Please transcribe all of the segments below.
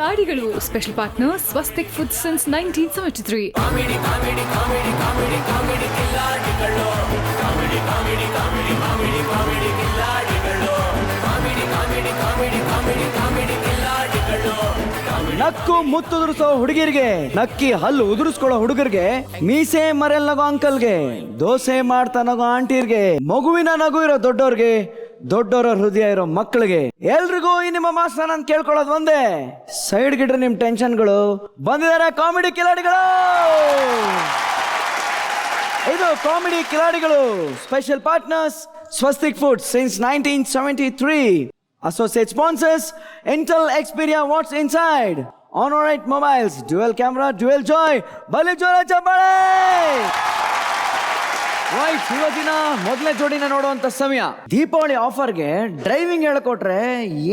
ಕಿಲಾಡಿಗಳು. Special partner Swastik food since 1973. ನಕ್ಕು ಮುತ್ತುದುರಿಸೋ ಹುಡುಗಿರಿಗೆ, ನಕ್ಕಿ ಹಲ್ಲು ಉದುರಿಸ್ಕೊಳ್ಳೋ ಹುಡುಗರಿಗೆ, ಮೀಸೆ ಮರೆಲ್ ನಗೋ ಅಂಕಲ್ಗೆ, ದೋಸೆ ಮಾಡ್ತಾ ನಗೋ ಆಂಟಿರ್ಗೆ, ಮಗುವಿನ ನಗು ಇರೋ ದೊಡ್ಡೋರ್ಗೆ, ದೊಡ್ಡವರ ಹೃದಯ ಇರೋ ಮಕ್ಕಳಿಗೆ, ಎಲ್ರಿಗೂ ಈ ನಿಮ್ಮ ಮಾಸ್ಟರ್ ಅಂತ ಕೇಳ್ಕೊಳ್ಳೋದು ಒಂದೇ, ಸೈಡ್ ಗಿಡ್ರಿ ನಿಮ್ ಟೆನ್ಷನ್ಗಳು. ಬಂದಿದ್ದಾರೆ ಕಾಮಿಡಿ ಕಿಲಾಡಿಗಳು. ಇದು ಕಾಮಿಡಿ ಕಿಲಾಡಿಗಳು. Special partners Swastik food since 1973. Associate sponsors Intel Xperia What's Inside, Honorite Mobiles, Dual Camera, Dual Joy, Bali Jora Chapale. Right, ಇವತ್ತಿನ ಮೊದಲನೇ ಜೋಡಿನ ನೋಡುವಂತ ಸಮಯ. ದೀಪಾವಳಿ ಆಫರ್ಗೆ ಡ್ರೈವಿಂಗ್ ಹೇಳ್ಕೊಟ್ರೆ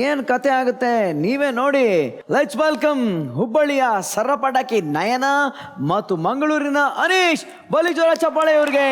ಏನ್ ಕತೆ ಆಗುತ್ತೆ ನೀವೇ ನೋಡಿ. ಲೆಟ್ಸ್ ವೆಲ್ಕಮ್ ಹುಬ್ಬಳ್ಳಿಯ ಸರ್ರಪಟಾಕಿ ನಯನ ಮತ್ತು ಮಂಗಳೂರಿನ ಅನೀಶ್. ಬಲಿ ಜೋರ ಚಪ್ಪಾಳೆ ಇವ್ರಿಗೆ.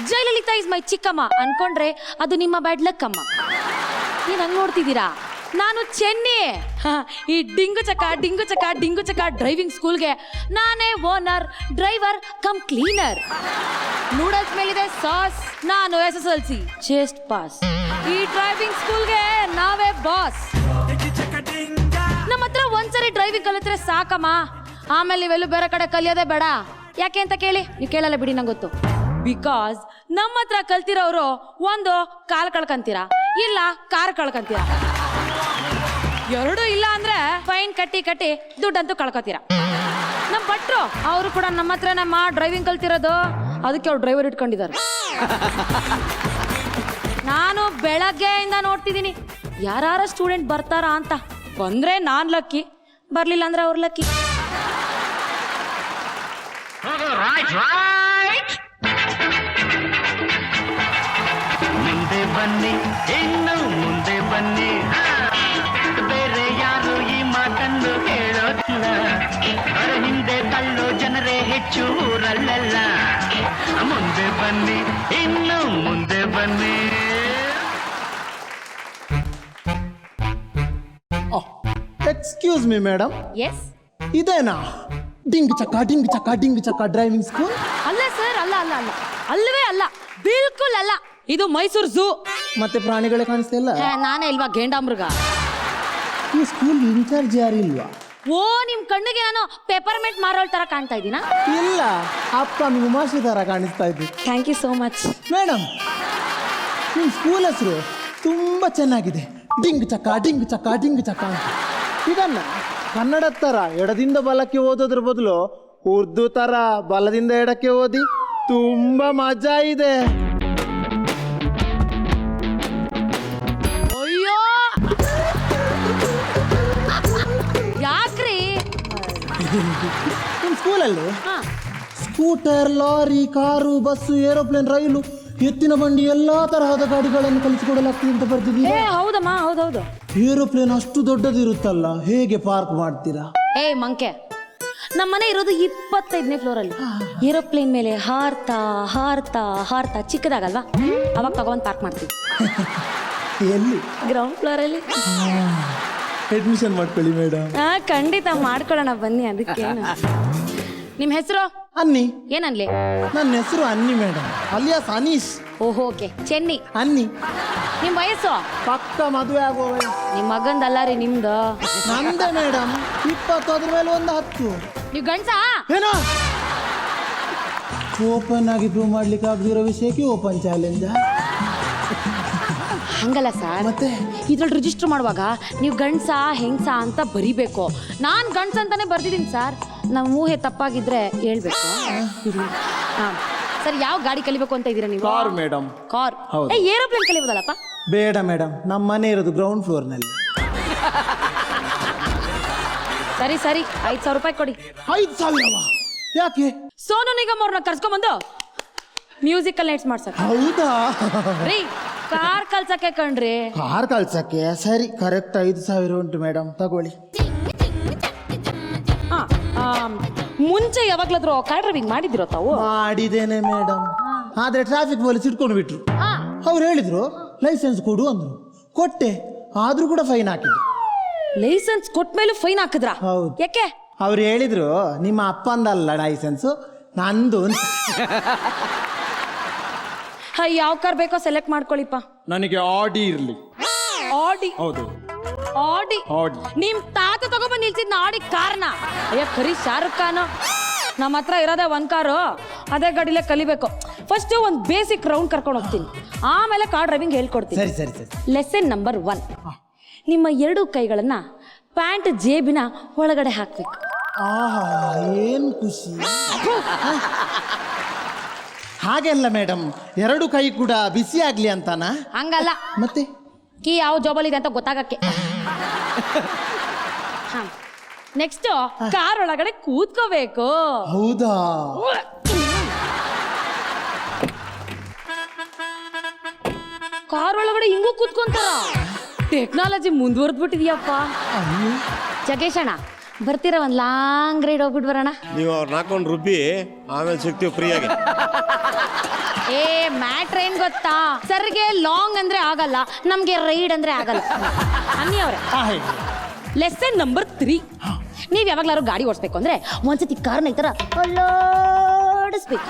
ಜಯಲಲಿತಾ ಇಸ್ ಮೈ ಚಿಕ್ಕಮ್ಮ ಅನ್ಕೊಂಡ್ರೆ ಅದು ನಿಮ್ಮ ಬ್ಯಾಡ್ ಲಕ್ ಅಮ್ಮ. ನೀನ್ ಹಂಗ್ ನೋಡ್ತಿದ್ದೀರಾ, ನಾನು ಚೆನ್ನಿ. ಈ ಡಿಂಗು ಚಕ ಡ್ರೈವಿಂಗ್ ಸ್ಕೂಲ್ಗೆ ನಾನೇ owner, driver come cleaner. Noodles ಮೇಲಿದೆ ಸಾಸ್, ನಾನು SSLC ಜಸ್ಟ್ ಪಾಸ್. ಈ ಡ್ರೈವಿಂಗ್ ಸ್ಕೂಲ್ಗೆ ನಾವೇ ಬಾಸ್. ನಮ್ಮ ಹತ್ರ ಒಂದ್ಸರಿ ಡ್ರೈವಿಂಗ್ ಕಲಿತ್ರೆ ಸಾಕಮ್ಮ, ಆಮೇಲೆ ನೀವೆಲ್ಲೂ ಬೇರೆ ಕಡೆ ಕಲಿಯೋದೇ ಬೇಡ. ಯಾಕೆ ಅಂತ ಕೇಳಿ, ನೀವು ಕೇಳಲ್ಲ ಬಿಡಿ, ನಂಗೆ ಗೊತ್ತು. ಬಿಕಾಸ್ ನಮ್ಮ ಹತ್ರ ಕಲ್ತಿರೋರು ಒಂದು ಕಾಲ್ ಕಳ್ಕಂತೀರಾ, ಇಲ್ಲ ಕಾರ್ ಕಳ್ಕಂತೀರಾ. ಎರಡೂ ಇಲ್ಲ ಅಂದ್ರೆ ಫೈನ್ ಕಟ್ಟಿ ದುಡ್ಡಂತೂ ಕಳ್ಕೊತೀರಾ. ನಮ್ಮ ಭಟ್ರು ಅವರು ಕೂಡ ನಮ್ಮ ಹತ್ರ ನಮ್ಮ ಡ್ರೈವಿಂಗ್ ಕಲ್ತಿರೋದು, ಅದಕ್ಕೆ ಅವ್ರು ಡ್ರೈವರ್ ಇಟ್ಕೊಂಡಿದ್ದಾರೆ. ನಾನು ಬೆಳಗ್ಗೆಯಿಂದ ನೋಡ್ತಿದ್ದೀನಿ ಯಾರ ಸ್ಟೂಡೆಂಟ್ ಬರ್ತಾರಾ ಅಂತ. ಬಂದ್ರೆ ನಾನ್ ಲಕ್ಕಿ, ಬರ್ಲಿಲ್ಲ ಅಂದ್ರೆ ಅವ್ರ ಲಕ್ಕಿ. ಮುಂದೆ ಬನ್ನಿ, ಇನ್ನು ಮುಂದೆ ಬನ್ನಿ, ಬೇರೆ ಯಾರು ಈ ಮಾತನ್ನು ಹೇಳೋದಿಲ್ಲ. ಹಿಂದೆ ತಳ್ಳೋ ಜನರೇ ಹೆಚ್ಚು ಊರಲ್ಲೆಲ್ಲ. ಮುಂದೆ ಬನ್ನಿ, ಇನ್ನು ಮುಂದೆ ಬನ್ನಿ. ಎಕ್ಸ್ಕ್ಯೂಸ್ ಮೀ ಮೇಡಮ್, ಎಸ್ ಇದೇನಾ ಡಿಂಗ್ ಚಕ್ಕ ಡ್ರೈವಿಂಗ್ ಸ್ಕೂಲ್? ಅಲ್ಲ ಸರ್, ಅಲ್ಲ ಅಲ್ಲ ಅಲ್ಲ, ಅಲ್ಲವೇ ಅಲ್ಲ, ಬಿಲ್ಕುಲ್ ಅಲ್ಲ. ಇದು ಮೈಸೂರು ಝೂ. ಮತ್ತೆ ಪ್ರಾಣಿಗಳೇ ಕಾಣಿಸ್ತಾ ಇಲ್ಲ? ನಾನೇ ಇಲ್ವಾ ಗೇಂಡಾಮೃಗ? ಈ ಸ್ಕೂಲ್ ಇನ್ಚಾರ್ಜ್ ಯಾರು ಇಲ್ವಾ? ಓ, ನಿಮ್ ಕಣ್ಣಿಗೆ ನಾನು ಪೆಪರ್ಮೆಂಟ್ ಮಾರೋಳ್ ತರ ಕಾಣ್ತಾ ಇದೀನಾ? ಇಲ್ಲ, ಅಪ್ಪ ನಿಮ್ಮ ಉಮಾಶ್ರೀ ತರ ಕಾಣಿಸ್ತಾ ಇದ್ವಿ. Thank you so much madam. ನಿಮ್ಮ ಸ್ಕೂಲ್ ಹೆಸರು ತುಂಬಾ ಚೆನ್ನಾಗಿದೆ, ಡಿಂಗ್ ಚಕ್ಕ ಅಂತ. ಇದನ್ನ ಕನ್ನಡ ತರ ಎಡದಿಂದ ಬಲಕ್ಕೆ ಓದೋದ್ರ ಬದಲು ಉರ್ದು ತರ ಬಲದಿಂದ ಎಡಕ್ಕೆ ಓದಿ ತುಂಬಾ ಮಜಾ ಇದೆ. ಅಯ್ಯೋ, ಯಾಕ್ರಿ? ನಿಮ್ಮ ಸ್ಕೂಲಲ್ಲಿ scooter, lorry, car, bus, aeroplane, ರೈಲು, ಎತ್ತಿನ ಬಂಡಿ ಎಲ್ಲಾ ತರಹದ ಗಾಡಿಗಳನ್ನು ಕಲಿಸಿಕೊಡಲಾಗ್ತದೆ ಅಂತ ಬರ್ತಿದ್ದೀರಾ? ಹೌದಮ್ಮ, ಹೌದೌದು. ಏರೋಪ್ಲೇನ್ ಅಷ್ಟು ದೊಡ್ಡದಿರುತ್ತಲ್ಲ, ಹೇಗೆ ಪಾರ್ಕ್ ಮಾಡ್ತೀರಾ? ಮಂಕೆ, ನಮ್ಮನೆ ಇರೋದು 25ನೇ ಫ್ಲೋರ್ ಅಲ್ಲಿ. ಏರೋಪ್ಲೇನ್ ಮೇಲೆ ಹಾರ್ತಾ ಹಾರ್ತಾ ಹಾರ್ತಾ ಚಿಕ್ಕದಾಗಲ್ವಾ, ಅವಾಗ ತಗೊಂಡ್ ಪಾರ್ಕ್ ಮಾಡ್ತೀವಿ. ಎಲ್ಲಿ? ಗ್ರೌಂಡ್ ಫ್ಲೋರ್ ಅಲ್ಲಿ. ಅಡ್ಮಿಷನ್ ಮಾಡ್ಕೊಳ್ಳಿ ಮೇಡಮ್. ಖಂಡಿತ ಮಾಡ್ಕೊಳ್ಳೋಣ ಬನ್ನಿ. ಅದಕ್ಕೆ ನಿಮ್ ಹೆಸರು? ಅನ್ನಿ. ಏನನ್ಲಿ? ನನ್ನ ಹೆಸರು ಅನ್ನಿ ಮೇಡಮ್, ಅಲಿಯಾಸ್ ಅನೀಶ್. ಓಹೋ, ಓಕೆ, ಚೆನ್ನಿ. ಅನ್ನಿ. ನಿಮ್ ವಯಸ್ಸು? ಪಕ್ಕ ಮದುವೆ ಆಗೋ ವಯಸ್ಸು. ನಿಮ್ ಮಗಂದಲ್ಲ ರೀ, ನಿಮ್ದು. ನಂದೇ ಮೇಡಮ್, 20 ಅದ್ರ ಮೇಲೆ ಒಂದು 10. ನೀವು ಗಂಡ್ಸ? ಏನೋ ಓಪನ್ ಆಗಿ ಪ್ರೂವ್ ಮಾಡ್ಲಿಕ್ಕೆ ಆಗದಿರೋ ವಿಷಯಕ್ಕೆ ಓಪನ್ ಚಾಲೆಂಜ್. ಹಂಗಲ್ಲ ಸರ್, ಮತ್ತೆ ಇದ್ರಲ್ಲಿ ರಿಜಿಸ್ಟರ್ ಮಾಡುವಾಗ ನೀವು ಗಂಡ್ಸ ಹೆಂಗ್ಸ ಅಂತ ಬರಿಬೇಕು. ನಾನ್ ಗಂಡ್ಸ ಅಂತಾನೆ ಬರ್ದಿದ್ದೀನಿ ಸರ್. ನಮ್ಮ ಊಹೆ ತಪ್ಪಾಗಿದ್ರೆ ಹೇಳ್ಬೇಕು. ಸರ್, ಯಾವ ಗಾಡಿ ಕಲಿಬೇಕು ಅಂತ ಇದ್ದೀರಾ ನೀವು? Car madam. ಕಾರ್? ಏರೋಪ್ಲೇನ್ ಕಲಿಬೋದಲ್ಲಪ್ಪ? ಬೇಡ ಮೇಡಮ್, ನಮ್ಮ ಮನೆ ಇರೋದು ಗ್ರೌಂಡ್ ಫ್ಲೋರ್ ನಲ್ಲಿ. ಸರಿ ಸರಿ 5,000 ರೂಪಾಯಿ ಕೊಡಿ. 5,000ವಾ? ಯಾಕೆ? ಸೋನು ನಿಗಮ್ ಅವ್ರನ್ನ ಕರ್ಸ್ಕೊಂಬಂದು ಮ್ಯೂಸಿಕಲ್ ನೈಟ್ಸ್ ಮಾಡ್ಸಕ್. ಹೌದಾ? ರೀ ಕಾರ್ ಕಲ್ಸಕ್ಕೆ ಕಣ್ರಿ. ಕಾರ್ ಕಳ್ಸಕ್ಕೆ ಸರಿ, ಕರೆಕ್ಟ್ 5,000 ಉಂಟು ಮೇಡಮ್, ತಗೊಳ್ಳಿ. ಮುಂಚೆ ಯಾವಾಗ್ಲಾದ್ರೂ ಕಾರ್ ಡ್ರೈವಿಂಗ್ ಮಾಡಿದಿರೋ ತಾವು? ಮಾಡಿದ್ದೇನೆ ಮೇಡಮ್, ಆದ್ರೆ ಟ್ರಾಫಿಕ್ ಪೊಲೀಸ್ ಇಟ್ಕೊಂಡು ಬಿಟ್ರು. ಅವ್ರು ಹೇಳಿದ್ರು ಲೈಸೆನ್ಸ್ ಕೊಡು ಅಂದ್ರು, ಕೊಟ್ಟೆ, ಆದ್ರೂ ಕೂಡ ಫೈನ್ ಹಾಕಿದ್ರು. ಲೈಸೆನ್ಸ್ ಕೊಟ್ಟ ಮೇಲೂ ಫೈನ್ ಹಾಕಿದ್ರ? ಹೌದು. ಯಾಕೆ? ಅವ್ರು ಹೇಳಿದ್ರು ನಿಮ್ಮ ಅಪ್ಪಂದಲ್ಲ ಲೈಸೆನ್ಸ್, ನಂದು ಅಂತ. ಯಾವ ಕಾರ್ ಬೇಕೋ ಸೆಲೆಕ್ಟ್ ಮಾಡ್ಕೊಳ್ಳಿಪ್ಪ. ನನಗೆ ಆಡಿ ಇರ್ಲಿ. ಆಡಿ? ಹೌದು, ಆಡಿ. ಆಡಿ. ನಿಮ್ ತಾತ ತಗೊಬಂದ್ ನಿಲ್ಸಿದ್ ಆಡಿ ಕಾರ್ನ. ಅಯ್ಯ ಖರೀ ಶಾರುಖ್ ಖಾನ್. ನಮ್ಮ ಹತ್ರ ಇರೋದೇ ಒಂದ್ ಕಾರು, ಅದೇ ಗಾಡಿಲೇ ಕಲಿಬೇಕು. ಫಸ್ಟ್ ಒಂದ್ ಬೇಸಿಕ್ ರೌಂಡ್ ಕರ್ಕೊಂಡು ಹೋಗ್ತೀನಿ, ಆಮೇಲೆ ಕಾರ್ ಡ್ರೈವಿಂಗ್ ಹೇಳ್ಕೊಡ್ತೀನಿ. ಸರಿ ಸರಿ ಸರಿ. ಲೆಸನ್ ನಂಬರ್ 1, ನಿಮ್ಮ 2 ಕೈಗಳನ್ನ ಪ್ಯಾಂಟ್ ಜೇಬಿನ ಒಳಗಡೆ ಹಾಕ್ಬೇಕು. ಆಹಾ, ಏನ್ ಖುಷಿ. ಹಾಗೆಲ್ಲ ಮೇಡಮ್, 2 ಕೈ ಕೂಡ ಬಿಸಿ ಆಗ್ಲಿ ಅಂತಾನ? ಹಂಗಲ್ಲ, ಮತ್ತೆ ಕೀ ಯಾವ ಜಾಬಲ್ ಇದೆ ಅಂತ ಗೊತ್ತಾಗಕ್ಕೆ. ನೆಕ್ಸ್ಟ್ ಕಾರ್ ಒಳಗಡೆ ಕೂತ್ಕೋಬೇಕು. ಹೌದಾ? ಕಾರ್ ಒಳಗಡೆ ಹಿಂಗೂ ಕೂತ್ಕೊಂತಾರ. ಟೆಕ್ನಾಲಜಿ ಮುಂದುವರೆದ್ಬಿಟ್ಟಿದ್ಯಪ್ಪ. ಜಗೇಶ್ ಅಣ್ಣ ಬರ್ತೀರಾ, ಒಂದ್ ಲಾಂಗ್ ರೈಡ್ ಹೋಗ್ಬಿಟ್ಟು ಬರೋಣ? ನೀವು ಅವ್ರನ್ನ ಹಾಕೊಂಡು ರುಬ್ಬಿ ಆಮೇಲೆ ಸಿಗ್ತೀವಿ ಫ್ರೀಯಾಗಿ. ಏ ಮ್ಯಾಟ್ರ್ ಏನ್ ಗೊತ್ತಾ, ಸರ್ಗೆ ಲಾಂಗ್ ಅಂದ್ರೆ ಆಗಲ್ಲ, ನಮ್ಗೆ ರೈಡ್ ಅಂದ್ರೆ ಆಗಲ್ಲ. ಅನ್ನಿ ಅವ್ರೆ, ಲೆಸನ್ ನಂಬರ್ 3, ನೀವ್ ಯಾವಾಗ್ಲಾರು ಗಾಡಿ ಓಡಿಸ್ಬೇಕು ಅಂದ್ರೆ ಒಂದ್ಸತಿ ಕಾರ್ನ ಈ ತರ ಅಲ್ಲಾಡಿಸ್ಬೇಕು.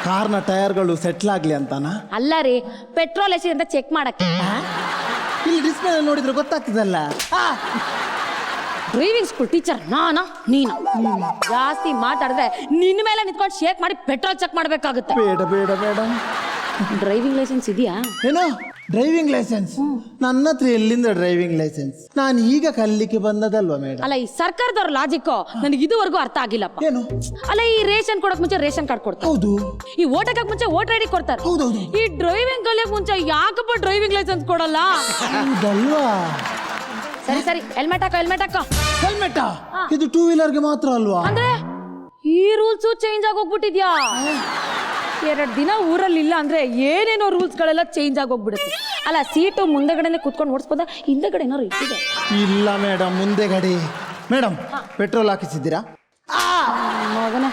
ಕಾರ್ನ ಟೈರ್ಗಳು ಸೆಟ್ಲ್ ಆಗ್ಲಿ ಅಂತಾನ? ಅಲ್ಲ ರೀ, ಪೆಟ್ರೋಲ್ ಎಷ್ಟಿದೆ ಅಂತ ಚೆಕ್ ಮಾಡಕ್ಕೆ. ಇಲ್ಲಿ ಡಿಸ್ಪ್ಲೇ ನೋಡಿದ್ರೆ ಗೊತ್ತಾಗ್ತದಲ್ಲ. ಡ್ರೈವಿಂಗ್ ಸ್ಕೂಲ್ ಟೀಚರ್ ನಾನಾ ನೀನು? ಜಾಸ್ತಿ ಮಾತಾಡಿದ್ರೆ ನಿನ್ನ ಮೇಲೆ ನಿಂತ್ಕೊಂಡು ಶೇಕ್ ಮಾಡಿ ಪೆಟ್ರೋಲ್ ಚೆಕ್ ಮಾಡ್ಬೇಕಾಗುತ್ತೆ. ಬೇಡ ಬೇಡ ಮೇಡಮ್. ಡ್ರೈವಿಂಗ್ ಲೈಸೆನ್ಸ್ ಇದೆಯಾ? ಏನೋ ಡ್ರೈವಿಂಗ್ ಲೈಸೆನ್ಸ್? ನನ್ನ ಹತ್ರ ಎಲ್ಲಿಂದ ಡ್ರೈವಿಂಗ್ ಲೈಸೆನ್ಸ್? ನಾನು ಈಗ ಕಲಿಲಿಕ್ಕೆ ಬಂದದಲ್ವಾ ಮೇಡಮ್. ಅಲ್ಲ, ಈ ಸರ್ಕಾರದವ್ರ ಲಾಜಿಕ್ ನನಗೆ ಇದುವರೆಗೂ ಅರ್ಥ ಆಗಿಲ್ಲಪ್ಪ. ಏನು? ಅಲ್ಲ, ಈ ರೇಷನ್ ಕೊಡಕ್ ಮುಂಚೆ ರೇಷನ್ ಕಾರ್ಡ್ ಕೊಡ್ತಾರೆ, ಹೌದು. ಈ ಓಟ್ ಹಾಕಕ್ ಮುಂಚೆ ವೋಟರ್ ಐಡಿ ಕೊಡ್ತಾರೆ, ಹೌದೌದು. ಈ ಡ್ರೈವಿಂಗ್ ಕಲಿಯಕ್ ಮುಂಚೆ ಯಾಕಪ್ಪ ಡ್ರೈವಿಂಗ್ ಲೈಸೆನ್ಸ್ ಕೊಡಲ್ಲ? ಹೌದಲ್ವಾ? ಸರಿ ಸರಿ, ಹೆಲ್ಮೆಟ್ ಹಾಕೋ, ಹೆಲ್ಮೆಟ್ ಹಾಕೋ. ಹೆಲ್ಮೆಟ್ ಇದು 2 ವೀಲರ್ಗೆ ಮಾತ್ರ ಅಲ್ವಾ? ಅಂದ್ರೆ ಈ ರೂಲ್ಸ್ ಚೇಂಜ್ ಆಗೋಗ್ಬಿಟ್ಟಿದ್ಯಾ? 2 ದಿನ ಊರಲ್ಲಿ ಇಲ್ಲ ಅಂದ್ರೆ ಏನೇನೋ ರೂಲ್ಸ್ ಗಳೆಲ್ಲ ಚೇಂಜ್ ಆಗೋಗ್ಬಿಡುತ್ತೆ. ಅಲ್ಲ, ಸೀಟು ಮುಂದೆಗಡೆನೆ ಕುತ್ಕೊಂಡು ಓಡಿಸ್ಬೋದ, ಹಿಂದೆಗಡೆ ಏನಾರು ಇಟ್ಟಿದೆ? ಇಲ್ಲ ಮೇಡಮ್, ಮುಂದೆ ಗಾಡಿ. ಮೇಡಮ್, ಪೆಟ್ರೋಲ್ ಹಾಕಿಸಿದ್ದೀರಾ? ಮಗನ,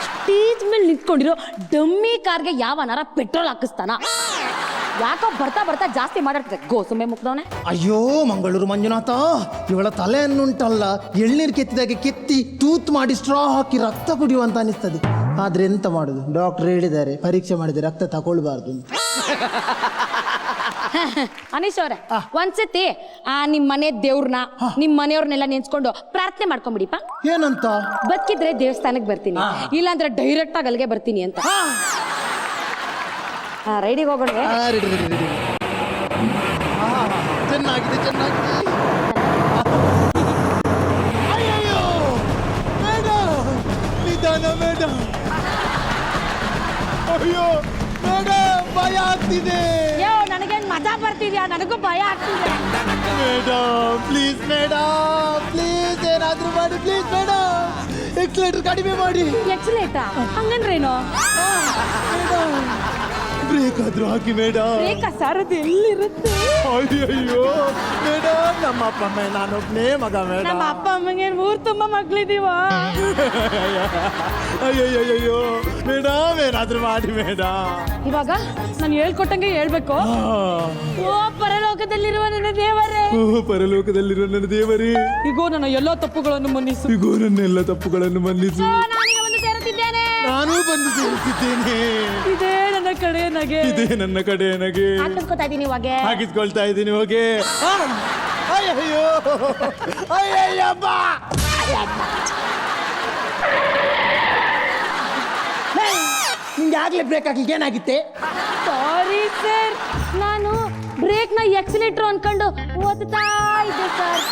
ಸ್ಟೇಜ್ ಮೇಲೆ ನಿಂತ್ಕೊಂಡಿರೋ ಡಮ್ಮಿ ಕಾರ್ಗೆ ಯಾವನಾರ ಪೆಟ್ರೋಲ್ ಹಾಕಿಸ್ತಾನ? ಯಾಕೋ ಬರ್ತಾ ಬರ್ತಾ ಜಾಸ್ತಿ ಮಾಡಿರ್ತದೆ ಗೋಸುಂಬೆ ಮುಗ್ದವನೆ. ಅಯ್ಯೋ ಮಂಗಳೂರು ಮಂಜುನಾಥ, ಇವಳ ತಲೆಯನ್ನುಂಟಲ್ಲ ಎಳ್ನೀರು ಕೆತ್ತಿದಾಗೆ ಕೆತ್ತಿ ತೂತ್ ಮಾಡಿ ಸ್ಟ್ರಾ ಹಾಕಿ ರಕ್ತ ಕುಡಿಯುವಂತ ಅನಿಸ್ತದೆ. ಆದ್ರೆ ಎಂತ ಮಾಡುದು, ಡಾಕ್ಟರ್ ಹೇಳಿದ್ದಾರೆ ಪರೀಕ್ಷೆ ಮಾಡಿದ್ರೆ ರಕ್ತ ತಗೊಳ್ಬಾರ್ದು. ಅನೀಶ್ ಅವ್ರೆ, ಒಂದ್ಸತಿ ನಿಮ್ ಮನೆ ದೇವ್ರನ್ನ, ನಿಮ್ ಮನೆಯವ್ರನ್ನೆಲ್ಲ ನೆನ್ಸ್ಕೊಂಡು ಪ್ರಾರ್ಥನೆ ಮಾಡ್ಕೊಂಬಿಡಿಪ್ಪ. ಏನಂತ? ಬದುಕಿದ್ರೆ ದೇವಸ್ಥಾನಕ್ಕೆ ಬರ್ತೀನಿ, ಇಲ್ಲಾಂದ್ರೆ ಡೈರೆಕ್ಟ್ ಆಗಿ ಅಲ್ಲಿಗೆ ಬರ್ತೀನಿ ಅಂತ. ರೈಡಿಗೆ ಹೋಗೋಣ. ಚೆನ್ನಾಗಿದೆ ಚೆನ್ನಾಗಿದೆ. ಅಯ್ಯೋ ಮೇಡಮ್, ನಿಧಾನ ಮೇಡಮ್. ಅಯ್ಯೋ ಮೇಡಮ್, ಭಯ ಆಗ್ತಿದೆ. ನನಗೇನ್ ಮಜಾ ಬರ್ತಿದ್ಯಾ? ನನಗೂ ಭಯ ಆಗ್ತಿದೆ. ಮೇಡಮ್ ಪ್ಲೀಸ್, ಮೇಡಮ್ ಪ್ಲೀಸ್, ಏನಾದ್ರೂ ಮಾಡಿ ಪ್ಲೀಸ್ ಮೇಡಮ್. ಎಕ್ಸಲೇಟರ್ ಕಡಿಮೆ ಮಾಡಿ. ಎಕ್ಸಲೇಟಾ? ಹಂಗಂದ್ರೇನು? ಬ್ರೇಕ್ ಆದ್ರೂ ಹಾಕಿ ಮೇಡಮ್. ಬ್ರೇಕ್ ಸಾರದು ಎಲ್ಲಿರುತ್ತೆ? ಅಯ್ಯಯ್ಯೋ ಮೇಡಮ್, ನಮ್ಮ ಅಪ್ಪ ಅಮ್ಮ ನಾನೊಬ್ನೇ ಮಗ ಮೇಡಮ್. ನಮ್ಮ ಅಪ್ಪ ಅಮ್ಮಂಗೆ ಊರ್ ತುಂಬಾ ಮಕ್ಳಿದೀವ. ಅಯ್ಯಯ್ಯಯ್ಯೋ ಮೇಡಮ್, ಏನಾದ್ರೂ ಮಾಡಿ ಮೇಡಮ್. ಇವಾಗ ನಾನು ಹೇಳ್ಕೊಟ್ಟಂಗೆ ಹೇಳ್ಬೇಕು. ಓ ಪರಲೋಕದಲ್ಲಿರುವ ನನ್ನ ದೇವರೇ, ಓ ಪರಲೋಕದಲ್ಲಿರುವ ನನ್ನ ದೇವರೇ, ಈಗೋ ನನ್ನ ಎಲ್ಲಾ ತಪ್ಪುಗಳನ್ನು ಮನ್ನಿಸು. ಈಗೋ ನನ್ನೆಲ್ಲ ತಪ್ಪುಗಳನ್ನು ಮನ್ನಿಸು. ನಾನೀಗ ಬಂದು ಸೇರುತ್ತಿದ್ದೇನೆ. ನಾನು ಬಂದು ಸೇರಿಸಿದ್ದೇನೆ. ಇದೇ ನನ್ನ ಕಡೆ ನಗೆ, ಇದೇ ನನ್ನ ಕಡೆ ನಗೆ. ಹಾಕಿಸ್ಕೊತಾ ಇದ್ದೀನಿ ಇವಾಗೆ, ಹಾಕಿಸ್ಕೊಳ್ತಾ ಇದ್ದೀನಿ ಹೋಗಿ. ಅಯ್ಯಯ್ಯೋ ಅಯ್ಯಯ್ಯಪ್ಪ. ನಿಂಗೆ ಆಗ್ಲೇ ಬ್ರೇಕ್ ಹಾಕ್ಲಿಕ್ಕೆ ಏನಾಗಿತ್ತೆ? ಸಾರಿ ಸರ್, ನಾನು ಬ್ರೇಕ್ ನ ಎಕ್ಸಿಲೇಟರ್ ಅನ್ಕೊಂಡು ಓದ್ತಾ ಇದ್ದೆ ಸರ್.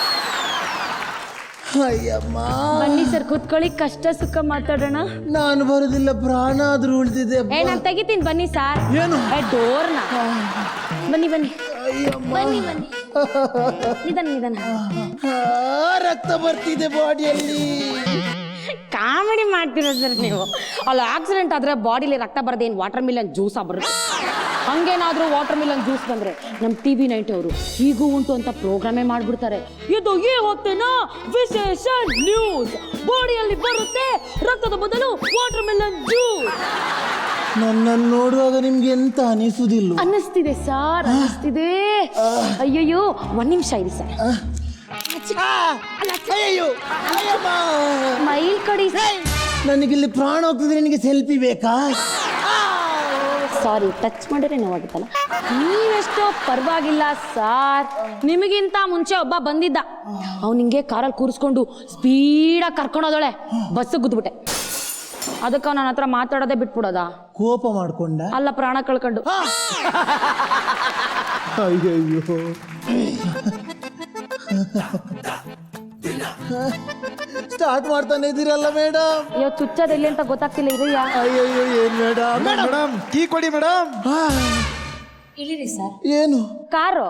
ಅಯ್ಯಮ್ಮ, ಬನ್ನಿ ಸರ್, ಕೂತ್ಕೊಳ್ಳಿ, ಕಷ್ಟ ಸುಖ ಮಾತಾಡೋಣ. ನಾನು ಬರೋದಿಲ್ಲ, ಪ್ರಾಣ ಆದ್ರೂ ಉಳಿದಿದೆ. ನಾನು ತೆಗಿತೀನಿ, ಬನ್ನಿ ಸರ್. ಏನು? ಡೋರ್ನ ಬನ್ನಿ ಬನ್ನಿ ಅಯ್ಯಮ್ಮ. ಬನ್ನಿ ಬನ್ನಿ. ನಿಧಾನ ರಕ್ತ ಬರ್ತಿದೆ ಬಾಡಿಯಲ್ಲಿ. ಕಾಮಿಡಿ ಮಾಡ್ತಿರೋ ಸರ್ ನೀವು. ಅಲ್ಲಿ ಆಕ್ಸಿಡೆಂಟ್ ಆದ್ರೆ ಬಾಡಿಲಿ ರಕ್ತ ಬರದೆ ಏನು ವಾಟರ್ ಮಿಲನ್ ಜ್ಯೂಸ್ ಬರುತ್ತೆ. ಹಂಗೇನಾದ್ರೂ ವಾಟರ್ ಮಿಲನ್ ಜ್ಯೂಸ್ ಬಂದ್ರೆ ನಮ್ಮ TV 90 ಅವರು ಹೀಗೂ ಉಂಟು ಅಂತ ಪ್ರೋಗ್ರಾಮೇ ಮಾಡ್ಬಿಡ್ತಾರೆ. ಇದು ಈ ಹೊತ್ತಿನ ವಿಶೇಷ ನ್ಯೂಸ್, ಬಾಡಿಯಲ್ಲಿ ಬರುತ್ತೆ ರಕ್ತದ ಬದಲು ವಾಟರ್ ಮಿಲನ್ ಜ್ಯೂಸ್. ನನ್ನನ್ನು ನೋಡುವಾಗ ನಿಮ್ಗೆ ಎಂತ ಅನಿಸುದಿಲ್ಲ? ಅನ್ನಿಸ್ತಿದೆ ಸರ್, ಅನ್ನಿಸ್ತಿದೆ. ಅಯ್ಯಯ್ಯೋ ಒಂದ್ ನಿಮಿಷ ಇರಿ ಸರ್. ಮೈಲ್ ಕಡಿ ನನಗಿಲ್ಲಿ ಪ್ರಾಣ ಹೋಗ್ತದೆ, ನಿನಗೆ ಸೆಲ್ಫಿ ಬೇಕಾ? ಸಾರಿ, ಟಚ್ ಮಾಡಿದ್ರೆ ನೋವಾಗುತ್ತಲ್ಲ. ನೀವೆಷ್ಟೋ ಪರವಾಗಿಲ್ಲ ಸಾರ್. ನಿಮಗಿಂತ ಮುಂಚೆ ಒಬ್ಬ ಬಂದಿದ್ದ, ಅವ್ನು ಹಿಂಗೆ ಕಾರಲ್ಲಿ ಕೂರಿಸ್ಕೊಂಡು ಸ್ಪೀಡಾಗಿ ಕರ್ಕೊಂಡೋದಳೆ, ಬಸ್ಸಿಗೆ ಗುದ್ಬಿಟ್ಟೆ. ಅದಕ್ಕೆ ನನ್ನ ಹತ್ರ ಮಾತಾಡೋದೇ ಬಿಟ್ಬಿಡೋದ? ಕೋಪ ಮಾಡ್ಕೊಂಡ? ಅಲ್ಲ, ಪ್ರಾಣ ಕಳ್ಕೊಂಡು. ಅಯ್ಯಯ್ಯೋ, ಸ್ಟಾರ್ಟ್ ಮಾಡ್ತಾನೆ ಇದ್ದೀರಲ್ಲ ಮೇಡಮ್. ಅಯ್ಯೋ, ಚುಚ್ಚೋದೆಲ್ಲಿ ಅಂತ ಗೊತ್ತಾಗ್ತಿಲ್ಲ. ಇದೆಯಾ? ಅಯ್ಯಯ್ಯೋ, ಏನ್ ಮೇಡಮ್? ಮೇಡಮ್ ಟೀ ಕೊಡಿ ಮೇಡಮ್. ಇಳಿರಿ ಸರ್. ಏನು? ಕಾರು.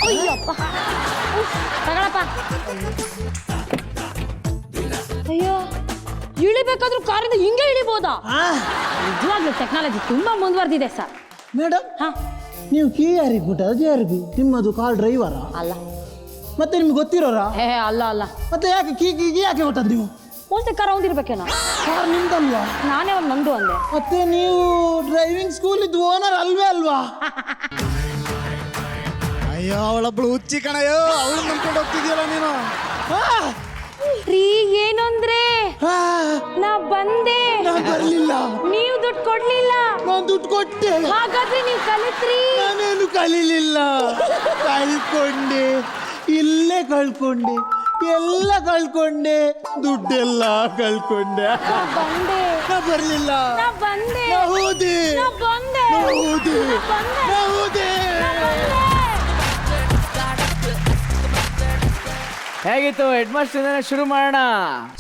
ಅಯ್ಯಪ್ಪ, ತಗೊಳಪ್ಪ. ಅಯ್ಯೋ, ಇಳಿಬೇಕಾದ್ರೂ ಕಾರಿಂದ ಹಿಂಗೆ ಇಳಿಬೋದಾ? ನಿಜವಾಗ್ಲೂ ಟೆಕ್ನಾಲಜಿ ತುಂಬಾ ಮುಂದುವರೆದಿದೆ ಸರ್. ಮೇಡಮ್, ಹಾ, ನೀವು ಕೀ ಯಾರಿಗೆ ಕೊಟ್ಟದ್ದು? ಯಾರಿಗೆ? ನಿಮ್ಮದು ಕಾರ್ ಡ್ರೈವರಾ? ಅಲ್ಲ. ಮತ್ತೆ ನಿಮ್ಗೆ ಗೊತ್ತಿರೋರಾ? ಅಲ್ಲ. ಮತ್ತೆ ಯಾಕೆ ಕೀ ಯಾಕೆ ಕೊಟ್ಟದ್ದು ನೀವು? ಮೋಸ್ಟ್ಲಿ ಕಾರ್ ಅವನಿರ್ಬೇಕೇನೋ. ಕಾರ್ ನಿಮ್ದಲ್ವಾ? ನಾನೇ ಒಂದು ನಂದು ಅಂದೆ. ಮತ್ತೆ ನೀವು ಡ್ರೈವಿಂಗ್ ಸ್ಕೂಲ್ ಇದ್ದು ಓನರ್ ಅಲ್ವೇ ಅಲ್ವಾ? ಅಯ್ಯೋ, ಅವಳೊಬ್ಳು ಹುಚ್ಚಿ ಕಣಯ್ಯೋ, ಅವಳು ನಂಬ್ಕೊಂಡು ಹೋಗ್ತಿದ್ಯಲ್ಲ ನೀನು. ರೀ, ಏನು ಅಂದ್ರೆ ನಾ ಬಂದೆ, ನಾನು ಬರ್ಲಿಲ್ಲ. ನೀವು ದುಡ್ಡು ಕೊಡ್ಲಿಲ್ಲ. ನಾನು ದುಡ್ಡು ಕೊಟ್ಟೆ. ಹಾಗಾದ್ರೆ ನೀವು ಕಲಿತ್ರಿ? ನಾನೇನು ಕಲೀಲಿಲ್ಲ, ಕಳ್ಕೊಂಡೆ. ಇಲ್ಲೇ ಕಳ್ಕೊಂಡೆ, ಎಲ್ಲ ಕಳ್ಕೊಂಡೆ, ದುಡ್ಡೆಲ್ಲ ಕಳ್ಕೊಂಡೆ. ಬಂದೆ, ನಾ ಬರ್ಲಿಲ್ಲ. ನಾ ಬಂದೆ, ನಾ ಹೋದೆ. ನಾ ಬಂದೆ, ನಾ ಹೋದೆ. ಬಂದೆ. ನಾ ಹೋದೆ. ಹೇಗಿತ್ತು ಹೆಡ್ ಮಾಸ್ಟರ್? ಶುರು ಮಾಡೋಣ.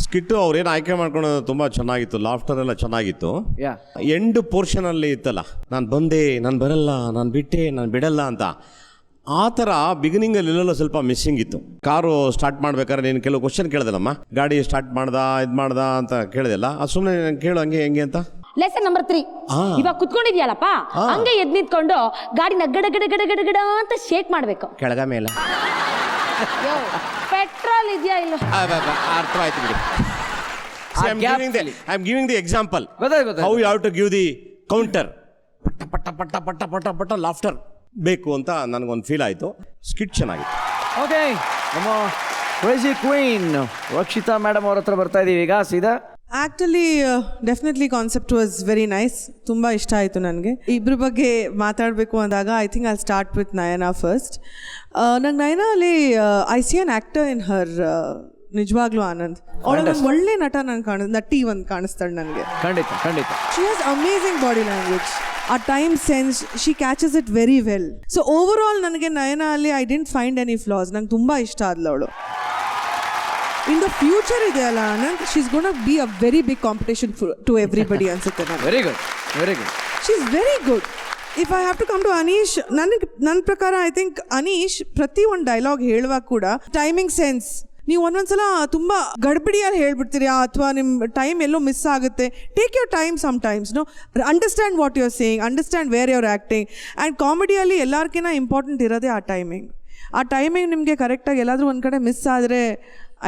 ಸ್ಕಿಟ್ಟು ಅವ್ರೇನು ಆಯ್ಕೆ ಮಾಡ್ಕೊಳ್ಳೋದು ತುಂಬ ಚೆನ್ನಾಗಿತ್ತು, ಲಾಫ್ಟರ್ ಎಲ್ಲ ಚೆನ್ನಾಗಿತ್ತು. ಯಾ, ಎಂಡ್ ಪೋರ್ಷನಲ್ಲಿ ಇತ್ತಲ್ಲ, ನಾನು ಬಂದೆ, ನಾನು ಬರಲ್ಲ, ನಾನು ಬಿಟ್ಟೆ, ನಾನು ಬಿಡಲ್ಲ ಅಂತ, ಆ ಥರ ಬಿಗಿನಿಂಗಲ್ಲೆಲ್ಲ ಸ್ವಲ್ಪ ಮಿಸ್ಸಿಂಗ್ ಇತ್ತು. ಕಾರು ಸ್ಟಾರ್ಟ್ ಮಾಡ್ಬೇಕಾದ್ರೆ ನೀನು ಕೆಲವು ಕ್ವಶನ್ ಕೇಳ್ದಲ್ಲಮ್ಮ, ಗಾಡಿ ಸ್ಟಾರ್ಟ್ ಮಾಡ್ದ ಅಂತ ಕೇಳಿದೆಲ್ಲ, ಅದು ಸುಮ್ಮನೆ ಕೇಳು ಹಂಗೆ ಹೆಂಗೆ ಅಂತ. Lesson number 3. ಇವಾಗ ಕುತ್ಕೊಂಡಿದ್ಯಲ್ಲಪ್ಪ, ಹಂಗೆ ಎದ್ ನಿಂತ್ಕೊಂಡು ಗಾಡಿನ ಗಡ ಗಡ ಗಡ ಗಡ ಗಡ ಅಂತ ಶೇಕ್ ಮಾಡ್ಬೇಕು. ಕೆಳಗ ಮೇಲೆ ಪೆಟ್ರೋಲ್ ಇದೆಯಾ ಇಲ್ಲ? ಅರ್ಥವಾಯ್ತು ಬಿಡಿ. I am giving the example. ಗೊತ್ತಾಯ್ತು. How you have to give the counter. ಪಟ್ಟ ಪಟ್ಟ ಪಟ್ಟ ಪಟ್ಟ ಪಟ್ಟ ಪಟ್ಟ ಲಾಫ್ಟರ್ ಬೇಕು ಅಂತ ನನಗೊಂದು ಫೀಲ್ ಆಯಿತು. ಸ್ಕಿಟ್ ಚೆನ್ನಾಗಿತ್ತು. ಓಕೆ, ನಮ್ಮ ಕ್ರೇಜಿ ಕ್ವೀನ್ ರಕ್ಷಿತಾ ಮೇಡಮ್ ಅವ್ರ ಹತ್ರ ಬರ್ತಾ ಇದೀವಿ ಈಗ ಸೀದಾ. Actually definitely concept was very nice. ತುಂಬ ಇಷ್ಟ ಆಯಿತು ನನಗೆ. ಇಬ್ಬರ ಬಗ್ಗೆ ಮಾತಾಡಬೇಕು ಅಂದಾಗ I think I start with Nayana first. ನಂಗೆ ನಯನಾ ಅಲ್ಲಿ I see an actor in her. ನಿಜವಾಗ್ಲೂ ಆನಂದ್ ಅವಳು ಒಳ್ಳೆ ನಟಿ ಒಂದು ಕಾಣಿಸ್ತಾಳೆ ನನಗೆ. ಖಂಡಿತ. She has amazing body language, a time sense, she catches it very well. So overall ನನಗೆ ನಯನಾ ಅಲ್ಲಿ I didn't find any flaws. ನಂಗೆ ತುಂಬ ಇಷ್ಟ ಆದ್ಲು ಅವಳು. ಇನ್ ದ ಫ್ಯೂಚರ್ ಇದೆ ಅಲ್ಲ Anand, she is gonna be a very big competition to everybody ಅನ್ಸುತ್ತೆ ನನಗೆ. Very good. She is very good. If I have to come to Anish, ನನ್ನ ಪ್ರಕಾರ ಐ ಥಿಂಕ್ ಅನೀಶ್ ಪ್ರತಿ ಒಂದು ಡೈಲಾಗ್ ಹೇಳುವಾಗ ಕೂಡ ಟೈಮಿಂಗ್ ಸೆನ್ಸ್, ನೀವು ಒಂದೊಂದ್ಸಲ ತುಂಬ ಗಡ್ಬಿಡಿಯಲ್ಲಿ ಹೇಳ್ಬಿಡ್ತೀರಿ ಅಥವಾ ನಿಮ್ಮ ಟೈಮ್ ಎಲ್ಲೋ ಮಿಸ್ ಆಗುತ್ತೆ. Take your time sometimes, no, understand what you are saying, understand where your acting. And ಕಾಮಿಡಿಯಲ್ಲಿ ಎಲ್ಲರಿಗಿಂತ ಇಂಪಾರ್ಟೆಂಟ್ ಇರೋದೇ ಆ ಟೈಮಿಂಗ್. ಆ ಟೈಮಿಂಗ್ ನಿಮಗೆ ಕರೆಕ್ಟಾಗಿ ಎಲ್ಲಾದರೂ ಒಂದು ಕಡೆ ಮಿಸ್ ಆದರೆ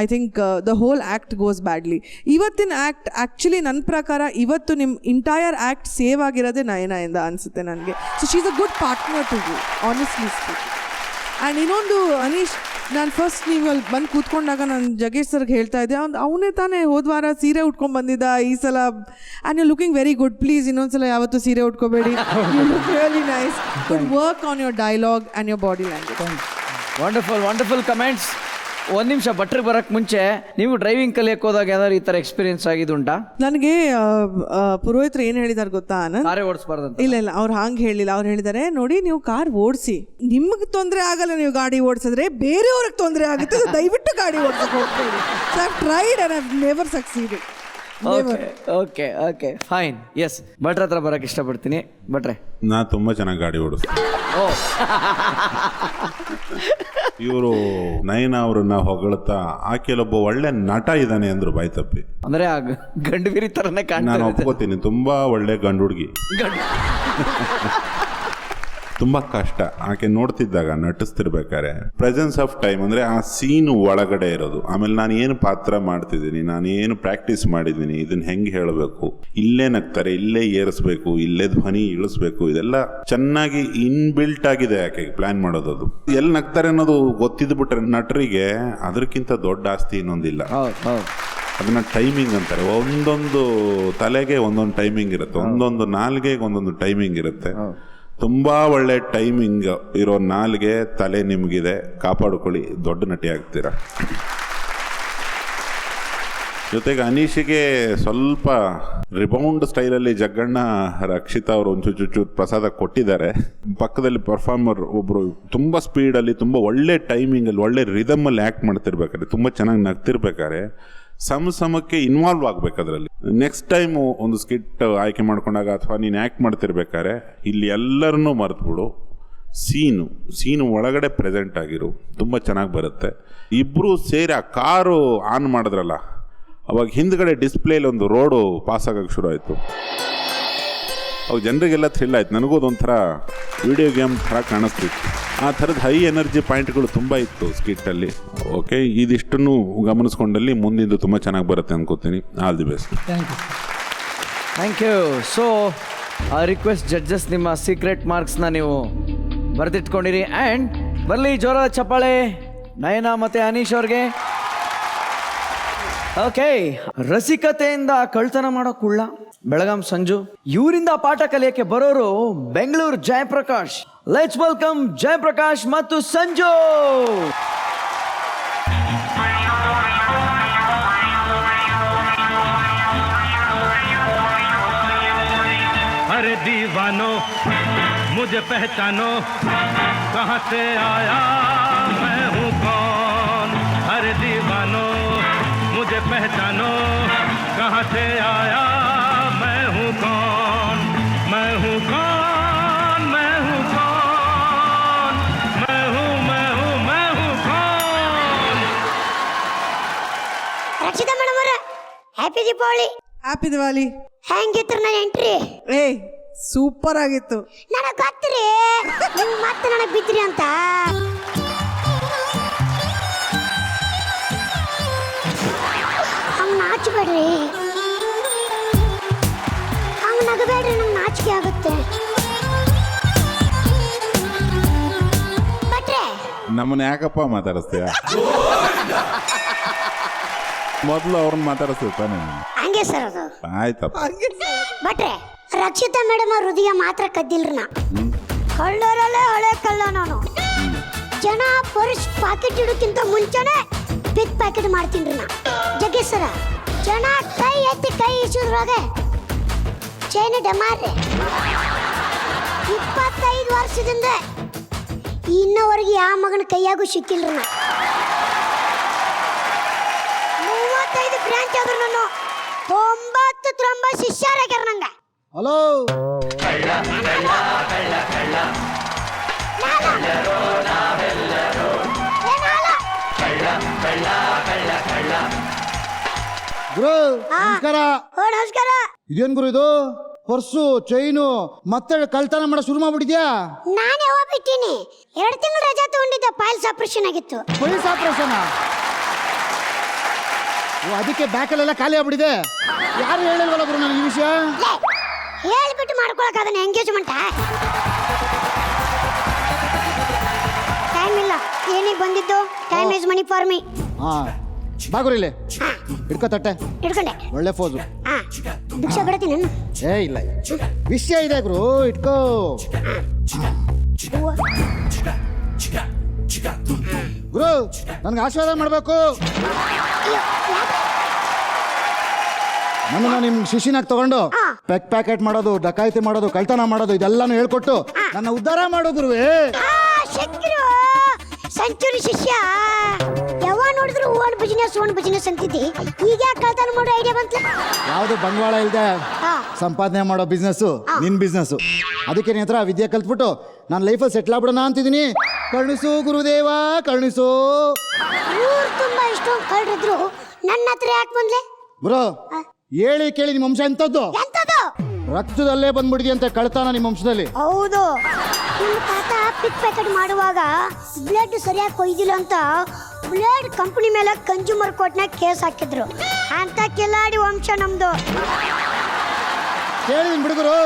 I think the whole act goes badly. ಇವತ್ತಿನ ಆ್ಯಕ್ಟ್ ಆ್ಯಕ್ಚುಲಿ ನನ್ನ ಪ್ರಕಾರ ಇವತ್ತು ನಿಮ್ಮ ಇಂಟೈರ್ ಆ್ಯಕ್ಟ್ ಸೇವ್ ಆಗಿರೋದೇ ನಯನಾಯಿಂದ ಅನಿಸುತ್ತೆ ನನಗೆ. So she is a good partner to you, honestly speaking. And ಇನ್ನೊಂದು ಅನೀಶ್, ನಾನು ಫಸ್ಟ್ ನೀವು ಅಲ್ಲಿ ಬಂದು ಕೂತ್ಕೊಂಡಾಗ ನಾನು ಜಗೇಶ್ ಸರ್ಗೆ ಹೇಳ್ತಾ ಇದ್ದೆ, ಅವನೇ ತಾನೇ ಹೋದ್ವಾರ ಸೀರೆ ಉಟ್ಕೊಂಡು ಬಂದಿದ್ದ, ಈ ಸಲ and you looking very good. Please ಇನ್ನೊಂದ್ಸಲ ಯಾವತ್ತೂ ಸೀರೆ ಉಟ್ಕೋಬೇಡಿ. You look really nice. Good work on your dialogue and your body language. Wonderful comments. ಒಂದು ನಿಮಿಷ, ಭಟ್ರಿಗೆ ಬರೋಕ್ಕೆ ಮುಂಚೆ ನೀವು ಡ್ರೈವಿಂಗ್ ಕಲಿಯಕ್ಕೆ ಹೋದಾಗ ಏನಾದ್ರು ಈ ಥರ ಎಕ್ಸ್ಪೀರಿಯನ್ಸ್ ಆಗಿದ್ದುಂಟಾ? ನನಗೆ ಪುರೋಹಿತರು ಏನು ಹೇಳಿದಾರೆ ಗೊತ್ತಾ ಆನಂದ್? ಕಾರೇ ಓಡಿಸ್ಬಾರ್ದಂತ. ಇಲ್ಲ ಅವ್ರು ಹಾಗೆ ಹೇಳಿಲ್ಲ. ಅವ್ರು ಹೇಳಿದ್ದಾರೆ, ನೋಡಿ ನೀವು ಕಾರ್ ಓಡಿಸಿ, ನಿಮ್ಗೆ ತೊಂದರೆ ಆಗಲ್ಲ ನೀವು ಗಾಡಿ ಓಡಿಸಿದ್ರೆ, ಬೇರೆಯವ್ರಿಗೆ ತೊಂದರೆ ಆಗುತ್ತೆ, ದಯವಿಟ್ಟು ಗಾಡಿ ಓಡಿಸಕ್ಕೆ ಹೋಗ್ತೀವಿ. So I tried and I never succeeded. Okay okay okay fine. Yes, ಭಟ್ರ ಹತ್ರ ಬರಕ್ಕೆ ಇಷ್ಟಪಡ್ತೀನಿ. ಭಟ್ರೆ, ನಾ ತುಂಬ ಚೆನ್ನಾಗಿ ಗಾಡಿ ಓಡಿಸ್ತೀನಿ. ಇವರು ನಯನ ಅವ್ರನ್ನ ಹೊಗಳ್ತಾ ಆಕೆಯಲ್ಲೊಬ್ಬ ಒಳ್ಳೆ ನಟ ಇದ್ದಾನೆ ಅಂದ್ರು ಬಾಯ್ ತಪ್ಪಿ. ಅಂದ್ರೆ ಆ ಗಂಡು ಬಿರಿ ತರನೇ ನಾನು ಕಾಣ್ತಾ ಒಪ್ಕೋತೀನಿ, ತುಂಬಾ ಒಳ್ಳೆ ಗಂಡು ಹುಡುಗಿ. ತುಂಬ ಕಷ್ಟ ಆಕೆ ನೋಡ್ತಿದ್ದಾಗ ನಟಿಸ್ತಿರ್ಬೇಕಾರೆ ಪ್ರೆಸೆನ್ಸ್ ಆಫ್ ಟೈಮ್ ಅಂದರೆ ಆ ಸೀನು ಒಳಗಡೆ ಇರೋದು. ಆಮೇಲೆ ನಾನು ಏನು ಪಾತ್ರ ಮಾಡ್ತಿದ್ದೀನಿ, ನಾನು ಏನು ಪ್ರಾಕ್ಟೀಸ್ ಮಾಡಿದ್ದೀನಿ, ಇದನ್ನ ಹೆಂಗೆ ಹೇಳಬೇಕು, ಇಲ್ಲೇ ನಗ್ತಾರೆ, ಇಲ್ಲೇ ಏರಿಸ್ಬೇಕು, ಇಲ್ಲೇ ಧ್ವನಿ ಇಳಿಸ್ಬೇಕು, ಇದೆಲ್ಲ ಚೆನ್ನಾಗಿ ಇನ್ಬಿಲ್ಟ್ ಆಗಿದೆ ಆಕೆಗೆ ಪ್ಲಾನ್ ಮಾಡೋದು. ಎಲ್ಲಿ ನಗ್ತಾರೆ ಅನ್ನೋದು ಗೊತ್ತಿದ್ಬಿಟ್ರೆ ನಟರಿಗೆ ಅದಕ್ಕಿಂತ ದೊಡ್ಡ ಆಸ್ತಿ ಇನ್ನೊಂದಿಲ್ಲ. ಅದನ್ನ ಟೈಮಿಂಗ್ ಅಂತಾರೆ. ಒಂದೊಂದು ತಲೆಗೆ ಒಂದೊಂದು ಟೈಮಿಂಗ್ ಇರುತ್ತೆ, ಒಂದೊಂದು ನಾಲ್ಗೆಗೆ ಒಂದೊಂದು ಟೈಮಿಂಗ್ ಇರುತ್ತೆ. ತುಂಬಾ ಒಳ್ಳೆ ಟೈಮಿಂಗ್ ಇರೋ ನಾಲ್ಗೆ ತಲೆ ನಿಮಗಿದೆ, ಕಾಪಾಡ್ಕೊಳ್ಳಿ, ದೊಡ್ಡ ನಟಿ ಆಗ್ತೀರಾ. ಜೊತೆಗೆ ಅನೀಶಿಗೆ ಸ್ವಲ್ಪ ರಿಬೌಂಡ್ ಸ್ಟೈಲಲ್ಲಿ ಜಗ್ಗಣ್ಣ ರಕ್ಷಿತಾ ಅವರು ಒಂಚೂರು ಪ್ರಸಾದ ಕೊಟ್ಟಿದ್ದಾರೆ. ಪಕ್ಕದಲ್ಲಿ ಪರ್ಫಾರ್ಮರ್ ಒಬ್ರು ತುಂಬ ಸ್ಪೀಡಲ್ಲಿ, ತುಂಬ ಒಳ್ಳೆ ಟೈಮಿಂಗಲ್ಲಿ, ಒಳ್ಳೆ ರಿದಮಲ್ಲಿ ಆ್ಯಕ್ಟ್ ಮಾಡ್ತಿರ್ಬೇಕಾದ್ರೆ, ತುಂಬ ಚೆನ್ನಾಗಿ ನಗ್ತಿರ್ಬೇಕಾದ್ರೆ ಸಮಕ್ಕೆ ಇನ್ವಾಲ್ವ್ ಆಗ್ಬೇಕು ಅದರಲ್ಲಿ. ನೆಕ್ಸ್ಟ್ ಟೈಮು ಒಂದು ಸ್ಕಿಟ್ ಆಯ್ಕೆ ಮಾಡ್ಕೊಂಡಾಗ ಅಥವಾ ನೀನು ಆ್ಯಕ್ಟ್ ಮಾಡ್ತಿರ್ಬೇಕಾದ್ರೆ ಇಲ್ಲಿ ಎಲ್ಲರನ್ನೂ ಮರೆತುಬಿಡು, ಸೀನು ಒಳಗಡೆ ಪ್ರೆಸೆಂಟ್ ಆಗಿರು, ತುಂಬ ಚೆನ್ನಾಗಿ ಬರುತ್ತೆ. ಇಬ್ಬರು ಸೇರಿ ಆ ಕಾರು ಆನ್ ಮಾಡಿದ್ರಲ್ಲ, ಅವಾಗ ಹಿಂದ್ಗಡೆ ಡಿಸ್ಪ್ಲೇಲಿ ಒಂದು ರೋಡು ಪಾಸ್ ಆಗೋಕ್ಕೆ ಶುರು ಆಯಿತು. ಅವಾಗ ಜನರಿಗೆಲ್ಲ ಥ್ರಿಲ್ ಆಯ್ತು, ನನಗೂ ಅದೊಂಥರ ವಿಡಿಯೋ ಗೇಮ್ ಥರ ಕಾಣಿಸ್ತಿತ್ತು. ಆ ಥರದ ಹೈ ಎನರ್ಜಿ ಪಾಯಿಂಟ್ಗಳು ತುಂಬ ಇತ್ತು ಸ್ಕಿಟ್ಟಲ್ಲಿ. ಓಕೆ, ಇದಿಷ್ಟನ್ನು ಗಮನಿಸ್ಕೊಂಡಲ್ಲಿ ಮುಂದಿಂದು ತುಂಬ ಚೆನ್ನಾಗಿ ಬರುತ್ತೆ ಅನ್ಕೋತೀನಿ. All the best. Thank you. So I request judges, ನಿಮ್ಮ ಸೀಕ್ರೆಟ್ ಮಾರ್ಕ್ಸ್ನ ನೀವು ಬರೆದಿಟ್ಕೊಂಡಿರಿ. ಆ್ಯಂಡ್ ಬರಲಿ ಜೋರಾದ ಚಪ್ಪಾಳೆ ನಯನ ಮತ್ತು ಅನೀಶ್ ಅವ್ರಿಗೆ. ಓಕೆ, ರಸಿಕತೆಯಿಂದ ಕಳ್ತನ ಮಾಡೋಕ್ಕುಳ್ಳ ಬೆಳಗಾಂ ಸಂಜು, ಇವರಿಂದ ಪಾಠ ಕಲಿಯಕ್ಕೆ ಬರೋರು ಬೆಂಗಳೂರು ಜಯಪ್ರಕಾಶ್. ಲೆಟ್ಸ್ ವೆಲ್ಕಮ್ ಜಯಪ್ರಕಾಶ್ ಮತ್ತು ಸಂಜು. अरे दीवानो मुझे पहचानो, कहाँ से आया मैं हूँ कौन. अरे दीवानो मुझे पहचानो, कहाँ से आया मैं हूँ कौन. मैं हूँ कौन, मैं हूँ कौन, मैं हूँ कौन. ರಕ್ಷಿತಾ ಮೇಡಮ್ ಅವರ ಹ್ಯಾಪಿ ದೀಪಾವಳಿ. ಹ್ಯಾಪಿ ದಿವಾಲಿ. ಹೆಂಗಿತ್ತು ನನ್ನ ಎಂಟ್ರಿ? ಏ ಸೂಪರ್ ಆಗಿತ್ತು. ನನಗೆ ಗೊತ್ತಿರಿ ನೀವು ಮತ್ತೆ ನನಗೆ ಬಿದ್ರಿ ಅಂತ. ಹಂಗೆ ನಾಚಬೇಡ್ರಿ, ಹಂಗೆ ನಗಬೇಡ್ರಿ, ನಂಗೆ ನಾಚಿಕೆ ಆಗುತ್ತೆ. ಬಟ್ರೆ ನಮ್ಮನ್ನ ಯಾಕಪ್ಪ ಮಾತಾಡಿಸ್ತೀಯ? ಮೊದಲು ಅವ್ರನ್ನ ಮಾತಾಡಿಸ್ತಾನೆ. ಹಂಗೆ ಸರ್ ಅದು. ಆಯ್ತಪ್ಪ. ಬಟ್ರೆ ರಕ್ಷಿತಾ ಮೇಡಮ್ ಅವ್ರ ಹೃದಯ ಮಾತ್ರ ಕದ್ದಿಲ್ರಿ ನಾ. ಕಳ್ಳರಲ್ಲೇ ಹಳೆ ಕಳ್ಳ ನಾನು. ಜನ ಪರ್ಸ್ ಪಾಕೆಟ್ ಇಡೋಕ್ಕಿಂತ ಮುಂಚೆನೆ ಬಿಗ್ ಪ್ಯಾಕೆಟ್ ಮಾಡ್ತೀನಿ ನಾ. ಜಗ್ಗೇಶ್ ಸರ, ಜನ ಕೈ ಎತ್ತಿ ಕೈ ಇಸಿದ್ರಾಗೆ ಚೈನ್ ಡಮಾರ್ರೆ 25 ವರ್ಷದಿಂದ ಇನ್ನವರೆಗೆ ಯಾವ ಮಗನ ಕೈಯಾಗೂ ಸಿಕ್ಕಿಲ್ರಿ ನಾ. 35 ಬ್ರಾಂಚ್ ಆದ್ರು ನಾನು 90 ಶಿಷ್ಯರಾಗ್ಯಾರ ನಂಗೆ. ಹಲೋ, ಗುರು ನಮಸ್ಕಾರ. ನಮಸ್ಕಾರ. ಇದೇನ್ ಗುರು ಇದು? ಪರ್ಸು, ಚೈನು ಮತ್ತೆ ಕಳ್ತನ ಮಾಡೋ ಶುರು ಮಾಡ್ಬಿಟ್ಟಿದ್ಯಾ? ನಾನೇ ಹೋಗ್ಬಿಟ್ಟಿನಿ. 2 ತಿಂಗಳು ರಜಾ ತಗೊಂಡಿದ್ದೆ, ಫೈಲ್ಸ್ ಆಪರೇಷನ್ ಆಗಿತ್ತು. Police operation? ಅದಕ್ಕೆ ಬ್ಯಾಕಲ್ಲೆಲ್ಲ ಖಾಲಿ ಆಗ್ಬಿಟ್ಟಿದೆ. ಯಾರು ಹೇಳಿಲ್ವಲ್ಲ ಗುರು ನನಗೆ ಈ ವಿಷಯ? ಹೇಳ್ಬಿಟ್ಟು ಮಾಡ್ಕೊಳಕ್ ಅದನ್ನ ಎಂಗೇಜ್ಮೆಂಟ್ ಟೈಮ್ ಇಲ್ಲ. ಏನಿಗೆ ಬಂದಿದ್ದು? Time is money for me. ಹಾ, ಬಾಗುರಿಲೆ ಹಿಡ್ಕೋ ತಟ್ಟೆ. ಹಿಡ್ಕೊಂಡೆ. ಒಳ್ಳೆ ಫೋಸು. ಹಾ, ಭಿಕ್ಷೆ ಬಿಡ್ತೀನಿ. ಏ ಇಲ್ಲ, ವಿಷಯ ಇದೆ ಗುರು, ಇಟ್ಕೋ. ಗುರು ನನ್ಗೆ ಆಶೀರ್ವಾದ ಮಾಡಬೇಕು. ನನ್ನ ನಿಮ್ ಶಿಶಿನಾಗ ತಗೊಂಡು ಪ್ಯಾಕೆಟ್ ಮಾಡೋದು, ಡಕಾಯಿತಿ ಮಾಡೋದು, ಕಳ್ತನ ಮಾಡೋದು ಇದೆಲ್ಲಾನು ಹೇಳ್ಕೊಟ್ಟು ನನ್ನ ಉದ್ಧಾರ ಮಾಡೋ ಗುರುವೇ. ಸೆಂಚುರಿ ಶಿಷ್ಯ ಯಾವಾಗ ನೋಡಿದ್ರು ಓನ್ ಬಿಸಿನೆಸ್ ಅಂತಿದ್ದಿ ಈಗ ಯಾಕೆ ಕಳ್ತನ ಮಾಡೋ ಐಡಿಯಾ ಬಂತ? ಯಾವುದು ಬಂಡವಾಳ ಇಲ್ಲದೆ ಹಾ. ಸಂಪಾದನೆ ಮಾಡೋ ಬಿಸ್ನೆಸ್ಸು ನಿನ್ ಬಿಸ್ನೆಸ್ಸು. ಅದಕ್ಕೆ ನಿನ್ನ ಹತ್ರ ವಿದ್ಯೆ ಕಲ್ತ್ಬಿಟ್ಟು ನಾನು ಲೈಫಲ್ಲಿ ಸೆಟ್ಲ್ ಆಗ್ಬಿಡೋಣ ಅಂತಿದ್ದೀನಿ. ಕರುಣಿಸು ಗುರುದೇವ ಕರುಣಿಸು. ಊರ್ ತುಂಬಾ ಇಷ್ಟೊಂದು ಕಳ್ರಿದ್ರು ನನ್ನ ಹತ್ರ ಯಾಕೆ ಬಂದ್ಲೆ? ಬ್ರೋ ಹೇಳಿ ಕೇಳಿ ನಿಮ್ಮ ವಂಶ ಎಂತದ್ದು? ಎಂತದು? ರಕ್ತದಲ್ಲೇ ಬಂದ್ಬಿಡಿದೆಯಂತೆ ಕಳ್ತಾನ ನಿಮ್ಮ ವಂಶದಲ್ಲಿ. ಹೌದು, ನಿಮ್ಮ ತಾತ ಪಿಕ್ ಪ್ಯಾಕೆಟ್ ಮಾಡುವಾಗ ಬ್ಲಡ್ ಸರಿಯಾಗಿ ಕೊಯ್ದಿಲ್ಲ ಅಂತ ಬ್ಲಡ್ ಕಂಪನಿ ಮೇಲೆ ಕನ್ಸ್ಯೂಮರ್ ಕೋರ್ಟ್ನಾಗ ಕೇಸ್ ಹಾಕಿದ್ರು. ಅಂತ ಕಿಲಾಡಿ ವಂಶ ನಮ್ದು. ಕೇಳಿದೀನಿ ಬಿಡುಗರು,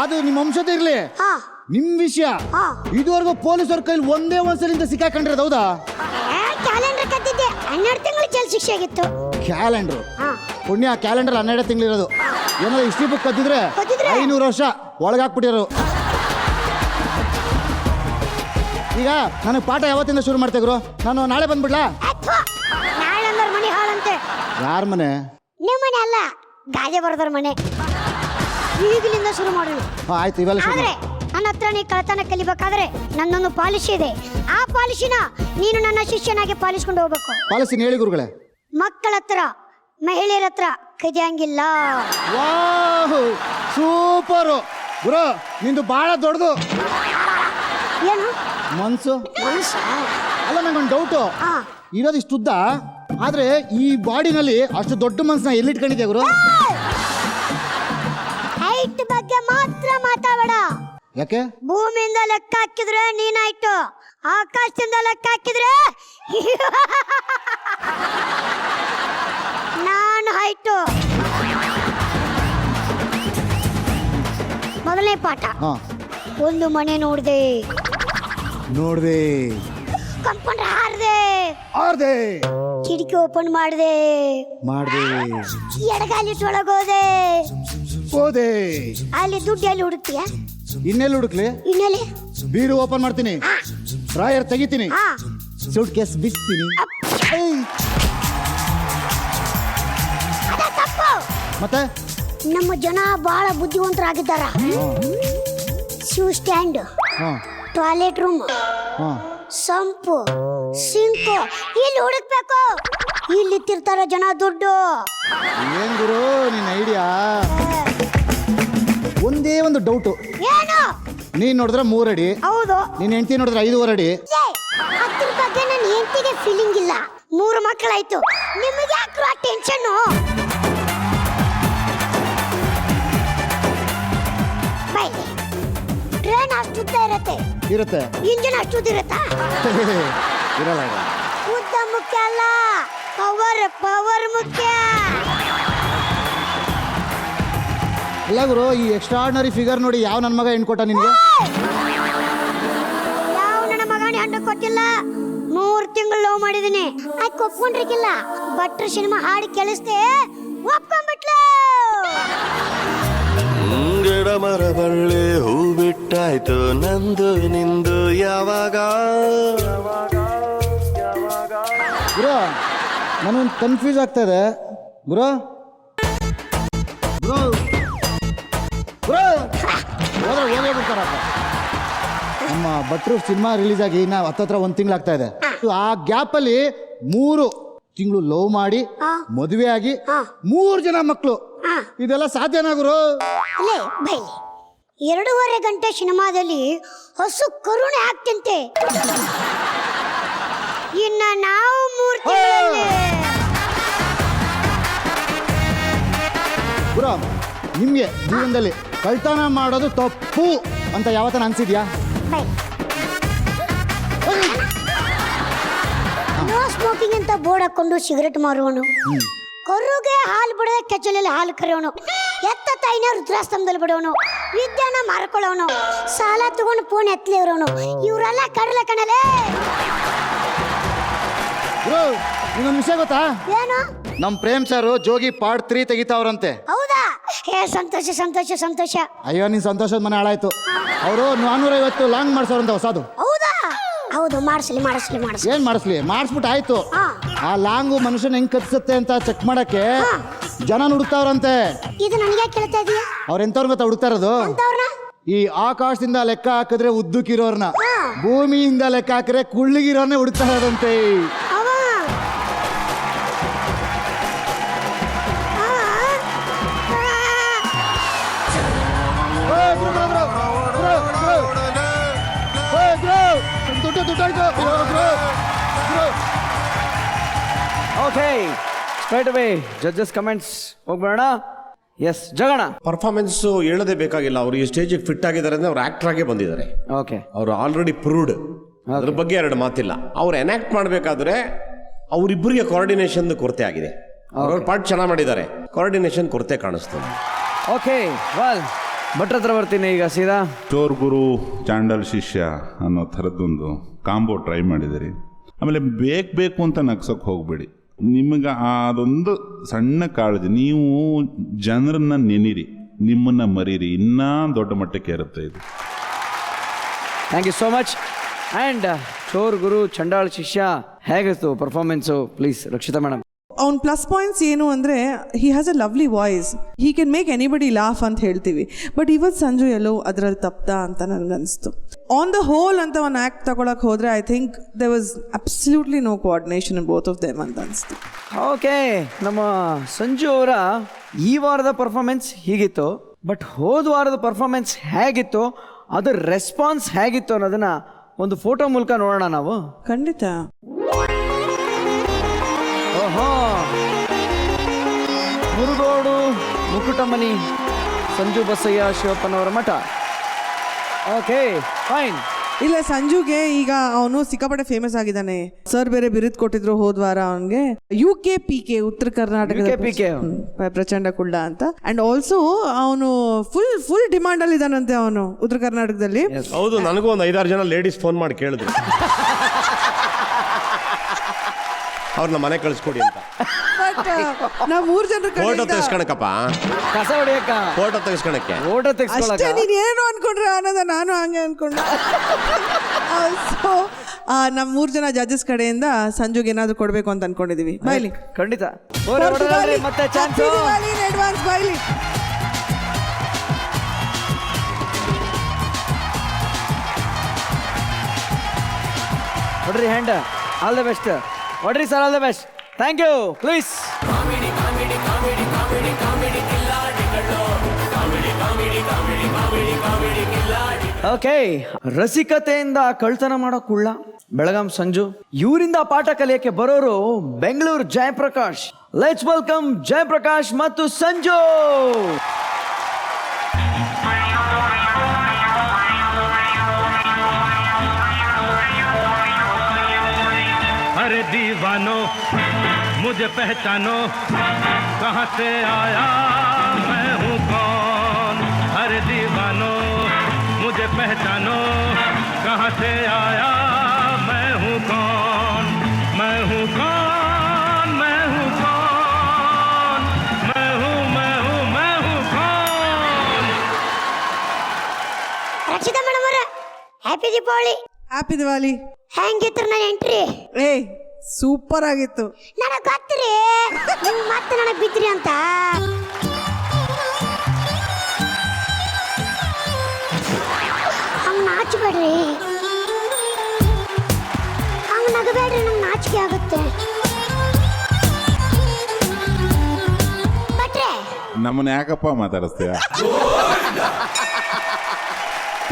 ಅದು ನಿಮ್ಮ ವಂಶದ ಇರ್ಲಿ. ಹಾ ನಿಮ್ ವಿಷಯ ಹಾ. ಇದುವರೆಗೂ ಪೊಲೀಸರ ಕೈಲಿ ಒಂದೇ ಒಂದ್ಸಲಿಂದ ಸಿಕ್ಕಾಕೊಂಡಿರೋದು ಹೌದಾ? ಕ್ಯಾಲೆಂಡರ್ ಕದ್ದಿದ್ದೆ 12 ತಿಂಗಳು ಜೈಲ್ ಶಿಕ್ಷೆ ಆಗಿತ್ತು. ಕ್ಯಾಲೆಂಡರ್ ಹಾ. ಪುಣ್ಯ ಕ್ಯಾಲೆಂಡರ್ 12 ತಿಂಗಳಿರೋದು. ಏನಾದ್ರು ಹಿಸ್ಟ್ರಿ ಬುಕ್ ಕದ್ದಿದ್ರೆ ಕದ್ದಿದ್ರೆ? 500 ವರ್ಷ ಒಳಗಾಕ್ಬಿಟ್ಟಿರೋ. ಈಗ ನನಗೆ ಪಾಠ ಯಾವತ್ತಿಂದ ಶುರು ಮಾಡ್ತೇಗ್ರು? ನಾನು ನಾಳೆ ಬಂದ್ಬಿಡ್ಲಾ? ಅಥ್ವಾ ನಾಳೆ ಅಂದ್ರೆ ಮನೆ ಹಾಳಂತೆ. ಯಾರ ಮನೆ? ನಿಮ್ಮ ಮನೆ ಅಲ್ಲ, ಗಾದೆ ಬರೋದ್ರ ಮನೆ. ಈಗಲಿಂದ ಶುರು ಮಾಡೋಣ. ಆಯ್ತು, ಇವೆಲ್ಲ ಶುರು ಆದ್ರೆ ನನ್ನ ಹತ್ರ ನೀ ಕಳತನ ಕಲಿಬೇಕಾದ್ರೆ ನನ್ನೊಂದು ಪಾಲಿಸಿ ಇದೆ. ಆ ಪಾಲಿಸಿನ ನೀನು ನನ್ನ ಶಿಷ್ಯನಾಗಿ ಪಾಲಿಸ್ಕೊಂಡು ಹೋಗ್ಬೇಕು. ಪಾಲಿಸ್ತೀನಿ, ಹೇಳಿ ಗುರುಗಳೇ. ಮಕ್ಕಳ ಹತ್ರ ಮಹಿಳೆಯರ ಹತ್ರ ಕದಿಯಂಗಿಲ್ಲ. ವಾಹ್ ಸೂಪರು ಗುರು, ನಿಂದು ಬಹಳ ದೊಡ್ಡದು ಏನು ಮನ್ಸು. ಮನಸ್ಸ? ಅಲ್ಲ, ನಂಗೊಂದು ಡೌಟು. ಹಾ. ಇರೋದು ಇಷ್ಟುದ್ದ ಆದ್ರೆ ಈ ಬಾಡಿನಲ್ಲಿ ಅಷ್ಟು ದೊಡ್ಡ ಮನ್ಸನ್ನ ಎಲ್ಲಿಟ್ಕೊಂಡಿದ್ಯಾ ಗುರು? ಹೈಟ್ ಬಗ್ಗೆ ಮಾತ್ರ ಮಾತಾಡಬೇಡ. ಯಾಕೆ? ಭೂಮಿಯಿಂದ ಲೆಕ್ಕ ಹಾಕಿದ್ರೆ ನೀನಾಯ್ತು, ಆಕಾಶದಿಂದ ಲೆಕ್ಕ ಹಾಕಿದ್ರೆ ನಾನು ಆಯ್ತು. ಮೊದಲನೇ ಪಾಠ. ಹಾ, ಒಂದು ಮನೆ ನೋಡ್ದೆ, ನೋಡ್ದೆ, ಕಂಪೌಂಡರ್ ಹಾರ್ದೆ, ಆರ್ದೆ, ಕಿಟಕಿ ಓಪನ್ ಮಾಡ್ದೆ, ಎಡಗಾಲಿಟ್ಟು ಒಳಗೋದೆ. ಹೋದೆ. ಅಲ್ಲಿ ದುಡ್ಡು ಎಲ್ಲಿ ಹುಡುಕ್ತೀಯ? ಇನ್ನೆಲ್ಲಿ ಹುಡುಕ್ಲಿ? ಇನ್ನೆಲ್ಲಿ? ಬೀರು ಓಪನ್ ಮಾಡ್ತೀನಿ, ಡ್ರಾಯರ್ ತೆಗಿತೀನಿ, ಹಾ. ಸೂಟ್ ಕೇಸ್ ಬಿಚ್ತೀನಿ. ಏಯ್, ಅದ ತಪ್ಪು. ಮತ್ತೆ ನಮ್ಮ ಜನ ಬಹಳ ಬುದ್ಧಿವಂತರಾಗಿದ್ದಾರ. ಶೂ ಸ್ಟ್ಯಾಂಡ್, ಹಾ ಟಾಯ್ಲೆಟ್ ರೂಮ್, ಹಾ ಸಂಪು, ಸಿಂಕು ಇಲ್ಲಿ ಹುಡುಕ್ಬೇಕು. ಇಲ್ಲಿ ತಿರ್ತಾರ ಜನ ದುಡ್ಡು. ಏನ್ ಗುರು ನಿನ್ನ ಐಡಿಯಾ? ಒಂದೇ ಒಂದು ಡೌಟು. ಏನು? ನೀನ್ ನೋಡಿದ್ರೆ 3 ಅಡಿ, ಹೌದು. ನಿನ್ನ ಹೆಂಡತಿ ನೋಡಿದ್ರೆ 5.5 ಅಡಿ. ಅದ್ರ ಬಗ್ಗೆ ನನ್ನ ಹೆಂಡತಿಗೆ ಫೀಲಿಂಗ್ ಇಲ್ಲ. 3 ಮಕ್ಕಳಾಯ್ತು, ನಿಮಗೆ ಯಾಕ್ರು ಆ ಟೆನ್ಷನ್ನು? ಬೈಲಿ ಟ್ರೈನ್ ಅಷ್ಟುದ್ದ ಇರುತ್ತೆ, ಇಂಜಿನ್ ಅಷ್ಟುದ್ದ ಇರುತ್ತಾ? ಇರಲ್ಲ. ಉದ್ದ ಮುಖ್ಯ ಅಲ್ಲ, ಪವರ್ ಮುಖ್ಯ. ಅಲ್ಲ ಗುರು, ಈ ಎಕ್ಸ್ಟ್ರಾರ್ಡಿನರಿ ಫಿಗರ್ ನೋಡಿ ಯಾವ ನನ್ನ ಮಗ ಹೆಣ್ಕೊಟ್ಟ ನಿನ್ಗೆ? ಯಾವ ನನ್ನ ಮಗನೇ ಹಣ್ಣು ಕೊಟ್ಟಿಲ್ಲ. 3 ತಿಂಗಳು ಲವ್ ಮಾಡಿದೀನಿ, ಆಯ್ಕೆ ಒಪ್ಕೊಂಡ್ರಿಗಿಲ್ಲ. ಭಟ್ರ ಸಿನಿಮಾ ಹಾಡು ಕೇಳಿಸ್ದೆ, ಒಪ್ಕೊಂಡ್ಬಿಟ್ಲು. ಗಿಡ ಮರ ಬಳ್ಳಿ ಹೂ ಬಿಟ್ಟಾಯ್ತು, ನಂದು ನಿಂದು ಯಾವಾಗ? ಗುರು ನಾನೊಂದು ಕನ್ಫ್ಯೂಸ್ ಆಗ್ತಾ ಇದೆ ಗುರು. ಗುರು ಗುರು ಹೋದ್ರೆ ಹೋಗೇ ಬಿಡ್ತಾರಪ್ಪ. ನಮ್ಮ ಭಟ್ರು ಸಿನಿಮಾ ರಿಲೀಸ್ ಆಗಿ ನಾವು ಹತ್ತತ್ರ 1 ತಿಂಗಳು ಆಗ್ತಾ ಇದೆ. ಆ ಗ್ಯಾಪಲ್ಲಿ 3 ತಿಂಗಳು ಲವ್ ಮಾಡಿ ಮದುವೆ ಆಗಿ 3 ಜನ ಮಕ್ಕಳು. ಇದೆಲ್ಲ ಸಾಧ್ಯನಾ ಗುರು? ಅಲ್ಲೇ ಬೈಲಿ 2.5 ಗಂಟೆ ಸಿನಿಮಾದಲ್ಲಿ ಹಸು ಕರುಣೆ ಆಗ್ತಂತೆ. ಇನ್ನ ನಾವು 3 ತಿಂಗಳಲ್ಲಿ. ಗುರು, ನಿಮ್ಗೆ ಜೀವನದಲ್ಲಿ ಕಳ್ತನ ಮಾಡೋದು ತಪ್ಪು ಅಂತ ಯಾವತ್ತನ ಅನ್ಸಿದ್ಯಾ? ನೋ ಸ್ಮೋಕಿಂಗ್ ಅಂತ ಬೋರ್ಡ್ ಹಾಕೊಂಡು ಸಿಗರೆಟ್ ಮಾರುವನು, ಕರುಗೆ ಹಾಲು ಬಿಡದೆ ಕೆಚ್ಚಲಲ್ಲಿ ಹಾಲು ಕರೆಯೋನು, ಎತ್ತ ತಾಯಿನ ರುದ್ರಾಸ್ತಂಭದಲ್ಲಿ ಬಿಡೋನು, ವಿದ್ಯಾನ ಮಾರ್ಕೊಳ್ಳೋನು, ಸಾಲ ತಗೊಂಡು ಫೋನ್ ಎತ್ತಲಿ ಇರೋನು, ಇವರೆಲ್ಲ ಕಡಲ ಕಣಲೆ. ಗುರು, ಇನ್ನೊಂದು ವಿಷಯ ಗೊತ್ತಾ? ಏನು? ನಮ್ ಪ್ರೇಮ್ ಸರ್ ಜೋಗಿ ಪಾರ್ಟ್ 3 ತೆಗಿತಾವ್ರಂತೆ. ಹೌದಾ? ಸಂತೋಷ ಸಂತೋಷ ಸಂತೋಷ. ಅಯ್ಯೋ, ನಿನ್ ಸಂತೋಷದ ಮನೆ ಹಾಳಾಯ್ತು. ಅವರು 450 ಲಾಂಗ್ ಮಾಡ್ಸೋರಂತೆ ಹೊಸದು. ಹೌದಾ? ಹೌದು, ಮಾಡಿಸ್ಲಿ ಮಾಡಿಸ್ಲಿ ಮಾಡಿಸ್ಲಿ. ಏನ್ ಮಾಡಿಸ್ಲಿ? ಮಾಡಿಸ್ಬಿಟ್ಟು ಆಯ್ತು. ಆ ಲಾಂಗು ಮನುಷ್ಯನ ಹೆಂಗ್ ಕತ್ಸುತ್ತೆ ಅಂತ ಚೆಕ್ ಮಾಡಕ್ಕೆ ಜನ ಹುಡುಕ್ತಾವ್ರಂತೆ. ಇದು ನನಗೆ ಕೇಳ್ತಾ ಇದೀಯಾ? ಅವ್ರ ಎಂತವ್ರ ಗೊತ್ತಾ ಹುಡುಕ್ತಾ ಇರೋದು? ಈ ಆಕಾಶದಿಂದ ಲೆಕ್ಕ ಹಾಕಿದ್ರೆ ಉದ್ದಕ್ಕಿರೋರ್ನ ಭೂಮಿಯಿಂದ ಲೆಕ್ಕ ಹಾಕಿದ್ರೆ ಕುಳ್ಳಿಗಿರೋನೆ ಹುಡುಕ್ತಾ ಇರೋದಂತೆ. ಅವ okay, straight away judges comments ಹೋಗ್ಬೇಡ. ಎಸ್ ಜಗಣ. ಪರ್ಫಾರ್ಮೆನ್ಸ್ ಹೇಳೋದೇ ಬೇಕಾಗಿಲ್ಲ, ಅವರು ಈ ಸ್ಟೇಜಿಗೆ ಫಿಟ್ ಆಗಿದ್ದಾರೆ ಅಂದ್ರೆ ಅವ್ರು ಆಕ್ಟರ್ ಆಗೇ ಬಂದಿದ್ದಾರೆ. ಓಕೆ, ಅವರು ಆಲ್ರೆಡಿ ಪ್ರೂವ್ಡ್, ಅದ್ರ ಬಗ್ಗೆ ಎರಡು ಮಾತಿಲ್ಲ. ಅವ್ರು ಎನಾಕ್ಟ್ ಮಾಡಬೇಕಾದ್ರೆ ಅವರಿಬ್ಬರಿಗೆ ಕೋಆರ್ಡಿನೇಷನ್ ಕೊರತೆ ಆಗಿದೆ. ಅವ್ರ ಪಾರ್ಟ್ ಚೆನ್ನಾಗಿ ಮಾಡಿದ್ದಾರೆ, ಕೋಆರ್ಡಿನೇಷನ್ ಕೊರತೆ ಕಾಣಿಸ್ತದೆ. ಓಕೆ, ವೆಲ್ ಭಟ್ರ ಹತ್ರ ಬರ್ತೀನಿ ಈಗ ಸೀದಾ. ಚೋರ್ ಗುರು ಚಾಂಡಲ್ ಶಿಷ್ಯ ಅನ್ನೋ ಥರದ್ದೊಂದು ಕಾಂಬೋ ಟ್ರೈ ಮಾಡಿದಿರಿ. ಆಮೇಲೆ ಬೇಕು ಅಂತ ನಗ್ಸೋಕೆ ಹೋಗಬೇಡಿ. ನಿಮಗೆ ಅದೊಂದು ಸಣ್ಣ ಕಾಳಜಿ, ನೀವು ಜನರನ್ನ ನೆನಿರಿ, ನಿಮ್ಮನ್ನ ಮರೀರಿ, ಇನ್ನೂ ದೊಡ್ಡ ಮಟ್ಟಕ್ಕೆ ಇರುತ್ತೆ ಇದು. Thank you so much. And Chor Guru Chandal Shishya ಹೇಗಿತ್ತು ಪರ್ಫಾರ್ಮೆನ್ಸು? Please Rakshita madam. ಅವ್ನ ಪ್ಲಸ್ ಪಾಯಿಂಟ್ಸ್ ಏನು ಅಂದರೆ he has a lovely voice, he can make anybody laugh ಅಂತ ಹೇಳ್ತೀವಿ. ಬಟ್ ಇವತ್ತು ಸಂಜು ಎಲ್ಲೋ ಅದರಲ್ಲಿ ತಪ್ತಾ ಅಂತ ನನಗನ್ನಿಸ್ತು. ಆನ್ ದ ಹೋಲ್ ಅಂತ ಒಂದು ಆ್ಯಕ್ಟ್ ತಗೊಳಕ್ಕೆ ಹೋದರೆ I think there was absolutely no coordination in both of them ಅಂತ ಅನಿಸ್ತು. ಓಕೆ, ನಮ್ಮ ಸಂಜು ಅವರ ಈ ವಾರದ ಪರ್ಫಾರ್ಮೆನ್ಸ್ ಹೀಗಿತ್ತು, ಬಟ್ ಹೋದ ವಾರದ ಪರ್ಫಾರ್ಮೆನ್ಸ್ ಹೇಗಿತ್ತು, ಅದರ ರೆಸ್ಪಾನ್ಸ್ ಹೇಗಿತ್ತು ಅನ್ನೋದನ್ನ ಒಂದು ಫೋಟೋ ಮೂಲಕ ನೋಡೋಣ ನಾವು. ಖಂಡಿತ. ಓಹೋ, ಮುರುಗೋಡು ಮುಕುಟಮನಿ ಸಂಜು ಬಸಯ್ಯ ಶಿವಪ್ಪನವರ ಮಠ. Okay, fine. ಇಲ್ಲ, ಸಂಜುಗೆ ಈಗ ಅವನು ಸಿಕ್ಕಾಪಟ್ಟೆ ಫೇಮಸ್ ಆಗಿದ್ದಾನೆ. ಸರ್ ಬೇರೆ ಬಿರುದು ಕೊಟ್ಟಿದ್ರು ಹೋದ್ವಾರ ಅವನಿಗೆ, UKPK ಉತ್ತರ ಕರ್ನಾಟಕದ ಪ್ರಚಂಡ ಕುಳ್ಳ ಅಂತ. ಅಂಡ್ ಆಲ್ಸೋ ಅವನು ಫುಲ್ ಡಿಮಾಂಡ್ ಅಲ್ಲಿ ಇದ್ದಾನಂತೆ ಅವನು ಉತ್ತರ ಕರ್ನಾಟಕದಲ್ಲಿ. ಹೌದು, ನನಗೂ ಒಂದು 5-6 ಜನ ಲೇಡೀಸ್ ಫೋನ್ ಮಾಡಿ ಕೇಳಿದ್ರು ಅವ್ರನ್ನ ಮನೆ ಕಳಿಸ್ಕೊಡಿ ಅಂತ. ಬಟ್ ನಾವು 3 ಜನರ ಫೋಟೋ ತೆಗಿಸ್ಕೊಳಕಪ್ಪ, ಕಸ ಹೊಡಿಯಕ್ಕ, ಫೋಟೋ ತೆಗಿಸ್ಕೊಳಕ್ಕೆ. ಫೋಟೋ ತೆಗಿಸ್ಕೊಳಕ ಅಷ್ಟೇ. ನೀನು ಏನು ಅನ್ಕೊಂಡ್ರೆ ಅನ್ನೋದ ನಾನು ಹಂಗೆ ಅನ್ಕೊಂಡೆ. ಸೊ ನಮ್ಮ 3 ಜನ ಜಡ್ಜಸ್ ಕಡೆಯಿಂದ ಸಂಜುಗೆ ಏನಾದ್ರು ಕೊಡ್ಬೇಕು ಅಂತ ಅನ್ಕೊಂಡಿದೀವಿ. ಬಾಯ್ಲಿ. ಖಂಡಿತ ಮತ್ತೆ ಚಾನ್ಸ್. ಅಡ್ವಾನ್ಸ್ ಬಾಯ್ಲಿ. ಹೊಡ್ರಿ ಹ್ಯಾಂಡ್. All the best. ಹೊಡ್ರಿ sir, all the best. Thank you. Please. Okay, ರಸಿಕತೆಯಿಂದ ಕಳ್ತನ ಮಾಡೋ ಕುಳ್ಳ ಬೆಳಗಾಂ ಸಂಜು, ಇವರಿಂದ ಪಾಠ ಕಲಿಯಕ್ಕೆ ಬರೋರು ಬೆಂಗಳೂರು ಜಯಪ್ರಕಾಶ್. ಲೆಟ್ಸ್ ವೆಲ್ಕಮ್ ಜಯಪ್ರಕಾಶ್ ಮತ್ತು ಸಂಜು. अरे दीवानो मुझे पहचानो, कहाँ से आया मैं हूँ कौन. अरे दीवानो मुझे पहचानो, कहाँ से आया मैं हूँ कौन. मैं हूँ कौन, मैं हूँ कौन, मैं हूँ कौन. ರಕ್ಷಿತಾ ಮೇಡಮ್ ಅವರ ಹ್ಯಾಪಿ ದೀಪಾವಳಿ. ಹ್ಯಾಪಿ ದಿವಾಲಿ. ಹೆಂಗಿತ್ತು ನನ್ನ ಎಂಟ್ರಿ? ಸೂಪರ್ ಆಗಿತ್ತು. ನನಗೆ ಗೊತ್ತಿರಿ ನೀವು ಮತ್ತೆ ನನಗೆ ಬಿದ್ರಿ ಅಂತ. ಹಂಗೆ ನಾಚಬೇಡ್ರಿ, ಹಂಗೆ ನಗಬೇಡ್ರಿ, ನಂಗೆ ನಾಚಿಕೆ ಆಗುತ್ತೆ. ಬಟ್ರೆ ನಮ್ಮನ್ನ ಯಾಕಪ್ಪ ಮಾತಾಡಿಸ್ತೀಯ?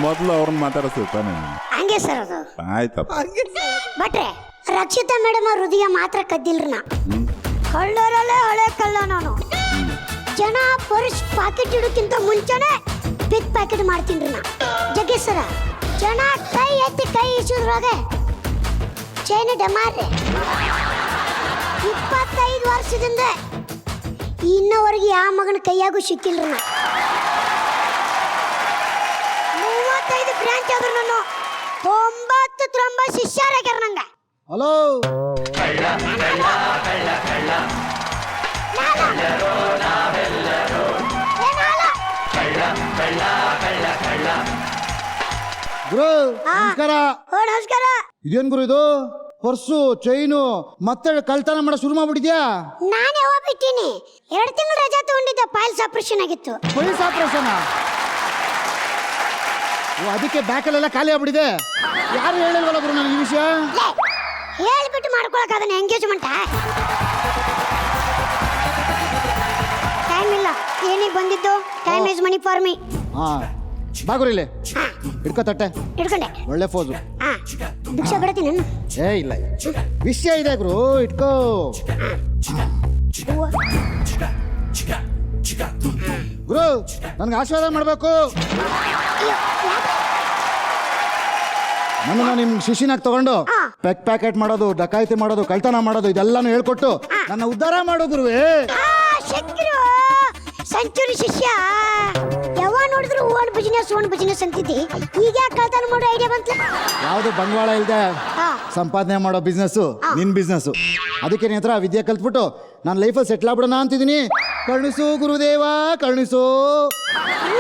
ಮೊದಲು ಅವ್ರನ್ನ ಮಾತಾಡಿಸ್ತಾನೆ. ಹಂಗೆ ಸರ್ ಅದು. ಆಯ್ತಪ್ಪ. ಬಟ್ರೆ ರಕ್ಷಿತಾ ಮೇಡಮ್ ಅವ್ರ ಹೃದಯ ಮಾತ್ರ ಕದ್ದಿಲ್ರಿ ನಾ. ಕಳ್ಳರಲ್ಲೇ ಹಳೆ ಕಳ್ಳ ನಾನು. ಜನ ಪರ್ಸ್ ಪಾಕೆಟ್ ಇಡೋಕ್ಕಿಂತ ಮುಂಚೆನೆ ಪಿಕ್ ಪ್ಯಾಕೆಟ್ ಮಾಡ್ತೀನಿ ನಾ. ಜಗ್ಗೇಶ್ ಸರ, ಜನ ಕೈ ಎತ್ತಿ ಕೈ ಇಸೋದ್ರೊಳಗೆ ಚೈನ್ ಡಮಾರ್ರೆ 25 ವರ್ಷದಿಂದ ಇನ್ನವರೆಗೆ ಯಾವ ಮಗನ ಕೈಯಾಗೂ ಸಿಕ್ಕಿಲ್ರಿ ನಾ. 35 ಬ್ರಾಂಚ್ ಆದ್ರೂ ನಾನು 90 ಶಿಷ್ಯರಾಗ್ಯಾರ ನಂಗೆ. ಹಲೋ, ಗುರು ನಮಸ್ಕಾರ. ನಮಸ್ಕಾರ. ಇದೇನ್ ಗುರು ಇದು? ಪರ್ಸು, ಚೈನು ಮತ್ತೆ ಕಳ್ತನ ಮಾಡ ಶುರು ಮಾಡ್ಬಿಟ್ಟಿದ್ಯಾ? ನಾನೇ ಹೋಗ್ಬಿಟ್ಟಿನಿ. 2 ತಿಂಗಳು ರಜಾ ತಗೊಂಡಿದ್ದೆ, ಫೈಲ್ಸ್ ಆಪರೇಷನ್ ಆಗಿತ್ತು. Police operation? ಅದಕ್ಕೆ ಬ್ಯಾಕಲ್ಲೆಲ್ಲ ಖಾಲಿ ಆಗ್ಬಿಟ್ಟಿದೆ. ಯಾರು ಹೇಳಿಲ್ವಲ್ಲ ಗುರು ನನಗೆ ಈ ವಿಷಯ? ಹೇಳ್ಬಿಟ್ಟು ಮಾಡ್ಕೊಳಕ್ ಅದನ್ನ ಎಂಗೇಜ್ಮೆಂಟ್ ಟೈಮ್ ಇಲ್ಲ. ಏನಿಗೆ ಬಂದಿದ್ದು? Time is money for me. ಹಾ ಬಾಗುರಿಲೆ ಹಿಡ್ಕೋ ತಟ್ಟೆ. ಹಿಡ್ಕೊಂಡೆ. ಒಳ್ಳೆ ಫೋಸು. ಹಾ ಭಿಕ್ಷೆ ಬಿಡ್ತೀನಿ. ಏ ಇಲ್ಲ ವಿಷಯ ಇದೆ ಗುರು, ಇಟ್ಕೋ. ಗುರು ನನ್ಗೆ ಆಶೀರ್ವಾದ ಮಾಡಬೇಕು. ನನ್ನ ನಿಮ್ ಶಿಶಿನಾಗ ತಗೊಂಡು ಪ್ಯಾಕೆಟ್ ಮಾಡೋದು, ಡಕಾಯಿತಿ ಮಾಡೋದು, ಕಳ್ತನ ಮಾಡೋದು ಇದೆಲ್ಲಾನು ಹೇಳ್ಕೊಟ್ಟು ನನ್ನ ಉದ್ಧಾರ ಮಾಡೋ ಗುರುವೇ. ಸೆಂಚುರಿ ಶಿಷ್ಯ ಯಾವ ನೋಡಿದ್ರು ಓನ್ ಬಿಸಿನೆಸ್ ಅಂತಿದ್ದಿ. ಈಗ ಕಳ್ತನ ಮಾಡೋ ಐಡಿಯಾ ಬಂತ? ಯಾವುದು ಬಂಡವಾಳ ಇಲ್ಲದೆ ಸಂಪಾದನೆ ಮಾಡೋ ಬಿಸ್ನೆಸ್ ನಿನ್ ಬಿಸ್ನೆಸ್. ಅದಕ್ಕೆ ನಿನ್ನ ಹತ್ರ ವಿದ್ಯೆ ಕಲ್ತ್ಬಿಟ್ಟು ನಾನು ಲೈಫಲ್ಲಿ ಸೆಟ್ಲ್ ಆಗ್ಬಿಡೋಣ ಅಂತಿದ್ದೀನಿ. ಕರುಣಿಸು ಗುರುದೇವ ಕರುಣಿಸು.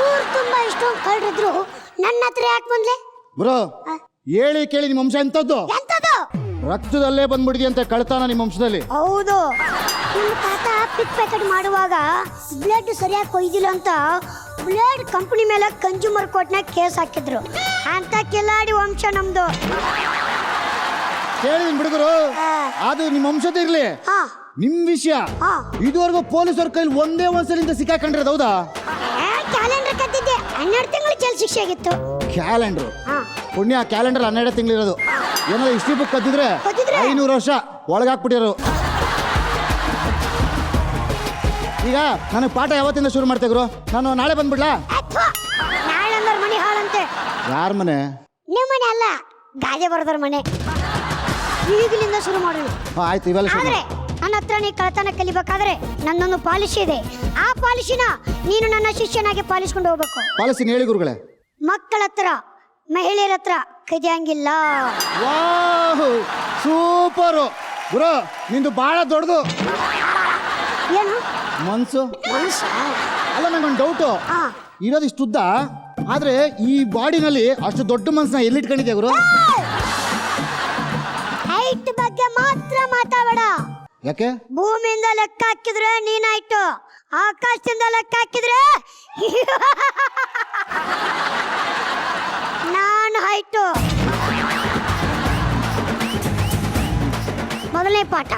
ಊರ್ ತುಂಬಾ ಇಷ್ಟೊಂದು ಕಳ್ರಿದ್ರು ನನ್ನ ಹತ್ರ ಯಾಕೆ ಬಂದ್ಲೆ? ಬ್ರೋ ಹೇಳಿ ಕೇಳಿ ನಿಮ್ಮ ವಂಶ ಎಂತದ್ದು? ಎಂತದು? ರಕ್ತದಲ್ಲೇ ಬಂದ್ಬಿಡಿದೆಯಂತೆ ಕಳ್ತಾನ ನಿಮ್ಮ ವಂಶದಲ್ಲಿ. ಹೌದು. ನಿಮ್ಮ ತಾತ ಪಿಕ್ ಪ್ಯಾಕೆಟ್ ಮಾಡುವಾಗ ಬ್ಲಡ್ ಸರಿಯಾಗಿ ಕೊಯ್ದಿಲ್ಲ ಅಂತ ಬ್ಲಡ್ ಕಂಪನಿ ಮೇಲೆ ಕನ್ಸ್ಯೂಮರ್ ಕೋರ್ಟ್ನಾಗ ಕೇಸ್ ಹಾಕಿದ್ರು. ಅಂತ ಕಿಲಾಡಿ ವಂಶ ನಮ್ದು. ಕೇಳಿದೀನಿ ಬಿಡುಗರು, ಅದು ನಿಮ್ಮ ವಂಶದ ಇರ್ಲಿ. ನಿಮ್ ವಿಷಯ ಇದುವರೆಗೂ ಪೊಲೀಸರ ಕೈಲಿ ಒಂದೇ ಒಂದ್ಸಲಿಂದ ಸಿಕ್ಕಾಕೊಂಡಿರೋದು ಹೌದಾ? ಕ್ಯಾಲೆಂಡರ್ ಕದ್ದಿದ್ದೆ, 12 ತಿಂಗಳು ಜೈಲ್ ಶಿಕ್ಷೆ ಆಗಿತ್ತು. ಕ್ಯಾಲೆಂಡರ್ ಪುಣ್ಯ, ಕ್ಯಾಲೆಂಡರ್ 12 ತಿಂಗಳಿರೋದು. ಏನಾದ್ರು ಹಿಸ್ಟ್ರಿ ಬುಕ್ ಕದ್ದಿದ್ರೆ 500 ವರ್ಷ ಒಳಗಾಕ್ಬಿಟ್ಟಿರೋ. ಈಗ ನನಗೆ ಪಾಠ ಯಾವತ್ತಿಂದ ಶುರು ಮಾಡ್ತೆ ಗುರು? ನಾನು ನಾಳೆ ಬಂದ್ಬಿಡ್ಲಾ? ನಾಳೆ ಅಂದ್ರೆ ಮನೆ ಹಾಳಂತೆ. ಯಾರ ಮನೆ? ನಿಮ್ಮ ಮನೆ ಅಲ್ಲ, ಗಾದೆ ಬರೋದ್ರ ಮನೆ. ಈಗಲಿಂದ ಶುರು ಮಾಡೋಣ. ಆಯ್ತು ಇವೆಲ್ಲ ಶುರು. ಆದ್ರೆ ನನ್ನ ಹತ್ರ ನೀ ಕಳ್ತನ ಕಲಿಬೇಕಾದ್ರೆ ನನ್ನೊಂದು ಪಾಲಿಸಿ ಇದೆ. ಆ ಪಾಲಿಸಿನ ನೀನು ನನ್ನ ಶಿಷ್ಯನಾಗಿ ಪಾಲಿಸ್ಕೊಂಡು ಹೋಗ್ಬೇಕು. ಪಾಲಿಸಿನ ಹೇಳಿ ಗುರುಗಳೇ. ಮಕ್ಕಳ ಹತ್ರ ಮಹಿಳೆಯರ ಹತ್ರ ಕದಿಯಂಗಿಲ್ಲ. ವಾಹ್ ಸೂಪರು ಗುರು, ನಿಂದು ಬಹಳ ದೊಡ್ಡದು. ಏನು ಮನ್ಸು? ಮನಸ್ಸ? ಅಲ್ಲ ನಂಗೊಂದು ಡೌಟು. ಇರೋದು ಇಷ್ಟು ಉದ್ದ ಆದ್ರೆ ಈ ಬಾಡಿನಲ್ಲಿ ಅಷ್ಟು ದೊಡ್ಡ ಮನ್ಸನ್ನ ಎಲ್ಲಿಟ್ಕೊಂಡಿದ್ಯಾ ಗುರು? ಹೈಟ್ ಬಗ್ಗೆ ಮಾತ್ರ ಮಾತಾಡಬೇಡ. ಯಾಕೆ? ಭೂಮಿಯಿಂದ ಲೆಕ್ಕ ಹಾಕಿದ್ರೆ ನೀನಾಯ್ತು, ಆಕಾಶದಿಂದ ಲೆಕ್ಕ ಹಾಕಿದ್ರೆ ನಾನು ಆಯ್ತು. ಮೊದಲನೇ ಪಾಠ.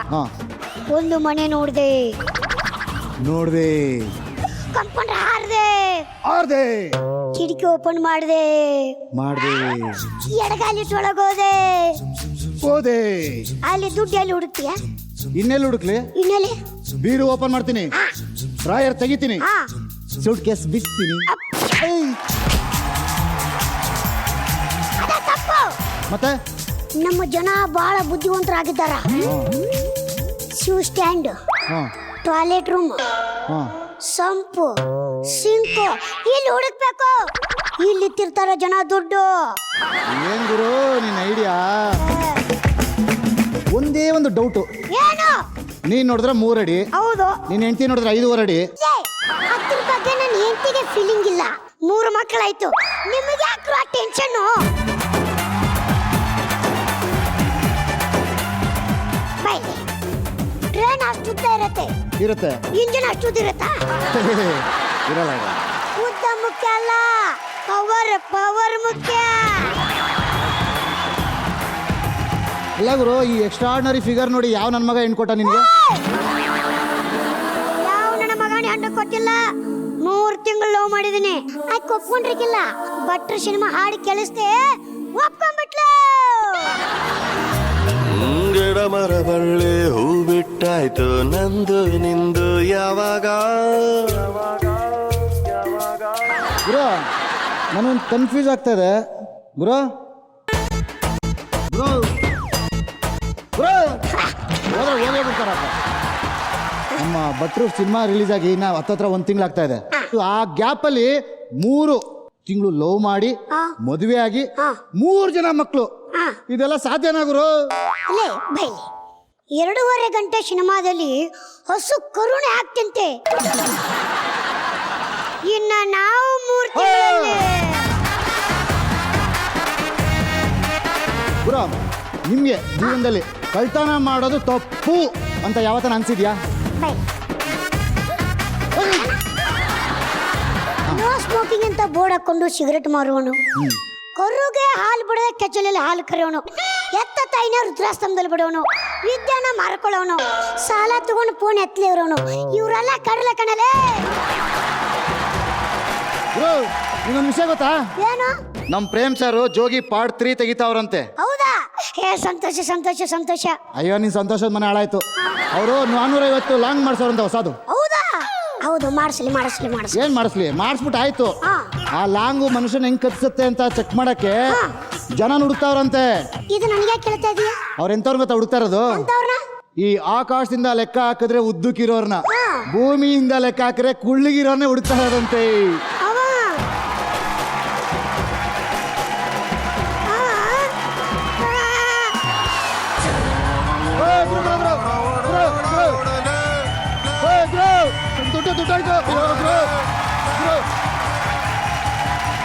ಒಂದು ಮನೆ ನೋಡ್ದೆ, ಕಂಪೌಂಡರ್ ಹಾರ್ದೆ, ಕಿಟಕಿ ಓಪನ್ ಮಾಡ್ದೆ, ಎಡಗಾಲಿಟ್ಟು ಒಳಗೋದೆ. ಅಲ್ಲಿ ದುಡ್ಡು ಎಲ್ಲಿ ಹುಡುಕ್ತೀಯ? ಇನ್ನೆಲ್ಲಿ ಹುಡುಕ್ಲಿ? ಇನ್ನೆಲ್ಲಿ? ಬೀರು ಓಪನ್ ಮಾಡ್ತೀನಿ, ಡ್ರಾಯರ್ ತೆಗಿತೀನಿ, ಸೂಟ್ ಕೇಸ್ ಬಿಚ್ತೀನಿ. ಮತ್ತೆ ನಮ್ಮ ಜನ ಬಹಳ ಬುದ್ಧಿವಂತರಾಗಿದ್ದಾರ. ಶೂ ಸ್ಟ್ಯಾಂಡ್, ಟಾಯ್ಲೆಟ್ ರೂಮ್, ಸಂಪು, ಸಿಂಕು ಇಲ್ಲಿ ಹುಡುಕ್ಬೇಕು. ಇಲ್ಲಿ ತಿರ್ತಾರ ಜನ ದುಡ್ಡು. ಏನ್ ಗುರು ನಿನ್ನ ಐಡಿಯಾ? ಒಂದೇ ಒಂದು ಡೌಟು. ಏನು? ನೀನ್ ನೋಡಿದ್ರೆ 3 ಅಡಿ, ಹೌದು. ನಿನ್ನ ಹೆಂಡತಿ ನೋಡಿದ್ರೆ 5.5 ಅಡಿ. ಅದ್ರ ಬಗ್ಗೆ ನನ್ನ ಹೆಂಡತಿಗೆ ಫೀಲಿಂಗ್ ಇಲ್ಲ. 3 ಮಕ್ಕಳಾಯ್ತು, ನಿಮಗೆ ಯಾಕ್ರು ಆ ಟೆನ್ಷನ್ನು? ಬೈಲಿ ಟ್ರೈನ್ ಅಷ್ಟುದ್ದ ಇರುತ್ತೆ, ಇಂಜಿನ್ ಅಷ್ಟುದ್ದಿರುತ್ತಾ? ಇರಲ್ಲ. ಉದ್ದ ಮುಖ್ಯ ಅಲ್ಲ, ಪವರ್ ಮುಖ್ಯ. ಅಲ್ಲ ಗುರು, ಈ ಎಕ್ಸ್ಟ್ರಾರ್ಡಿನರಿ ಫಿಗರ್ ನೋಡಿ ಯಾವ ನನ್ನ ಮಗ ಹೆಣ್ಣು ಕೊಟ್ಟ ನಿನ್ಗೆ? ಯಾವ ನನ್ನ ಮಗನೇ ಹಣ್ಣು ಕೊಟ್ಟಿಲ್ಲ. 3 ತಿಂಗಳು ಲವ್ ಮಾಡಿದೀನಿ. ಆಯ್ತು ಒಪ್ಕೊಂಡ್ರಿಗಿಲ್ಲ. ಭಟ್ರ ಸಿನಿಮಾ ಹಾಡು ಕೇಳಿಸ್ದೆ, ಒಪ್ಕೊಂಡ್ಬಿಟ್ಲು. ಗಿಡ ಮರ ಬಳ್ಳಿ ಹೂ ಬಿಟ್ಟಾಯ್ತು ನಂದು ನಿಂದು ಯಾವಾಗ? ಗುರು ನಾನೊಂದು ಕನ್ಫ್ಯೂಸ್ ಆಗ್ತಾ ಇದೆ ಗುರು. ಹೋಗೇ ಬಿಡ್ತಾರಪ್ಪ. ನಮ್ಮ ಭಟ್ರು ಸಿನಿಮಾ ರಿಲೀಸ್ ಆಗಿ ನಾವು ಹತ್ತತ್ರ 1 ತಿಂಗಳಾಗ್ತಾ ಇದೆ. ಆ ಗ್ಯಾಪಲ್ಲಿ 3 ತಿಂಗಳು ಲವ್ ಮಾಡಿ ಮದುವೆ ಆಗಿ 3 ಜನ ಮಕ್ಕಳು. ಇದೆಲ್ಲ ಸಾಧ್ಯನಾ ಗುರು? 2.5 ಗಂಟೆ ಸಿನಿಮಾದಲ್ಲಿ ಹಸು ಕರುಣೆ ಆಗ್ತಂತೆ. ಇನ್ನ ನಾವು 3 ತಿಂಗಳಲ್ಲಿ. ಗುರು ನಿಮ್ಗೆ ಜೀವನದಲ್ಲಿ ಕಳ್ತನ ಮಾಡೋದು ತಪ್ಪು ಅಂತ ಯಾವತ್ತನ ಅನ್ಸಿದ್ಯಾ? ನೋ ಸ್ಮೋಕಿಂಗ್ ಅಂತ ಬೋರ್ಡ್ ಹಾಕೊಂಡು ಸಿಗರೆಟ್ ಮಾರುವನು, ಕರುಗೆ ಹಾಲು ಬಿಡೋದು ಕೆಚ್ಚಲಲ್ಲಿ ಹಾಲು ಕರೆಯೋನು, ಎತ್ತ ತಾಯಿನ ರುದ್ರಾಸ್ತಂಭದಲ್ಲಿ ಬಿಡೋನು, ವಿದ್ಯಾನ ಮಾರ್ಕೊಳ್ಳೋನು, ಸಾಲ ತಗೊಂಡು ಫೋನ್ ಎತ್ತಲಿ ಇರೋನು, ಇವರೆಲ್ಲ ಕಡಲ ಕಣಲೇ. ಇನ್ನೊಂದು ವಿಷಯ ಗೊತ್ತಾ? ಏನು? ನಮ್ ಪ್ರೇಮ್ ಸರ್ ಜೋಗಿ ಪಾರ್ಟ್ 3 ತೆಗಿತಾವ್ರಂತೆ. ಹೌದಾ? ಸಂತೋಷ ಸಂತೋಷ ಸಂತೋಷ. ಅಯ್ಯೋ ನಿನ್ ಸಂತೋಷದ ಮನೆ ಹಾಳಾಯ್ತು. ಅವರು 450 ಲಾಂಗ್ ಮಾಡ್ಸೋರಂತೆ ಹೊಸದು. ಹೌದಾ? ಹೌದು, ಮಾಡಿಸ್ಲಿ ಮಾಡಿಸ್ಲಿ ಮಾಡಿಸ್ಲಿ. ಏನ್ ಮಾಡಿಸ್ಲಿ? ಮಾಡಿಸ್ಬಿಟ್ಟು ಆಯ್ತು. ಆ ಲಾಂಗು ಮನುಷ್ಯನ ಹೆಂಗ್ ಕತ್ಸುತ್ತೆ ಅಂತ ಚೆಕ್ ಮಾಡಕ್ಕೆ ಜನ ಹುಡುಕ್ತಾವ್ರಂತೆ. ಇದು ನನಗೆ ಕೇಳ್ತಾ ಇದೀಯಾ? ಅವ್ರ ಎಂತವ್ರ ಗೊತ್ತಾ ಹುಡುಕ್ತಾ ಇರೋದು? ಈ ಆಕಾಶದಿಂದ ಲೆಕ್ಕ ಹಾಕಿದ್ರೆ ಉದ್ದಕ್ಕಿರೋರ್ನ, ಭೂಮಿಯಿಂದ ಲೆಕ್ಕ ಹಾಕಿದ್ರೆ ಕುಳ್ಳಿಗಿರೋರ್ನೇ ಹುಡುಕ್ತಾ ಇರೋದಂತೆ.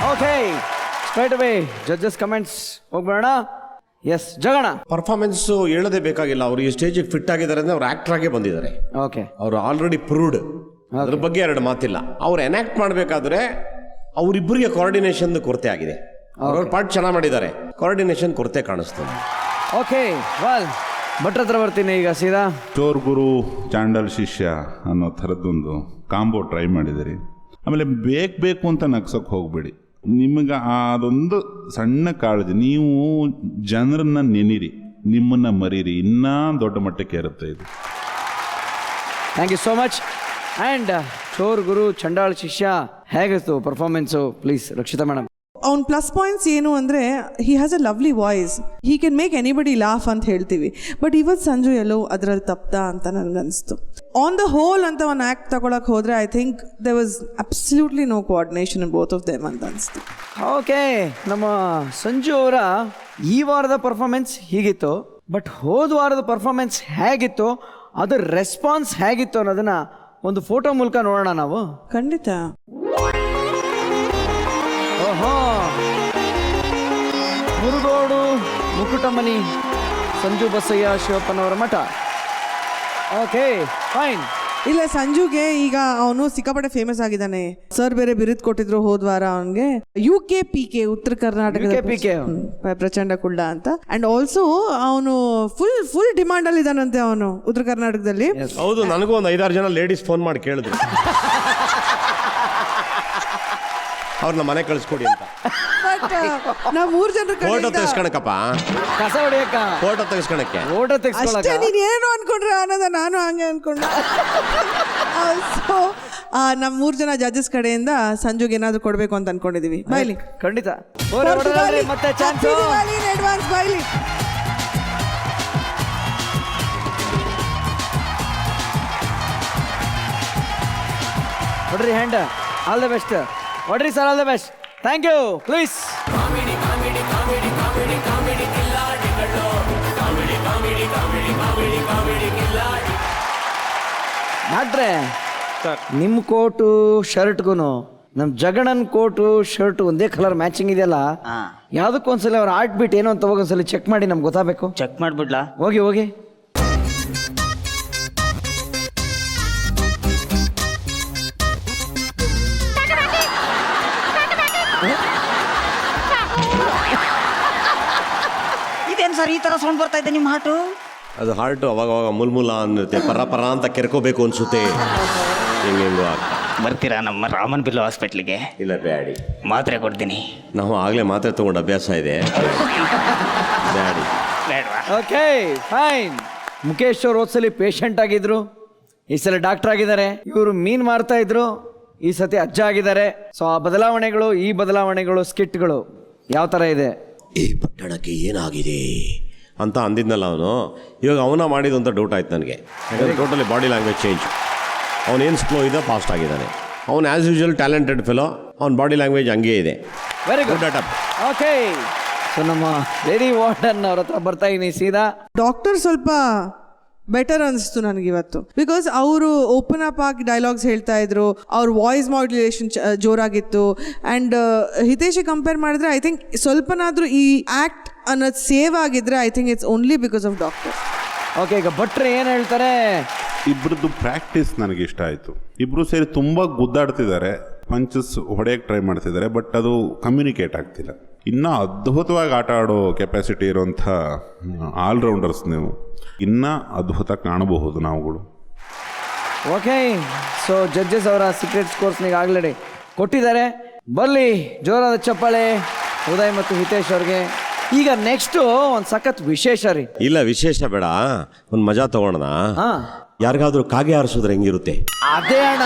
Okay, straight away judges comments ಹೋಗ್ಬೇಡ. ಎಸ್ ಜಗಣ. ಪರ್ಫಾರ್ಮೆನ್ಸ್ ಹೇಳೋದೇ ಬೇಕಾಗಿಲ್ಲ. ಅವರು ಈ ಸ್ಟೇಜಿಗೆ ಫಿಟ್ ಆಗಿದ್ದಾರೆ ಅಂದ್ರೆ ಅವ್ರು ಆಕ್ಟರ್ ಆಗೇ ಬಂದಿದ್ದಾರೆ. ಓಕೆ, ಅವರು ಆಲ್ರೆಡಿ ಪ್ರೂವ್ಡ್. ಅದ್ರ ಬಗ್ಗೆ ಎರಡು ಮಾತಿಲ್ಲ. ಅವ್ರು ಎನಾಕ್ಟ್ ಮಾಡಬೇಕಾದ್ರೆ ಅವರಿಬ್ಬರಿಗೆ ಕೋಆರ್ಡಿನೇಷನ್ ಕೊರತೆ ಆಗಿದೆ. ಅವ್ರವ್ರ ಪಾರ್ಟ್ ಚೆನ್ನಾಗಿ ಮಾಡಿದ್ದಾರೆ, ಕೋಆರ್ಡಿನೇಷನ್ ಕೊರತೆ ಕಾಣಿಸ್ತದೆ. ಓಕೆ, ವೆಲ್ ಭಟ್ರ ಹತ್ರ ಬರ್ತೀನಿ ಈಗ ಸೀದಾ. ಚೋರ್ ಗುರು ಚಾಂಡಲ್ ಶಿಷ್ಯ ಅನ್ನೋ ಥರದ್ದೊಂದು ಕಾಂಬೋ ಟ್ರೈ ಮಾಡಿದಿರಿ. ಆಮೇಲೆ ಬೇಕು ಅಂತ ನಗ್ಸೋಕೆ ಹೋಗಬೇಡಿ. ನಿಮಗೆ ಅದೊಂದು ಸಣ್ಣ ಕಾಳಜಿ, ನೀವು ಜನರನ್ನ ನೆನಿರಿ, ನಿಮ್ಮನ್ನ ಮರೀರಿ, ಇನ್ನೂ ದೊಡ್ಡ ಮಟ್ಟಕ್ಕೆ ಇರುತ್ತೆ ಇದು. Thank you so much. And Chor Guru Chandal Shishya ಹೇಗಿತ್ತು ಪರ್ಫಾರ್ಮೆನ್ಸು? Please Rakshita madam. ಅವ್ನ ಪ್ಲಸ್ ಪಾಯಿಂಟ್ಸ್ ಏನು ಅಂದರೆ he has a lovely voice, he can make anybody laugh ಅಂತ ಹೇಳ್ತೀವಿ. ಬಟ್ ಇವತ್ತು ಸಂಜು ಎಲ್ಲೋ ಅದರಲ್ಲಿ ತಪ್ತಾ ಅಂತ ನನಗನ್ನಿಸ್ತು. ಆನ್ ದ ಹೋಲ್ ಅಂತ ಒಂದು ಆ್ಯಕ್ಟ್ ತಗೊಳಕ್ಕೆ ಹೋದರೆ I think there was absolutely no coordination in both of them ಅಂತ ಅನಿಸ್ತು. ಓಕೆ, ನಮ್ಮ ಸಂಜು ಅವರ ಈ ವಾರದ ಪರ್ಫಾರ್ಮೆನ್ಸ್ ಹೀಗಿತ್ತು, ಬಟ್ ಹೋದ ವಾರದ ಪರ್ಫಾರ್ಮೆನ್ಸ್ ಹೇಗಿತ್ತು, ಅದರ ರೆಸ್ಪಾನ್ಸ್ ಹೇಗಿತ್ತು ಅನ್ನೋದನ್ನ ಒಂದು ಫೋಟೋ ಮೂಲಕ ನೋಡೋಣ ನಾವು. ಖಂಡಿತ. ಓಹೋ, ಮುರುಗೋಡು ಮುಕುಟಮನಿ ಸಂಜು ಬಸಯ್ಯ ಶಿವಪ್ಪನವರ ಮಠ. Okay, fine. ಇಲ್ಲ, ಸಂಜುಗೆ ಈಗ ಅವನು ಸಿಕ್ಕಾಪಟ್ಟೆ ಫೇಮಸ್ ಆಗಿದ್ದಾನೆ. ಸರ್ ಬೇರೆ ಬಿರುದು ಕೊಟ್ಟಿದ್ರು ಹೋದ್ವಾರ ಅವನಿಗೆ, UKPK ಉತ್ತರ ಕರ್ನಾಟಕದ ಪ್ರಚಂಡ ಕುಳ್ಳ ಅಂತ. ಅಂಡ್ ಆಲ್ಸೋ ಅವನು ಫುಲ್ ಡಿಮಾಂಡ್ ಅಲ್ಲಿ ಇದ್ದಾನಂತೆ ಅವನು ಉತ್ತರ ಕರ್ನಾಟಕದಲ್ಲಿ. ಹೌದು, ನನಗೂ ಒಂದು 5-6 ಜನ ಲೇಡೀಸ್ ಫೋನ್ ಮಾಡಿ ಕೇಳಿದ್ರು ಅವ್ರನ್ನ ಮನೆ ಕಳಿಸ್ಕೊಡಿ ಅಂತ. ಬಟ್ ನಾವು 3 ಜನರ ಫೋಟೋ ತೆಗಿಸ್ಕೊಳಕಪ್ಪ, ಕಸ ಹೊಡೆಯಕ್ಕ, ಫೋಟೋ ತೆಗಿಸ್ಕೊಳಕ್ಕೆ. ಫೋಟೋ ತೆಗಿಸ್ಕೊಳಕ ನೀನ್ ಏನು ಅನ್ಕೊಂಡ್ರೆ ಅನ್ನೋದ ನಾನು ಹಂಗೆ ಅನ್ಕೊಂಡೆ. ಸೊ ನಮ್ಮ 3 ಜನ ಜಡ್ಜಸ್ ಕಡೆಯಿಂದ ಸಂಜುಗೆ ಏನಾದ್ರು ಕೊಡ್ಬೇಕು ಅಂತ ಅನ್ಕೊಂಡಿದೀವಿ. ಬಾಯ್ಲಿ. ಖಂಡಿತ ಮತ್ತೆ ಚಾನ್ಸ್. ಅಡ್ವಾನ್ಸ್ ಬಾಯ್ಲಿ. ಹೊಡ್ರಿ ಹ್ಯಾಂಡ್. All the best. ಹೊಡ್ರಿ sir, all the best. Thank you. Please. ಮಾಡ್ರೆ ನಿಮ್ಮ ಕೋಟು ಶರ್ಟ್ಗೂ ನಮ್ಮ ಜಗಣನ್ ಕೋಟು ಶರ್ಟ್ ಒಂದೇ ಕಲರ್ ಮ್ಯಾಚಿಂಗ್ ಇದೆಯಲ್ಲ, ಯಾವ್ದಕ್ಕೊಂದ್ಸಲ ಅವ್ರ ಆರ್ಟ್ ಬಿಟ್ ಏನೋ ಅಂತ ಹೋಗಿ ಒಂದ್ಸಲ ಚೆಕ್ ಮಾಡಿ ನಮ್ಗೆ ಗೊತ್ತಾಗಬೇಕು. ಚೆಕ್ ಮಾಡ್ಬಿಡ್ಲಾ? ಹೋಗಿ ಹೋಗಿ. ಇದೇನು ಸರ್ ಈ ಥರ ಸೌಂಡ್ ಬರ್ತಾ ಇದೆ ನಿಮ್ಮ ಹಾರ್ಟು? ಅದು ಹಾರ್ಟು ಅವಾಗ ಮುಲ್ಮುಲ ಅನ್ನುತ್ತೆ, ಪರ ಅಂತ ಕೆರ್ಕೋಬೇಕು ಅನ್ಸುತ್ತೆ. ಹಿಂಗೆಂಗು ಆಗ್ತಾ. ಬರ್ತೀರಾ ನಮ್ಮ ರಾಮನ್ ಬಿಲ್ಲು ಹಾಸ್ಪಿಟ್ಲಿಗೆ? ಇಲ್ಲ ಬ್ಯಾಡಿ, ಮಾತ್ರೆ ಕೊಡ್ತೀನಿ. ನಾವು ಆಗಲೇ ಮಾತ್ರೆ ತೊಗೊಂಡು ಅಭ್ಯಾಸ ಇದೆ. ಬ್ಯಾಡಿ ಬೇಡವಾ? Okay, fine. ಮುಖೇಶ್ ಅವ್ರು ಹೋದ್ಸಲಿ ಪೇಷಂಟ್ ಆಗಿದ್ರು, ಈ ಸಲ ಡಾಕ್ಟರ್ ಆಗಿದ್ದಾರೆ. ಇವರು ಮೀನ್ ಮಾರ್ತಾ ಇದ್ರು, ಈ ಸತಿ ಅಜ್ಜ ಆಗಿದ್ದಾರೆ. ಸೊ ಆ ಬದಲಾವಣೆಗಳು, ಈ ಬದಲಾವಣೆಗಳು, ಸ್ಕಿಟ್ಗಳು ಯಾವ ಥರ ಇದೆ? ಈ ಪಟ್ಟಣಕ್ಕೆ ಏನಾಗಿದೆ ಅಂತ ಅಂದಿದ್ನಲ್ಲ ಅವನು, ಇವಾಗ ಅವನ ಮಾಡಿದ್ದು ಅಂತ ಡೌಟ್ ಆಯ್ತು ನನಗೆ. ಯಾಕಂದರೆ ಟೋಟಲಿ ಬಾಡಿ ಲ್ಯಾಂಗ್ವೇಜ್ ಚೇಂಜ್. ಅವನೇನು ಸ್ಲೋ ಇದೆ, ಫಾಸ್ಟ್ ಆಗಿದ್ದಾನೆ. ಅವನು ಆ್ಯಸ್ ಯೂಶುವಲ್ ಟ್ಯಾಲೆಂಟೆಡ್ ಫೆಲೋ, ಅವ್ನ ಬಾಡಿ ಲ್ಯಾಂಗ್ವೇಜ್ ಹಂಗೆ ಇದೆ. Very good. ಓಕೆ, ಸೊ ನಮ್ಮ ಲೇಡಿ ವಾರ್ಡನ್ ಅವ್ರ ಹತ್ರ ಬರ್ತಾ ಇದೀನಿ ಸೀದಾ. ಡಾಕ್ಟರ್ ಸ್ವಲ್ಪ ಬೆಟರ್ ಅನಿಸ್ತು ನನಗಿವತ್ತು. ಬಿಕಾಸ್ ಅವರು ಓಪನ್ ಅಪ್ ಆಗಿ ಡೈಲಾಗ್ಸ್ ಹೇಳ್ತಾ ಇದ್ರು, ಅವ್ರ ವಾಯ್ಸ್ ಮಾಡ್ಯುಲೇಷನ್ ಜೋರಾಗಿತ್ತು. ಆ್ಯಂಡ್ ಹಿತೇಶ್ ಕಂಪೇರ್ ಮಾಡಿದ್ರೆ ಐ ಥಿಂಕ್ ಸ್ವಲ್ಪನಾದರೂ ಈ ಆ್ಯಕ್ಟ್ ಅನ್ನೋದು ಸೇವ್ ಆಗಿದ್ರೆ I think it's only because of doctor. Okay, ಈಗ ಭಟ್ರು ಏನು ಹೇಳ್ತಾರೆ? ಇಬ್ರದ್ದು ಪ್ರಾಕ್ಟೀಸ್ ನನಗೆ ಇಷ್ಟ ಆಯಿತು. ಇಬ್ಬರು ಸೇರಿ ತುಂಬ ಗುದ್ದಾಡ್ತಿದ್ದಾರೆ, ಪಂಚಸ್ ಹೊಡೆಯೋಕ್ಕೆ ಟ್ರೈ ಮಾಡ್ತಿದ್ದಾರೆ, ಬಟ್ ಅದು ಕಮ್ಯುನಿಕೇಟ್ ಆಗ್ತಿಲ್ಲ. ಇನ್ನೂ ಅದ್ಭುತವಾಗಿ ಆಟ ಆಡೋ ಕೆಪಾಸಿಟಿ ಇರೋಂಥ ಆಲ್ರೌಂಡರ್ಸ್ ನೀವು. ಇನ್ನೂ ಅದ್ಭುತ ಕಾಣಬಹುದು ನಾವುಗಳು. ಓಕೆ, ಸೊ ಜಡ್ಜಸ್ ಅವರ ಸೀಕ್ರೆಟ್ ಸ್ಕೋರ್ಸ್ನಿಗೆ ಆಗಲೇ ಕೊಟ್ಟಿದ್ದಾರೆ. ಬರಲಿ ಜೋರಾದ ಚಪ್ಪಾಳೆ ಉದಯ್ ಮತ್ತು ಹಿತೇಶ್ ಅವ್ರಿಗೆ. ಈಗ ನೆಕ್ಸ್ಟು ಒಂದು ಸಖತ್ ವಿಶೇಷ ರೀ. ಇಲ್ಲ ವಿಶೇಷ ಬೇಡ, ಒಂದು ಮಜಾ ತಗೋಣ. ಹಾಂ, ಯಾರಿಗಾದ್ರೂ ಕಾಗೆ ಹಾರಿಸಿದ್ರೆ ಹೆಂಗಿರುತ್ತೆ? ಅದೇ ಅಣ್ಣ,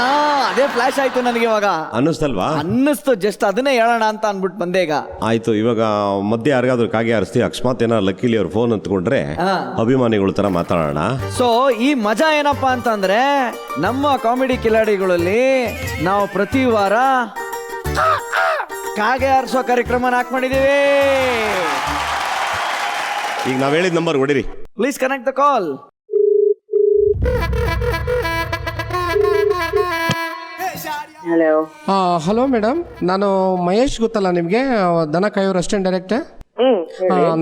ಅದೇ ಫ್ಲಾಶ್ ಆಯ್ತು ನನಗೆ ಇವಾಗ. ಅನ್ನಿಸ್ತಲ್ವಾ? ಅನ್ನಿಸ್ತು, ಜಸ್ಟ್ ಅದನ್ನೇ ಹೇಳೋಣ ಅಂತ ಅನ್ಬಿಟ್ಟು ಬಂದೆ ಈಗ. ಆಯ್ತು, ಇವಾಗ ಮಧ್ಯೆ ಯಾರಿಗಾದ್ರೂ ಕಾಗೆ ಹಾರಿಸ್ತೀವಿ, ಅಕಸ್ಮಾತ್ ಏನಾರು ಲಕ್ಕಿಲಿ ಅವ್ರ ಫೋನ್ ಅಂತ್ಕೊಂಡ್ರೆ ಅಭಿಮಾನಿಗಳ ತರ ಮಾತಾಡೋಣ. ಸೊ ಈ ಮಜಾ ಏನಪ್ಪಾ ಅಂತಂದ್ರೆ, ನಮ್ಮ ಕಾಮಿಡಿ ಕಿಲಾಡಿಗಳಲ್ಲಿ ನಾವು ಪ್ರತಿ ವಾರ ಕಾಗೆ ಹಾರಿಸೋ ಕಾರ್ಯಕ್ರಮ ಹಾಕೊಂಡಿದೀವಿ. ಈಗ ನಾವ್ ಹೇಳಿದ ನಂಬರ್ ಹೊಡಿರಿ. Please connect the call. Hello madam, ನಾನು ಮಹೇಶ್ ಗೊತ್ತಲ್ಲ ನಿಮಗೆ, ದನ ಕಾಯೋರು ಅಸಿಸ್ಟೆಂಟ್ ಡೈರೆಕ್ಟರ್.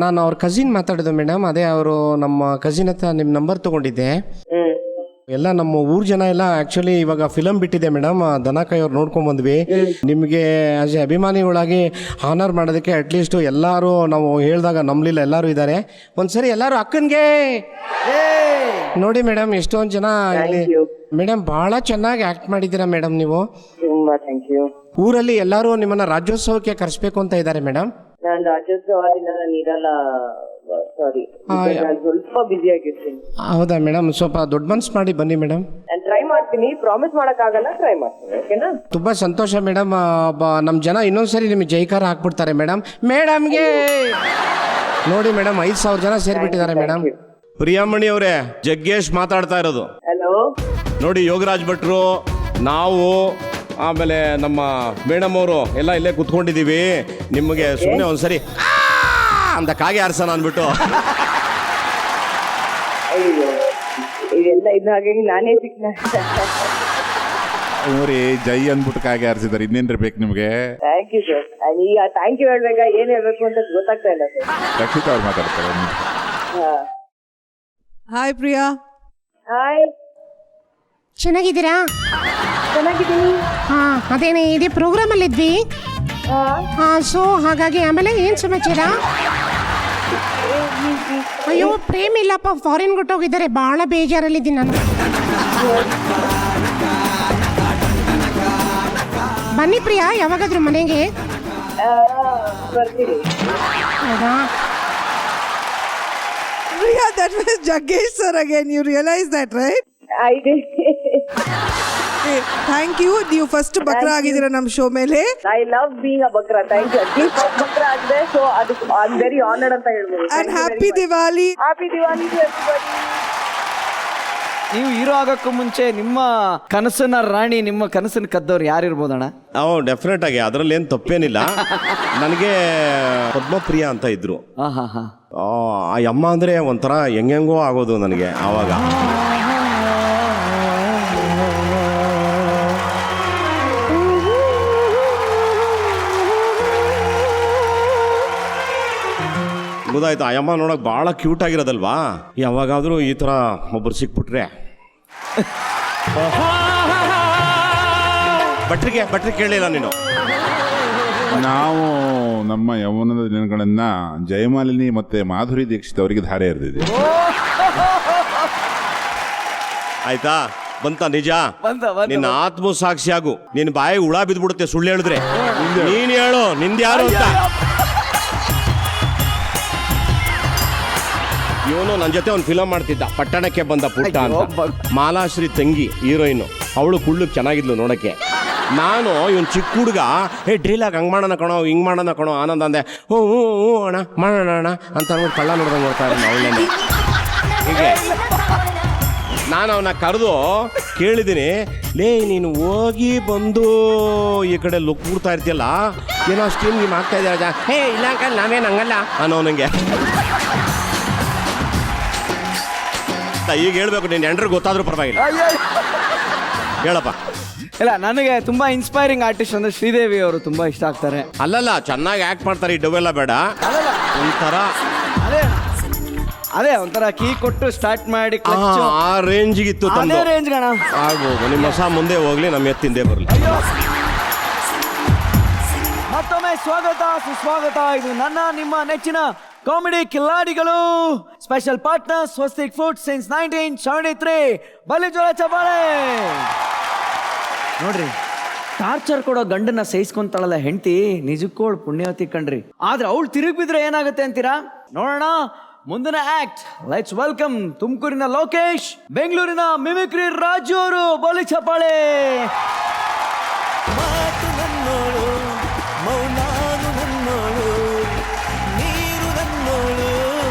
ನಾನು ಅವ್ರ ಕಸಿನ್ ಮಾತಾಡೋದು ಮೇಡಮ್. ಅದೇ ಅವರು ನಮ್ಮ ಕಸಿನ್ ಹತ್ರ ನಿಮ್ಮ ನಂಬರ್ ತಗೊಂಡಿದ್ದೆ. ಎಲ್ಲ ನಮ್ಮ ಊರ್ ಜನ ಎಲ್ಲ ಆಕ್ಚುಲಿ ಇವಾಗ ಫಿಲಮ್ ಬಿಟ್ಟಿದೆ ಮೇಡಮ್, ದನ ಕಾಯೋರು ನೋಡ್ಕೊಂಡ್ ಬಂದ್ವಿ. ನಿಮಗೆ ಆಸ್ ಎ ಅಭಿಮಾನಿಗಳಾಗಿ ಆನರ್ ಮಾಡೋದಕ್ಕೆ ಅಟ್ಲೀಸ್ಟ್ ಎಲ್ಲರೂ ನಾವು ಹೇಳಿದಾಗ ನಂಬಲಿಲ್ಲ, ಎಲ್ಲರೂ ಇದ್ದಾರೆ. ಒಂದ್ಸರಿ ಎಲ್ಲರೂ ಅಕ್ಕನ್ಗೆ ನೋಡಿ ಮೇಡಮ್, ಎಷ್ಟೊಂದು ಜನ ಇಲ್ಲಿ. ಮೇಡಮ್ ಬಹಳ ಚೆನ್ನಾಗಿ ಆಕ್ಟ್ ಮಾಡಿದ್ದೀರಾ ಮೇಡಮ್ ನೀವು. ತುಂಬಾ ಥ್ಯಾಂಕ್ ಯು. ಊರಲ್ಲಿ ಎಲ್ಲರೂ ನಿಮ್ಮನ್ನ ರಾಜ್ಯೋತ್ಸವಕ್ಕೆ ಕರೆಸ್ಬೇಕು ಅಂತ ಇದ್ದಾರೆ ಮೇಡಮ್. ನಾನು ರಾಜ್ಯೋತ್ಸವದಿಂದ ನಾನು ಇರಲ್ಲ, ಸಾರಿ, ಸ್ವಲ್ಪ ಬಿಸಿ ಆಗಿರ್ತೀನಿ. ಹೌದಾ ಮೇಡಮ್, ಸ್ವಲ್ಪ ದೊಡ್ಡ ಮನ್ಸು ಮಾಡಿ ಬನ್ನಿ ಮೇಡಮ್. ನಾನು ಟ್ರೈ ಮಾಡ್ತೀನಿ, ಪ್ರಾಮಿಸ್ ಮಾಡಕ್ಕಾಗಲ್ಲ, ಟ್ರೈ ಮಾಡ್ತೀನಿ. ಓಕೆನಾ? ತುಂಬಾ ಸಂತೋಷ ಮೇಡಮ್. ನಮ್ಮ ಜನ ಇನ್ನೊಂದ್ಸರಿ ನಿಮಗೆ ಜೈಕಾರ ಹಾಕ್ಬಿಡ್ತಾರೆ ಮೇಡಮ್. ಮೇಡಮ್ಗೆ ನೋಡಿ ಮೇಡಮ್, 5,000 ಜನ ಸೇರ್ಬಿಟ್ಟಿದ್ದಾರೆ ಮೇಡಮ್. ಪ್ರಿಯಾಮಣಿ ಅವರೇ, ಜಗ್ಗೇಶ್ ಮಾತಾಡ್ತಾ ಇರೋದು. ಹಲೋ ನೋಡಿ, ಯೋಗರಾಜ್ ಭಟ್ರು, ನಾವು, ಆಮೇಲೆ ನಮ್ಮ ಮೇಡಮ್ ಅವರು ಎಲ್ಲ ಇಲ್ಲೇ ಕುತ್ಕೊಂಡಿದ್ದೀವಿ. ನಿಮಗೆ ಸುಮ್ಮನೆ ಒಂದ್ಸರಿ ಅಂತ ಕಾಗೆ ಹಾರಿಸೋಣ ಅಂದ್ಬಿಟ್ಟು. ಅಯ್ಯೋ, ಇದೆಲ್ಲ ಇದ್ದ ಹಾಗೆ ನಾನೇ ಸಿಕ್ಕ. ನೋಡಿ, ಜೈ ಅಂದ್ಬಿಟ್ಟು ಕಾಗೆ ಹಾರಿಸಿದ್ದಾರೆ, ಇನ್ನೇನ್ರಿ ಬೇಕು ನಿಮಗೆ? Thank you sir. ಈಗ ಥ್ಯಾಂಕ್ ಯು ಹೇಳ್ಬೇಕಾ, ಏನ್ ಹೇಳ್ಬೇಕು ಅಂತ ಗೊತ್ತಾಗ್ತಾ ಇಲ್ಲ ಸರ್. ರಕ್ಷಿತಾ ಅವ್ರು ಮಾತಾಡ್ತಾರೆ. ಹಾಯ್ ಪ್ರಿಯಾ. ಹಾಯ್, ಚೆನ್ನಾಗಿದ್ದೀರಾ? ಚೆನ್ನಾಗಿದ್ದೀನಿ. ಹಾ, ಅದೇನೇ ಇದೇ ಪ್ರೋಗ್ರಾಮ್ ಅಲ್ಲಿ ಇದ್ವಿ. ಸೊ ಹಾಗಾಗಿ ಆಮೇಲೆ ಏನ್ ಸಮಾಚಾರ? ಅಯ್ಯೋ ಪ್ರೇಮ್ ಇಲ್ಲಪ್ಪ, ಫಾರಿನ್ ಕೊಟ್ಟೋಗಿದ್ದಾರೆ, ಬಹಳ ಬೇಜಾರಲ್ಲಿದ್ದೀನಿ ನಾನು. ಬನ್ನಿ ಪ್ರಿಯಾ, ಯಾವಾಗಾದ್ರೂ ಮನೆಗೆ. ಬರ್ತೀನಿ. ಹೌದಾ? Priya, that was Jaggesh sir again. You realize that, right? I did. Thank you. ನೀವು ಫಸ್ಟ್ ಬಕ್ರಾ ಆಗಿದ್ದೀರಾ ನಮ್ಮ ಶೋ ಮೇಲೆ. ಐ ಲವ್ ಬೀಯಿಂಗ್ ಅ ಬಕ್ರಾ. Thank you. ನೀವು ಫಸ್ಟ್ ಬಕ್ರಾ ಆಗಿದೆ, ಸೊ ಅದು ಐ ಆಮ್ ವೆರಿ ಆನರ್ಡ್ ಅಂತ ಹೇಳ್ಬೋದು. And happy Diwali. Happy Diwali to everybody. ನೀವು ಹೀರೋ ಆಗೋಕ್ಕೂ ಮುಂಚೆ ನಿಮ್ಮ ಕನಸಿನ ರಾಣಿ, ನಿಮ್ಮ ಕನಸಿನ ಕದ್ದವ್ರು ಯಾರಿರ್ಬೋದಣ್ಣ? ಡೆಫಿನೆಟ್ ಆಗಿ ಅದರಲ್ಲಿ ಏನು ತಪ್ಪೇನಿಲ್ಲ. ನನಗೆ ಪದ್ಮಪ್ರಿಯ ಅಂತ ಇದ್ರು. ಆ ಅಮ್ಮ ಅಂದರೆ ಒಂಥರ ಹೆಂಗೆಂಗೋ ಆಗೋದು ನನಗೆ ಆವಾಗ. ಗೊತ್ತಾಯ್ತು, ಆ ಅಮ್ಮ ನೋಡೋಕೆ ಭಾಳ ಕ್ಯೂಟ್ ಆಗಿರೋದಲ್ವಾ. ಯಾವಾಗಾದರೂ ಈ ಥರ ಒಬ್ಬರು ಸಿಕ್ಬಿಟ್ರೆ ಭಟ್ರಿಗೆ ಕೇಳಿಲ್ಲ ನೀನು. ನಾವು ನಮ್ಮ ಯೌವನದ ದಿನಗಳನ್ನ ಜಯಮಾಲಿನಿ ಮತ್ತೆ ಮಾಧುರಿ ದೀಕ್ಷಿತ್ ಅವರಿಗೆ ಧಾರೆ ಎರೆದಿದೆ. ಆಯ್ತಾ, ಬಂತ ನಿಜ. ನಿನ್ನ ಆತ್ಮ ಸಾಕ್ಷಿಯಾಗು. ನಿನ್ನ ಬಾಯಿಗೆ ಹುಳ ಬಿದ್ಬಿಡುತ್ತೆ ಸುಳ್ಳು ಹೇಳಿದ್ರೆ. ನೀನ್ ಹೇಳು ನಿಂದ್ಯಾರು ಅಂತ. ಇವನು ನನ್ನ ಜೊತೆ ಒಂದು ಫಿಲಮ್ ಮಾಡ್ತಿದ್ದ, ಪಟ್ಟಣಕ್ಕೆ ಬಂದ ಪುಟ್ಟ ಅಂತ. ಮಾಲಾಶ್ರೀ ತಂಗಿ ಹೀರೋಯಿನ್, ಅವಳು ಕುಳ್ಳು ಚೆನ್ನಾಗಿದ್ಲು ನೋಡಕ್ಕೆ. ನಾನು ಇವನು ಚಿಕ್ಕ ಹುಡುಗ, ಡೈಲಾಗ್ ಹಂಗೆ ಮಾಡೋಣ ಕಣೋ, ಹಿಂಗೆ ಮಾಡೋಣ ಕಣೋ ಆನಂದ ಅಂದೆ. ಹ್ಞೂ ಹ್ಞೂ ಹ್ಞೂ ಅಣ್ಣ ಮಾಡೋಣ ಅಣ್ಣ ಅಂತ ಅಂದ್ಬಿಟ್ಟು ಕಳ್ಳ ನೋಡ್ದಂಗೆ ನೋಡ್ತಾ ಇರೋದು ಅವಳನ್ನೇ. ಹೀಗೆ ನಾನು ಅವನ್ನ ಕರೆದು ಕೇಳಿದ್ದೀನಿ, ಲೇ ನೀನು ಹೋಗಿ ಬಂದು ಈ ಕಡೆ ಲುಕ್ ಬಿಡ್ತಾ ಇರ್ತೀಯಲ್ಲ, ಏನೋ ಸ್ಕೀಮ್ ನೀವು ಆಗ್ತಾ ಇದ್ದೀರ. ಹೇ ಇಲ್ಲ ಅಂಕಲ್, ನಾವೇನು ಹಂಗಲ್ಲ ಅನ್ನೋ ನನಗೆ. ಈಗ ಹೇಳ್ಬೇಕು, ನೀನು ಎಂಡ್ರಿಗೆ ಗೊತ್ತಾದ್ರೂ ಪರವಾಗಿಲ್ಲ, ಹೇಳಪ್ಪ. ಇಲ್ಲ, ನನಗೆ ತುಂಬಾ ಇನ್ಸ್ಪೈರಿಂಗ್ ಆರ್ಟಿಸ್ಟ್ ಅಂದ್ರೆ ಶ್ರೀದೇವಿ ಅವರು ತುಂಬಾ ಇಷ್ಟ ಆಗ್ತಾರೆ. ಅಲ್ಲಲ್ಲ, ಚೆನ್ನಾಗಿ ಆಕ್ಟ್ ಮಾಡ್ತಾರೆ. ಈ ಡವೆಲ್ಲ ಬೇಡ, ಒಂಥರ ಅದೇ ಒಂಥರ ಕೀ ಕೊಟ್ಟು ಸ್ಟಾರ್ಟ್ ಮಾಡಿ ಆ ರೇಂಜಿಗಿತ್ತು. ರೇಂಜ್ ಗಣ ಆಗ್ಬೋದು. ನಿಮ್ಮ ಹೊಸ ಮುಂದೆ ಹೋಗ್ಲಿ, ನಮ್ಮ ಎತ್ತಿಂದೇ ಬರಲಿ. ಮತ್ತೊಮ್ಮೆ ಸ್ವಾಗತ ಸುಸ್ವಾಗತ. ಇದು ನನ್ನ ನಿಮ್ಮ ನೆಚ್ಚಿನ ಕಾಮಿಡಿ ಕಿಲಾಡಿಗಳು. Special partner Swastik food since 1973. ಬಲಿ ಜೋಳ ಚಪಾಳೆ. ನೋಡ್ರಿ, ಟಾರ್ಚರ್ ಕೊಡೋ ಗಂಡನ್ನ ಸಹಿಸ್ಕೊಂತಾಳಲ್ಲ ಹೆಂಡತಿ, ನಿಜಕ್ಕೂ ಅವಳು ಪುಣ್ಯವತಿ ಕಣ್ರಿ. ಆದ್ರೆ ಅವಳು ತಿರುಗಿ ಬಿದ್ರೆ ಏನಾಗುತ್ತೆ ಅಂತೀರಾ? ನೋಡೋಣ ಮುಂದಿನ ಆಕ್ಟ್. ಲೆಟ್ಸ್ ವೆಲ್ಕಮ್ ತುಮಕೂರಿನ ಲೋಕೇಶ್, ಬೆಂಗಳೂರಿನ ಮಿಮಿಕ್ರಿ ರಾಜು ಅವರು. ಬಲಿ ಚಪಾಳೆ. ಮಾತು ನನ್ನೋಳು, ಮೌನಾನು ನನ್ನೋಳು, ನೀರು ನನ್ನೋಳು,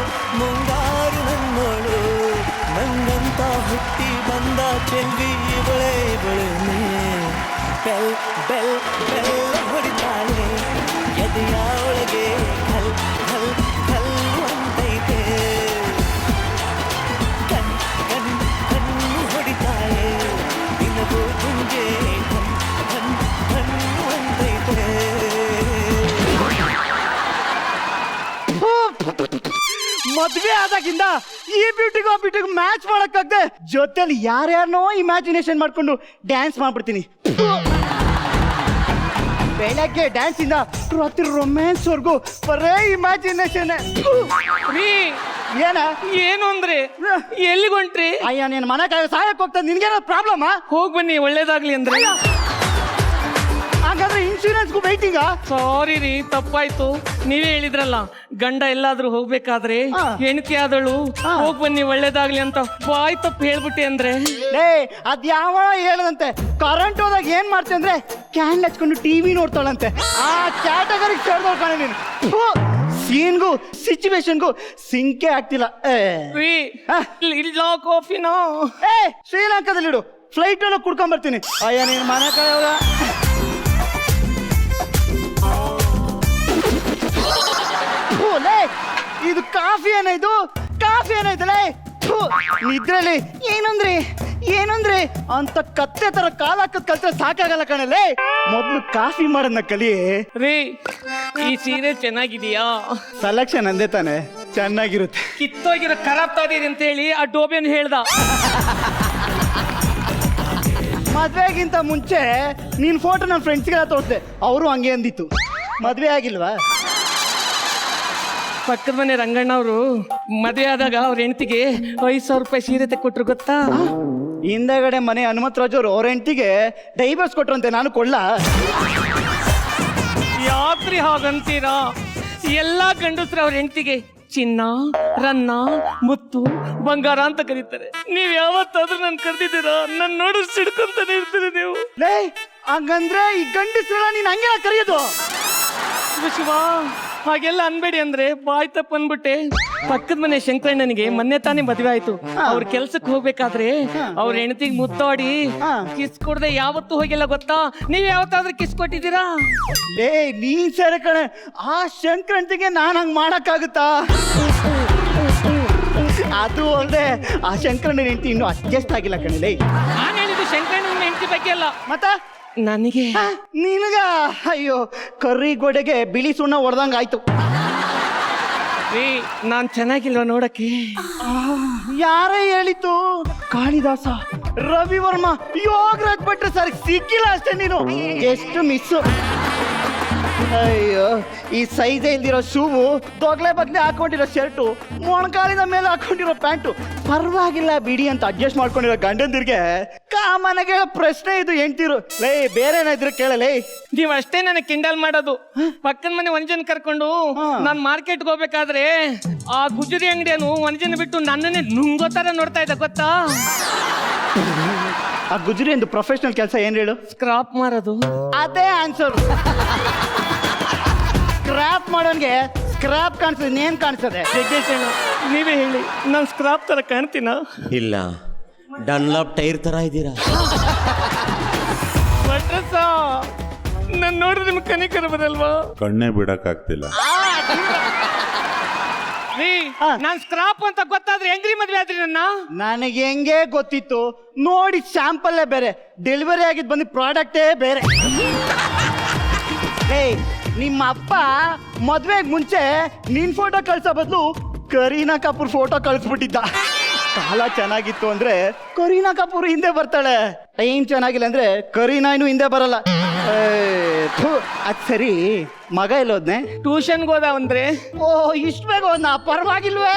ಮುಂಗಾರು ನನ್ನೋಳು, ನಂಗಂತ ಹುಟ್ಟಿ ಬಂದ ಚೆಲ್ವಿ ಇವಳೆ ಇವಳೇನೆ. ಬೆಲ್ ಬೆಲ್ ಬೆಲ್ಲ ಹೊಡಿತಾಳೆ ಎದೆಯ ಒಳಗೆ, ಕಲ್ ಕಲ್ ಕಲ್ಲು ಅಂತೈತೆ. ಕಣ್ ಕಣ್ ಕಣ್ಣು ಹೊಡಿತಾಳೆ ದಿನವೂ ತುಂಗೆ, ಕಣ್ ಕಣ್ ಕಣ್ಣು ಅಂತೈತೆ. ಮದ್ವೆ ಆದಾಗಿಂದ ಈ ಬ್ಯೂಟಿಗೂ ಆ ಬ್ಯೂಟಿಗೂ ಮ್ಯಾಚ್ ಮಾಡಕ್ಕಾಗದೆ ಜೊತೆಲಿ ಯಾರ್ಯಾರನೋ ಇಮ್ಯಾಜಿನೇಷನ್ ಮಾಡ್ಕೊಂಡು ಡ್ಯಾನ್ಸ್ ಮಾಡ್ಬಿಡ್ತೀನಿ. ಬೆಳಗ್ಗೆ ಡ್ಯಾನ್ಸ್ ಇಂದ ರಾತ್ರಿ ರೊಮ್ಯಾನ್ಸ್ ವರ್ಗು ಬರೇ ಇಮ್ಯಾಜಿನೇಷನ್. ಏನ ಏನು ಅಂದ್ರೆ ಎಲ್ಲಿಗೊಂಟ್ರಿ? ಅಯ್ಯ, ನೀನ್ ಮನೆ ಸಹಾಯಕ್ಕೆ ಹೋಗ್ತಾ ನಿನ್ಗೇನೋ ಪ್ರಾಬ್ಲಮ್? ಹೋಗ್ ಬನ್ನಿ, ಒಳ್ಳೇದಾಗ್ಲಿ ಅಂದ್ರೆ. ಹಾಗಾದ್ರೆ ಇನ್ಶೂರೆನ್ಸ್ಗೂ ವೈಟಿಂಗ? ಸಾರಿ ರೀ, ತಪ್ಪಾಯ್ತು. ನೀವೇ ಹೇಳಿದ್ರಲ್ಲ, ಗಂಡ ಎಲ್ಲಾದ್ರೂ ಹೋಗ್ಬೇಕಾದ್ರೆ ಹೆಂಡತಿ ಆದಳು ಹೋಗ್ ಬನ್ನಿ ಒಳ್ಳೇದಾಗ್ಲಿ ಅಂತ ಬಾಯ್ ತಪ್ಪು ಹೇಳ್ಬಿಟ್ಟೆ ಅಂದ್ರೆ. ಅದ್ ಯಾವ ಹೇಳದಂತೆ, ಕರೆಂಟ್ ಹೋದಾಗ ಏನ್ ಮಾಡ್ತೆ ಅಂದ್ರೆ ಕ್ಯಾಂಡ್ ಹಚ್ಕೊಂಡು ಟಿವಿ ನೋಡ್ತಾಳಂತೆ. ಆ ಕ್ಯಾಟಗರಿಗೆ ಸೇರ್ದೋಳ್ ಕಾಣೆ ನೀನು. ಸೀನ್ಗೂ ಸಿಚುವೇಶನ್ಗೂ ಸಿಂಕೆ ಆಗ್ತಿಲ್ಲ. ಇಲ್ಲ ಕಾಫಿನೋ ಶ್ರೀಲಂಕಾದಲ್ಲಿ ಇಡು, ಫ್ಲೈಟ್ ಅಲ್ಲೂ ಕುಡ್ಕೊಂಡ್ ಬರ್ತೀನಿ. ಅಯ್ಯ, ನೀನ್ ಮನೆ ಕಡೆ ಇದು ಕಾಫಿ ಏನಾಯ್ತು? ಕಾಫಿ ಏನಾಯ್ತಲೇ? ನಿದ್ರಲ್ಲಿ ಏನಂದ್ರೆ ಅಂತ ಕತ್ತೆ ತರ ಕಾಲ ಹಾಕದ್ ಕಲ್ತ್ರೆ ಸಾಕಾಗಲ್ಲ ಕಣಲೆ. ಮೊದ್ಲು ಕಾಫಿ ಮಾಡೋದನ್ನ ಕಲಿ. ರೀ, ಈ ಸೀರೆ ಚೆನ್ನಾಗಿದೆಯಾ? ಸೆಲೆಕ್ಷನ್ ಅಂದೇ ತಾನೆ, ಚೆನ್ನಾಗಿರುತ್ತೆ. ಕಿತ್ತೋಗಿರೋ ಖರಾಬ್ ತಾದೀರಿ ಅಂತ ಹೇಳಿ ಆ ಡೋಬಿಯನ್ ಹೇಳ್ದ. ಮದ್ವೆಗಿಂತ ಮುಂಚೆ ನೀನ್ ಫೋಟೋ ನನ್ನ ಫ್ರೆಂಡ್ಸ್ಗೆಲ್ಲ ತೋರಿಸ್ದೆ, ಅವರು ಹಂಗೆ ಅಂದಿತ್ತು. ಮದ್ವೆ ಆಗಿಲ್ವಾ? ಪಕ್ಕದ ಮನೆ ರಂಗಣ್ಣ ಅವರು ಮದುವೆ ಆದಾಗ ಅವ್ರ ಹೆಂಡತಿಗೆ 5,000 ರೂಪಾಯಿ ಸೀರೆ ಕೊಟ್ರು ಗೊತ್ತಾ? ಹಿಂದಗಡೆ ಮನೆ ಹನುಮಂತರಾಜ್ ಅವರು ಅವ್ರ ಹೆಂಡತಿಗೆ ಡೈವರ್ಸ್ ಕೊಟ್ರಂತೆ. ನಾನು ಕೊಳ್ಳ? ಯಾಕ್ರಿ ಹಾಗಂತೀರಾ? ಎಲ್ಲಾ ಗಂಡಸ್ರು ಅವ್ರ ಹೆಂಡತಿಗೆ ಚಿನ್ನ, ರನ್ನ, ಮುತ್ತು, ಬಂಗಾರ ಅಂತ ಕರೀತಾರೆ. ನೀವ್ ಯಾವತ್ತಾದ್ರೂ ನನ್ ಕರೆದಿದ್ದೀರಾ? ನನ್ ನೋಡು ಸಿಡ್ಕೊಂತಾನೆ ಇರ್ತೀರಿ ನೀವು. ಹಂಗಂದ್ರೆ ಈ ಗಂಡಸ್ರೆಲ್ಲ ನೀನ್ ಹಂಗೆ ಕರೆಯೋದು? ಶಿವ, ಹಾಗೆಲ್ಲ ಅನ್ಬೇಡಿ ಅಂದ್ರೆ ಬಾಯ್ ತಪ್ಪ ಅನ್ಬಿಟ್ಟೆ. ಪಕ್ಕದ ಮನೆ ಶಂಕರಣ್ಣನಿಗೆ ಮೊನ್ನೆ ತಾನೇ ಮದ್ವೆ ಆಯ್ತು. ಅವ್ರ ಕೆಲ್ಸಕ್ಕೆ ಹೋಗ್ಬೇಕಾದ್ರೆ ಅವ್ರ ಹೆಂಡತಿಗೆ ಮುತ್ತಾಡಿ ಕಿಸ್ ಕೊಡದೆ ಯಾವತ್ತೂ ಹೋಗಿಲ್ಲ ಗೊತ್ತಾ? ನೀವ್ ಯಾವತ್ತಾದ್ರೂ ಕಿಸ್ ಕೊಟ್ಟಿದ್ದೀರಾ? ನೀ ಸರಿ ಕಣೆ, ಆ ಶಂಕರಂತಿಗೆ ನಾನ್ ಹಂಗ್ ಮಾಡಕ್ಕಾಗುತ್ತಾ? ಅದು ಅಲ್ಲದೆ ಆ ಶಂಕರಣ್ಣ ಹೆಂಡತಿ ಇನ್ನೂ ಅಡ್ಜಸ್ಟ್ ಆಗಿಲ್ಲ ಕಣಲೆ. ನಾನು ಹೇಳಿದ್ದು ಶಂಕರಣ್ಣನ ಹೆಂಡತಿ ಬಗ್ಗೆ ಅಲ್ಲ. ಮತ್ತ ನನಗೆ ನಿನಗ? ಅಯ್ಯೋ, ಕರ್ರಿ ಗೋಡೆಗೆ ಬಿಳಿ ಸುಣ್ಣ ಹೊಡೆದಂಗ ಆಯ್ತು. ರೀ, ನಾನ್ ಚೆನ್ನಾಗಿಲ್ವ ನೋಡಕ್ಕೆ? ಯಾರೇ ಹೇಳಿತು? ಕಾಳಿದಾಸ, ರವಿವರ್ಮ, ಯೋಗರಾಜ್ ಭಟ್ರೆ ಸರ್ ಸಿಕ್ಕಿಲ್ಲ ಅಷ್ಟೇ ನೀನು. ಎಷ್ಟು ಮಿಸ್ಸು. ಅಯ್ಯೋ, ಈ ಸೈಜೇ ಇಲ್ದಿರೋ ಶೂವು, ತೊಗ್ಲೆ ಬಗ್ಲೆ ಹಾಕೊಂಡಿರೋ ಶರ್ಟು, ಮೊಣಕಾಲಿನ ಮೇಲೆ ಹಾಕೊಂಡಿರೋ ಪ್ಯಾಂಟು, ಪರವಾಗಿಲ್ಲ ಬಿಡಿ ಅಂತ ಅಡ್ಜಸ್ಟ್ ಮಾಡ್ಕೊಂಡಿರೋ ಗಂಡಂದಿರ್ಗೆ ಕಾಮನೆಗೆ ಪ್ರಶ್ನೆ ಇದು ಹೆಂಡ್ತಿರು. ಬೇರೆ ಏನಾದ್ರು ಕೇಳಲೇ? ನೀವ್ ಅಷ್ಟೇ ನನಗೆ ಕಿಂಡಲ್ ಮಾಡೋದು. ಪಕ್ಕದ ಮನೆ ಒಂಜನ್ ಕರ್ಕೊಂಡು ನಾನ್ ಮಾರ್ಕೆಟ್ಗೆ ಹೋಗ್ಬೇಕಾದ್ರೆ ಆ ಗುಜರಿ ಅಂಗಡಿಯನ್ನು ಒಂಜನ್ ಬಿಟ್ಟು ನನ್ನನ್ನೇ ನುಂಗೋ ತರ ನೋಡ್ತಾ ಇದ್ದ ಗೊತ್ತಾ? ಆ ಗುಜರಿ ಒಂದು ಪ್ರೊಫೆಷನಲ್ ಕೆಲಸ ಏನ್ ಹೇಳು? ಸ್ಕ್ರಾಪ್ ಮಾರೋದು. ಅದೇ ಆನ್ಸರ್. ಸ್ಕ್ರಾಪ್ ಮಾಡೋನ್ಗೆ ಸ್ಕ್ರಾಪ್ ಕಾಣಿಸ್ತದೆ, ಇನ್ನೇನ್ ಕಾಣಿಸ್ತದೆ? ನೀವೇ ಹೇಳಿ, ನಾನು ಸ್ಕ್ರಾಪ್ ತರ ಕಾಣ್ತೀನ? ಇಲ್ಲ, ಡನ್ಲಾಪ್ ಟೈರ್ ತರ ಇದ್ದೀರಾ. ನಾನು ನೋಡಿದ್ರೆ ನಿಮ್ಗೆ ಕನಿಕರ ಬರಲ್ವಾ? ಕಣ್ಣೇ ಬಿಡಕ್ಕಾಗ್ತಿಲ್ಲ. ನಾನ್ ಸ್ಕ್ರಾಪ್ ಅಂತ ಗೊತ್ತಾದ್ರೆ ಹೆಂಗ್ರಿ ಮದ್ವೆ ಆದ್ರಿ ನನ್ನ? ನನಗೆ ಹೆಂಗೆ ಗೊತ್ತಿತ್ತು? ನೋಡಿ ಸ್ಯಾಂಪಲ್ಲೇ ಬೇರೆ, ಡೆಲಿವರಿ ಆಗಿದ್ ಬಂದಿ ಪ್ರಾಡಕ್ಟೇ ಬೇರೆ. ನಿಮ್ಮ ಅಪ್ಪ ಮದ್ವೆಗೆ ಮುಂಚೆ ನಿನ್ ಫೋಟೋ ಕಳ್ಸೋ ಬದಲು ಕರೀನಾ ಕಪೂರ್ ಫೋಟೋ ಕಳಿಸ್ಬಿಟ್ಟಿದ್ದ. ಕಾಲ ಚೆನ್ನಾಗಿತ್ತು ಅಂದ್ರೆ ಕರೀನಾ ಕಪೂರ್ ಹಿಂದೆ ಬರ್ತಾಳೆ, ಟೈಮ್ ಚೆನ್ನಾಗಿಲ್ಲ ಅಂದ್ರೆ ಕರೀನಾ ಇನ್ನು ಹಿಂದೆ ಬರಲ್ಲ. ಅದ್ ಸರಿ, ಮಗ ಎಲ್ಲೋದ್ನೆ? ಟ್ಯೂಷನ್ಗೆ ಹೋದ ಅಂದ್ರೆ. ಓ, ಇಷ್ಟ ಬೇಗ ಹೋದ್ನಾ? ಪರವಾಗಿಲ್ವೇ?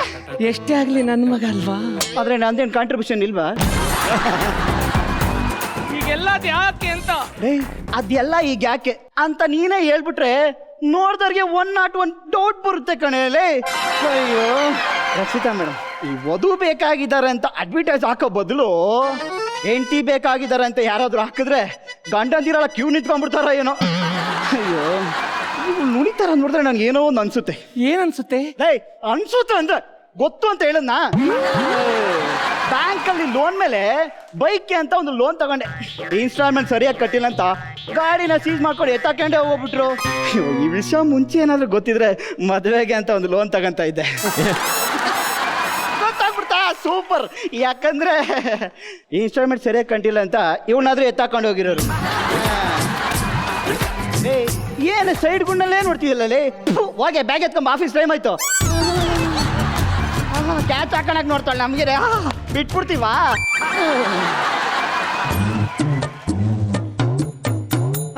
ಎಷ್ಟೇ ಆಗ್ಲಿ ನನ್ನ ಮಗ ಅಲ್ವಾ? ಆದ್ರೆ ನಂದೇನು ಕಾಂಟ್ರಿಬ್ಯೂಷನ್ ಇಲ್ವಾ? ಈಗೆಲ್ಲ ಅದ್ ಯಾಕೆ ಅಂತ. ಅದೆಲ್ಲ ಈಗ ಯಾಕೆ ಅಂತ ನೀನೇ ಹೇಳ್ಬಿಟ್ರೆ ನೋಡ್ದವ್ರಿಗೆ 101 ಡೌಟ್ ಬರುತ್ತೆ ಕಣೇಲೆ. ಅಯ್ಯೋ ರಕ್ಷಿತಾ ಮೇಡಮ್, ಈ ವಧು ಬೇಕಾಗಿದ್ದಾರೆ ಅಂತ ಅಡ್ವರ್ಟೈಸ್ ಹಾಕೋ ಬದಲು ಹೆಂಡತಿ ಬೇಕಾಗಿದ್ದಾರೆ ಅಂತ ಯಾರಾದ್ರೂ ಹಾಕಿದ್ರೆ ಗಂಡಂದಿರಲ್ಲ ಕ್ಯೂ ನಿಂತ್ಕೊಂಡ್ಬಿಡ್ತಾರ ಏನೋ. ಅಯ್ಯೋ, ನೀವು ನುಡಿತಾರ ನೋಡಿದ್ರೆ ನನ್ಗೆ ಏನೋ ಒಂದು ಅನ್ಸುತ್ತೆ. ಏನ್ ಅನ್ಸುತ್ತೆ? ಅನ್ಸುತ್ತೆ ಅಂದ್ರೆ ಗೊತ್ತು ಅಂತ ಹೇಳದ್ನಾ? ಬ್ಯಾಂಕಲ್ಲಿ ಲೋನ್ ಮೇಲೆ ಬೈಕ್ಗೆ ಅಂತ ಒಂದು ಲೋನ್ ತಗೊಂಡೆ. ಇನ್ಸ್ಟಾಲ್ಮೆಂಟ್ ಸರಿಯಾಗಿ ಕಟ್ಟಿಲ್ಲ ಅಂತ ಗಾಡಿನ ಸೀಸ್ ಮಾಡ್ಕೊಂಡು ಎತ್ತಾಕೊಂಡೆ ಹೋಗ್ಬಿಟ್ರು. ಈ ವಿಷಯ ಮುಂಚೆ ಏನಾದ್ರು ಗೊತ್ತಿದ್ರೆ ಮದುವೆಗೆ ಅಂತ ಒಂದು ಲೋನ್ ತಗೊಂತ ಇದ್ದೆ. ಗೊತ್ತಾಗ್ಬಿಡ್ತಾ? ಸೂಪರ್. ಯಾಕಂದ್ರೆ ಇನ್ಸ್ಟಾಲ್ಮೆಂಟ್ ಸರಿಯಾಗಿ ಕಂಟಿಲ್ಲ ಅಂತ ಇವನಾದ್ರೂ ಎತ್ತಾಕೊಂಡು ಹೋಗಿರೋರು. ಏನು ಸೈಡ್ ಗುಂಡಲ್ಲೇ ನೋಡ್ತಿದ್ದಿಲ್ಲೇ? ಹೋಗೆ ಬ್ಯಾಗ್ ಎತ್ಕೊಂಡ್ ಆಫೀಸ್ ಟೈಮ್ ಆಯ್ತು. ಕ್ಯಾಚ್ ಹಾಕೋಣಕ್ ನೋಡ್ತಾಳೆ ನಮ್ಗೆ. ಬಿಟ್ಬಿಡ್ತೀವಾ?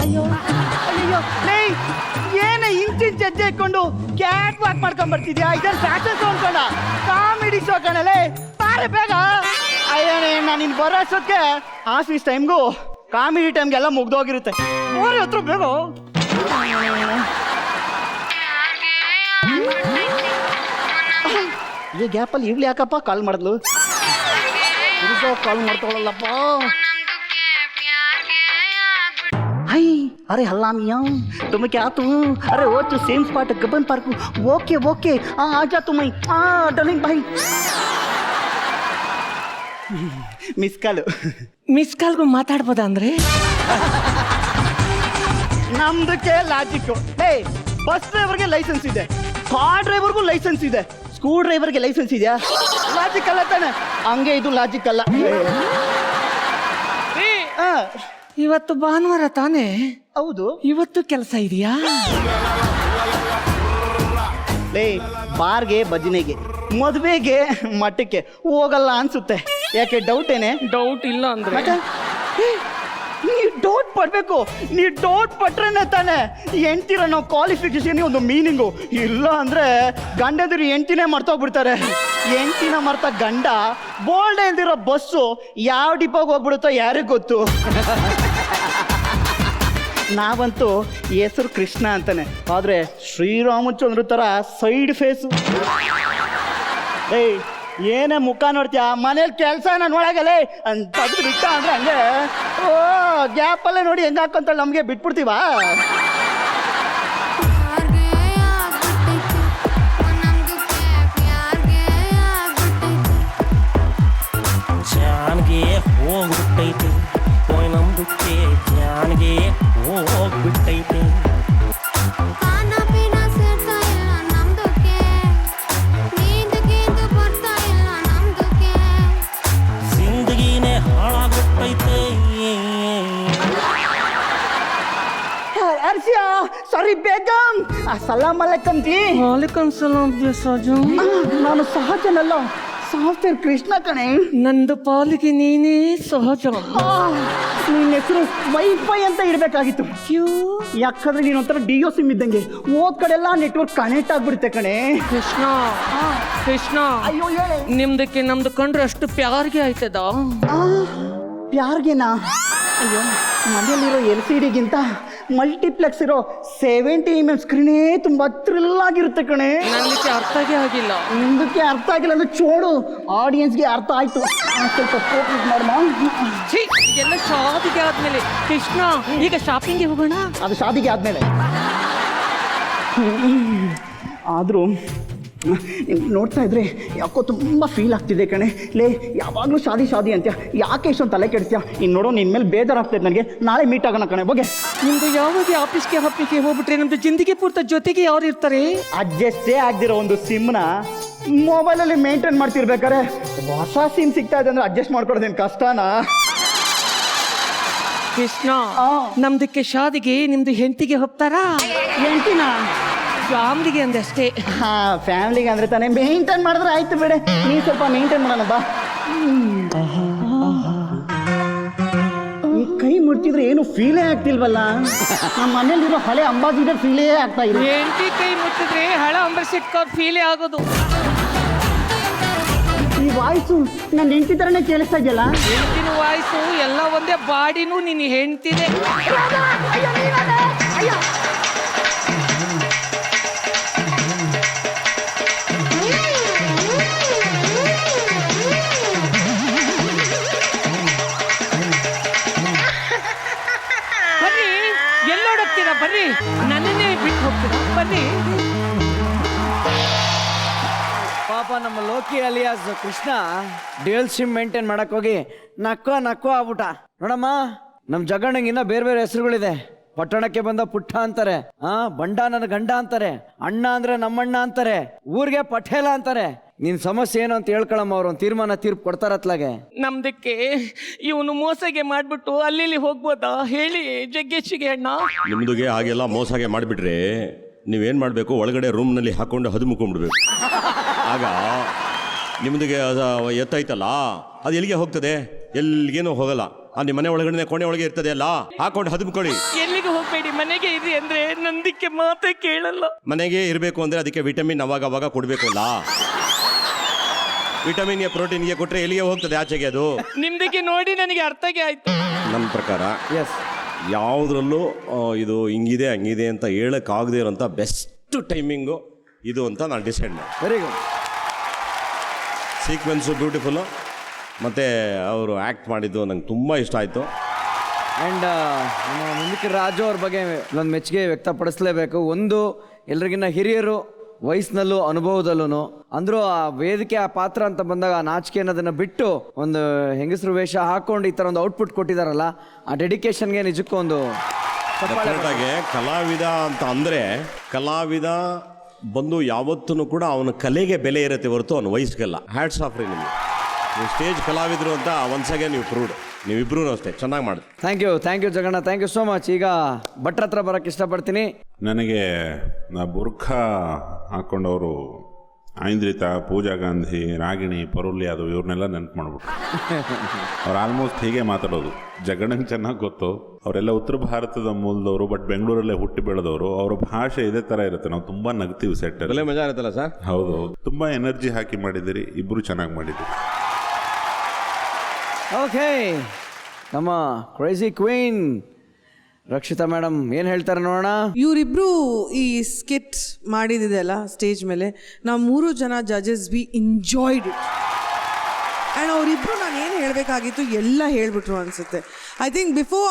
ಅಯ್ಯೋ ಅಯ್ಯೋ, ಏನ ಇಂಚಿಂಚ್ ಹೆಜ್ಜೆ ಇಟ್ಕೊಂಡು ಕ್ಯಾಟ್ ವಾಕ್ ಮಾಡ್ಕೊಂಡ್ ಬರ್ತಿದ್ಯಾ? ಇದನ್ನ ಫ್ಯಾಷನ್ ಶೋ ಅನ್ಕೊಂಡ? ಕಾಮಿಡಿ ಶೋ ಕಣಲೆ, ಬಾರೆ ಬೇಗ. ಅಯ್ಯೋ, ನಾನು ನಿನ್ ಬರೋ ಅಷ್ಟೊತ್ತಿಗೆ ಆಫೀಸ್ ಟೈಮ್ಗೂ ಕಾಮಿಡಿ ಟೈಮ್ಗೆಲ್ಲ ಮುಗ್ದೋಗಿರುತ್ತೆ. ಓರಿ ಹತ್ರ ಬೇಗ. ಈ ಗ್ಯಾಪಲ್ಲಿ ಇವ್ಲಿ ಯಾಕಪ್ಪ ಕಾಲ್ ಮಾಡಿದ್ಲು? ಕಾಲ್ ಮಾಡ್ತಾಳಲ್ಲಪ್ಪ. हाय, अरे हल्ला मियाँ, तुम्हें क्या तू? अरे वो तो सेम स्पॉट गबन पार्क. ओके ओके, आ जा तुम्हें. डलिंग भाई. ಮಿಸ್ ಕಾಲ್ಗೂ ಮಾತಾಡ್ಬೋದ ಅಂದ್ರೆ? ನಮ್ದಕ್ಕೆ ಲಾಜಿಕ್. ಬಸ್ ಡ್ರೈವರ್ಗೆ ಲೈಸೆನ್ಸ್ ಇದೆ, ಕಾರ್ ಡ್ರೈವರ್ಗೂ ಲೈಸೆನ್ಸ್ ಇದೆ, ಸ್ಕ್ರೂ ಡ್ರೈವರ್ಗೆ ಲೈಸೆನ್ಸ್ ಇದೆಯಾ? ಲಾಜಿಕ್ ಅಲ್ಲ ತಾನೆ? ಹಂಗೆ ಇದು ಲಾಜಿಕ್ ಅಲ್ಲ. ಇವತ್ತು ಭಾನುವಾರ ತಾನೇ? ಹೌದು. ಇವತ್ತು ಕೆಲಸ ಇದೆಯಾ? ಬಾರ್ಗೆ ಭಜನೆಗೆ ಮದುವೆಗೆ ಮಠಕ್ಕೆ ಹೋಗಲ್ಲ ಅನ್ಸುತ್ತೆ. ಯಾಕೆ ಡೌಟ್ ಏನೇ? ಡೌಟ್ ಇಲ್ಲ ಅಂದ್ರೆ ನೀ ಡೌಟ್ ಪಡ್ಬೇಕು. ನೀ ಡೌಟ್ ಪಟ್ರೇನೆ ತಾನೆ ಹೆಂಡ್ತಿರ ನಾವು ಕ್ವಾಲಿಫಿಕೇಶನ್ ಒಂದು ಮೀನಿಂಗು. ಇಲ್ಲ ಅಂದ್ರೆ ಗಂಡಂದಿರು ಹೆಂಡ್ತಿನೇ ಮರ್ತೋಗ್ಬಿಡ್ತಾರೆ. ಹೆಂಡ್ತಿನ ಮರ್ತ ಗಂಡ ಬೋಲ್ಡ್ ಇಲ್ದಿರೋ ಬಸ್ಸು ಯಾವ ಡಿಪೋಗೆ ಹೋಗ್ಬಿಡುತ್ತೋ ಯಾರಿಗೂ ಗೊತ್ತು. ನಾವಂತೂ ಹೆಸರು ಕೃಷ್ಣ ಅಂತಾನೆ, ಆದ್ರೆ ಶ್ರೀರಾಮಚಂದ್ರ ತರ ಸೈಡ್ ಫೇಸು. ಏನೇ ಮುಖ ನೋಡ್ತೀಯ? ಮನೇಲಿ ಕೆಲಸ ನಾನು ಒಳಗಲೇ ಅಂತ ತೆಗೆದು ಬಿಟ್ಟ ಅಂದ್ರೆ ಹಂಗೆ ಗ್ಯಾಪಲ್ಲೇ ನೋಡಿ ಹೆಂಗೆ ಹಾಕೊಂತಾಳೆ. ನಮಗೆ ಬಿಟ್ಬಿಡ್ತೀವಾ? ಜಾನ್ಗೆ ಹೋಗ್ಬಿಟ್ಟೈತೆ ನಮ್ದಕ್ಕೆ, ಜಾನ್ಗೆ ಹೋಗ್ಬಿಟ್ಟೈತೆ. ಜಿಂದಗಿನೇ ಹಾಳಾಗ್ಬಿಟ್ಟೈತೆ. ಅರ್ಸಿಯಾ, ಸಾರಿ ಬೇಗಂ. ಸಲಾಮ್ ಅಲೈಕಂ ಜಿ. ವಾಲೇಕಂ ಸಲಾಂ ಸಾಜು. ನಾನು ಸಹಜನಲ್ಲ, ಸಾಫ್ಟ್ವೇರ್ ಕೃಷ್ಣ ಕಣೆ. ನಂದು ಪಾಲಿಗೆ ನೀನೇ ಸಹಜ. ನಿನ್ನ ಹೆಸರು ವೈಫೈ ಅಂತ ಇಡಬೇಕಾಗಿತ್ತು. ಯಾಕಂದ್ರೆ ನೀನು ಒಂಥರ ಡಿಯೋ ಸಿಮ್ ಇದ್ದಂಗೆ ಹೋದ್ ಕಡೆ ಎಲ್ಲ ನೆಟ್ವರ್ಕ್ ಕನೆಕ್ಟ್ ಆಗ್ಬಿಡುತ್ತೆ ಕಣೆ. ಕೃಷ್ಣ ಕೃಷ್ಣ, ಅಯ್ಯೋ ಹೇಳಿ. ನಿಮ್ದಕ್ಕೆ ನಮ್ದು ಕಂಡ್ರೆ ಅಷ್ಟು ಪ್ಯಾರ್ಗೆ ಆಯ್ತದ? ಪ್ಯಾರ್ಗೆನಾ? ಅಯ್ಯೋ, ಮನೆಯಲ್ಲಿರೋ LCDಗಿಂತ ಮಲ್ಟಿಪ್ಲೆಕ್ಸ್ ಇರೋ 70mm ಸ್ಕ್ರೀನೇ ತುಂಬಾ ಥ್ರಿಲ್ ಆಗಿರುತ್ತೆ ಕಣೆ. ನನಗೆ ಅರ್ಥನೇ ಆಗಿಲ್ಲ. ನಿಮ್ದಕ್ಕೆ ಅರ್ಥ ಆಗಿಲ್ಲ ಅಂದ್ರೆ ಚೋಡು, ಆಡಿಯನ್ಸ್ಗೆ ಅರ್ಥ ಆಯ್ತು. ಸ್ವಲ್ಪ ಕೋಪರೇಟ್ ಮಾಡಮ್ಮ. ಎಲ್ಲ ಶಾದಿಗೆ ಆದ್ಮೇಲೆ. ಕೃಷ್ಣ, ಈಗ ಶಾಪಿಂಗ್ಗೆ ಹೋಗೋಣ. ಅದು ಶಾದಿಗೆ ಆದ್ಮೇಲೆ. ಆದ್ರೂ ನೋಡ್ತಾ ಇದ್ರೆ ಯಾಕೋ ತುಂಬ ಫೀಲ್ ಆಗ್ತಿದೆ ಕಣೆ. ಯಾವಾಗಲೂ ಶಾದಿ ಅಂತ್ಯ, ಯಾಕೆ ಇಷ್ಟೊಂದು ತಲೆ ಕೆಡ್ತೀಯ? ಇನ್ನು ನೋಡೋ ನಿನ್ನ ಮೇಲೆ ಬೇಜಾರಾಗ್ತದೆ ನನಗೆ. ನಾಳೆ ಮೀಟ್ ಆಗೋಣ ಕಣೆ. ಬಗ್ಗೆ ನಿಮ್ದು ಯಾವಾಗ ಆಫೀಸ್ಗೆ ಹೋಗ್ಬಿಟ್ರೆ ನಮ್ದು ಜಿಂದಗಿ ಪೂರ್ತ ಜೊತೆಗೆ ಯಾರು ಇರ್ತಾರೆ? ಅಡ್ಜಸ್ಟೇ ಆಗದಿರೋ ಒಂದು ಸಿಮ್ನ ಮೊಬೈಲಲ್ಲಿ ಮೇಂಟೈನ್ ಮಾಡ್ತಿರ್ಬೇಕಾರೆ ಹೊಸ ಸಿಮ್ ಸಿಗ್ತಾ ಇದೆ ಅಂದ್ರೆ ಅಡ್ಜಸ್ಟ್ ಮಾಡ್ಕೊಡೋದೇನು ಕಷ್ಟನಾ? ಕೃಷ್ಣ, ನಮ್ದಕ್ಕೆ ಶಾದಿಗೆ ನಿಮ್ದು ಹೆಂಡತಿಗೆ ಹೋಗ್ತಾರಾ? ಹೆಂಡತಿನ ಫ್ಯಾಮಿಲಿಗೆ ಅಂದೆ ಅಷ್ಟೇ. ಫ್ಯಾಮಿಲಿಗೆ ಅಂದ್ರೆ ತಾನೇ ಮೇಂಟೈನ್ ಮಾಡಿದ್ರೆ ಆಯ್ತು ಬಿಡೆ. ನೀ ಸ್ವಲ್ಪ ಮೇಂಟೈನ್ ಮಾಡೋಣ ಬಾ. ಈ ಕೈ ಮುಟ್ತಿದ್ರೆ ಏನು ಫೀಲೇ ಆಗ್ತಿಲ್ವಲ್ಲ. ನಮ್ಮ ಮನೇಲಿರೋ ಹಳೆ ಅಂಬಾಸಿಡರ್ ಫೀಲೇ ಆಗ್ತಾ ಇದೆ. ಹೆಂಡತಿ ಕೈ ಮುಟ್ಟಿದ್ರೆ ಹಳ ಅಂಬರ್ಸಿಟ್ಕೋ ಫೀಲೇ ಆಗೋದು. ಈ ವಾಯ್ಸು ನನ್ನ ಹೆಂಡತಿ ಥರನೇ ಕೇಳಿಸ್ತಾ ಇದೆಯಲ್ಲ. ಹೆಂಡತಿನ ವಾಯ್ಸು ಎಲ್ಲ ಒಂದೇ, ಬಾಡಿನೂ ನಿನ್ನ ಹೆಂಡತಿದೆ. ಬರ್ರಿ, ಎಲ್ಲೋಡೋಗ್ತೀರಾ ಬರ್ರಿ, ನನ್ನನ್ನೇ ಬಿಟ್ಟು ಹೋಗ್ತೀರಾ ಬರ್ರಿ. ಪಾಪ ನಮ್ಮ Loki alias Krishna dual sim maintain ಮಾಡಕ್ ಹೋಗಿ ನಕ್ಕೋ ಆಗ್ಬಿಟ್ಟ. ನೋಡಮ್ಮ, ನಮ್ ಜಗಣ್ಣಂಗಿನ್ನ ಬೇರೆ ಬೇರೆ ಹೆಸರುಗಳಿದೆ. ಪಟ್ಟಣಕ್ಕೆ ಬಂದ ಪುಟ್ಟ ಅಂತಾರೆ, ಬಂಡ ನನ್ನ ಗಂಡ ಅಂತಾರೆ, ಅಣ್ಣ ಅಂದ್ರೆ ನಮ್ಮಣ್ಣ ಅಂತಾರೆ, ಊರಿಗೆ ಪಠೇಲ ಅಂತಾರೆ. ನಿನ್ ಸಮಸ್ಯೆ ಏನು ಅಂತ ಹೇಳ್ಕೊಳಮ್ಮ, ಅವ್ರು ಒಂದು ತೀರ್ಪು ಕೊಡ್ತಾರತ್ಲಾಗೆ. ನಮ್ದಕ್ಕೆ ಇವನು ಮೋಸಗೆ ಮಾಡ್ಬಿಟ್ಟು ಅಲ್ಲಿ ಹೋಗ್ಬೋದಾ ಹೇಳಿ ಜಗ್ಗೇಶಿಗೆ ಅಣ್ಣ. ನಿಮ್ದುಗೆ ಹಾಗೆಲ್ಲ ಮೋಸಗೆ ಮಾಡಿಬಿಟ್ರೆ ನೀವೇನು ಮಾಡಬೇಕು, ಒಳಗಡೆ ರೂಮ್ನಲ್ಲಿ ಹಾಕೊಂಡು ಹದುಮ್ಕೊಂಡ್ಬಿಡ್ಬೇಕು. ಆಗ ನಿಮ್ದುಗೆ ಎತ್ತೈತಲ್ಲ, ಅದು ಎಲ್ಲಿಗೆ ಹೋಗ್ತದೆ? ಎಲ್ಲಿಗೇನು ಹೋಗಲ್ಲ. ನಿಮ್ಮ ಮನೆ ಒಳಗಡೆ ಕೋಣೆ ಒಳಗೆ ಇರ್ತದೆ ಅಲ್ಲ, ಹಾಕೊಂಡು ಹದುಮ್ಕೊಳ್ಳಿ. ಎಲ್ಲಿಗೆ ಹೋಗ್ಬೇಡಿ, ಮನೆಗೆ ಇರಿ ಅಂದ್ರೆ ನಂದಿಕ್ಕೆ ಮಾತೇ ಕೇಳಲ್ಲ. ಮನೆಗೆ ಇರಬೇಕು ಅಂದ್ರೆ ಅದಕ್ಕೆ ವಿಟಮಿನ್ ಅವಾಗ ಕೊಡಬೇಕು ಅಲ್ಲ. ವಿಟಮಿನ್ಗೆ ಪ್ರೋಟೀನ್ಗೆ ಕೊಟ್ಟರೆ ಎಲ್ಲಿಗೆ ಹೋಗ್ತದೆ ಆಚೆಗೆ ಅದು? ನಿಮ್ದಕ್ಕೆ ನೋಡಿ ನನಗೆ ಅರ್ಥಗೆ ಆಯ್ತು. ನನ್ನ ಪ್ರಕಾರ ಯಾವುದ್ರಲ್ಲೂ ಇದು ಹಿಂಗಿದೆ ಹಂಗಿದೆ ಅಂತ ಹೇಳಕ್ಕಾಗದೇ ಇರೋಂಥ ಬೆಸ್ಟ್ ಟೈಮಿಂಗು ಇದು ಅಂತ ನಾನು ಡಿಸೈಡ್ ಮಾಡಿ. Very good. ಸೀಕ್ವೆನ್ಸು ಬ್ಯೂಟಿಫುಲ್ಲು, ಮತ್ತು ಅವರು ಆ್ಯಕ್ಟ್ ಮಾಡಿದ್ದು ನಂಗೆ ತುಂಬ ಇಷ್ಟ ಆಯಿತು. ಆ್ಯಂಡ್ ನಮ್ಮ ಮಿಮಿಕ್ರಿ ರಾಜು ಅವ್ರ ಬಗ್ಗೆ ಒಂದು ಮೆಚ್ಚುಗೆ ವ್ಯಕ್ತಪಡಿಸಲೇಬೇಕು. ಒಂದು, ಎಲ್ರಿಗಿನ್ನ ಹಿರಿಯರು, ವಯಸ್ಸಿನಲ್ಲೂ ಅನುಭವದಲ್ಲೂ. ಅಂದರೂ ಆ ವೇದಿಕೆ, ಆ ಪಾತ್ರ ಅಂತ ಬಂದಾಗ ಆ ನಾಚಿಕೆ ಅನ್ನೋದನ್ನು ಬಿಟ್ಟು ಒಂದು ಹೆಂಗಸರು ವೇಷ ಹಾಕೊಂಡು ಈ ಥರ ಒಂದು ಔಟ್ಪುಟ್ ಕೊಟ್ಟಿದ್ದಾರಲ್ಲ, ಆ ಡೆಡಿಕೇಶನ್ಗೆ ನಿಜಕ್ಕೂ ಒಂದು ಕಲಾವಿದ ಅಂತ ಅಂದರೆ, ಕಲಾವಿದ ಬಂದು ಯಾವತ್ತೂ ಕೂಡ ಅವನ ಕಲೆಗೆ ಬೆಲೆ ಇರುತ್ತೆ ಹೊರತು ಅವನ ವಯಸ್ಸಿಗೆಲ್ಲ. ಹ್ಯಾಟ್ಸ್ ಆಫ್ ರೀ ನಿಮಗೆ, ನೀವು ಸ್ಟೇಜ್ ಕಲಾವಿದರು ಅಂತ ಒನ್ಸಾಗೆ ನೀವು ಪ್ರೂವ್ಡ್. ನೀವಿಬ್ರು ಅಷ್ಟೇ ಚೆನ್ನಾಗಿ ಮಾಡಿ. Thank you Jaganna, thank you so much. ಈಗ ಭಟ್ರ ಹತ್ರ ಬರೋಕ್ಕೆ ಇಷ್ಟಪಡ್ತೀನಿ. ನನಗೆ ಬುರ್ಖಾ ಹಾಕ್ಕೊಂಡವರು ಐಂದ್ರಿತಾ, ಪೂಜಾ ಗಾಂಧಿ, ರಾಗಿಣಿ, ಪರುಲ್ ಯಾದವ್ ಇವ್ರನ್ನೆಲ್ಲ ನೆನಪು ಮಾಡ್ಬಿಟ್ರು. ಅವ್ರು ಆಲ್ಮೋಸ್ಟ್ ಹೀಗೆ ಮಾತಾಡೋದು. ಜಗಣ್ಣಂಗೆ ಚೆನ್ನಾಗಿ ಗೊತ್ತು, ಅವರೆಲ್ಲ ಉತ್ತರ ಭಾರತದ ಮೂಲದವರು, ಬಟ್ ಬೆಂಗಳೂರಲ್ಲೇ ಹುಟ್ಟಿ ಬೆಳೆದವರು. ಅವ್ರ ಭಾಷೆ ಇದೇ ಥರ ಇರುತ್ತೆ. ನಾವು ತುಂಬ ನಗ್ತೀವಿ ಸೆಟ್ಟಲ್ಲಿ. ಮಜಾ ಇರುತ್ತಲ್ಲ ಸರ್? ಹೌದು, ತುಂಬ ಎನರ್ಜಿ ಹಾಕಿ ಮಾಡಿದ್ದೀರಿ, ಇಬ್ಬರು ಚೆನ್ನಾಗಿ ಮಾಡಿದ್ದೀರಿ. ಓಕೆ, ನಮ್ಮ ಕ್ರೇಜಿ ಕ್ವೀನ್ ರಕ್ಷಿತಾ ಮೇಡಮ್ ಏನು ಹೇಳ್ತಾರೆ ನೋಡೋಣ. ಇವರಿಬ್ರು ಈ ಸ್ಕಿಟ್ ಮಾಡಿದಿದೆಯಲ್ಲ ಸ್ಟೇಜ್ ಮೇಲೆ, ನಾವು 3 ಜನ ಜಜಸ್ ವಿ ಎಂಜಾಯ್ಡ್ ಇಟ್. ಆ್ಯಂಡ್ ಅವರಿಬ್ರು ನಾನು ಏನು ಹೇಳಬೇಕಾಗಿತ್ತು ಎಲ್ಲ ಹೇಳಿಬಿಟ್ರು ಅನಿಸುತ್ತೆ. ಐ ಥಿಂಕ್ ಬಿಫೋರ್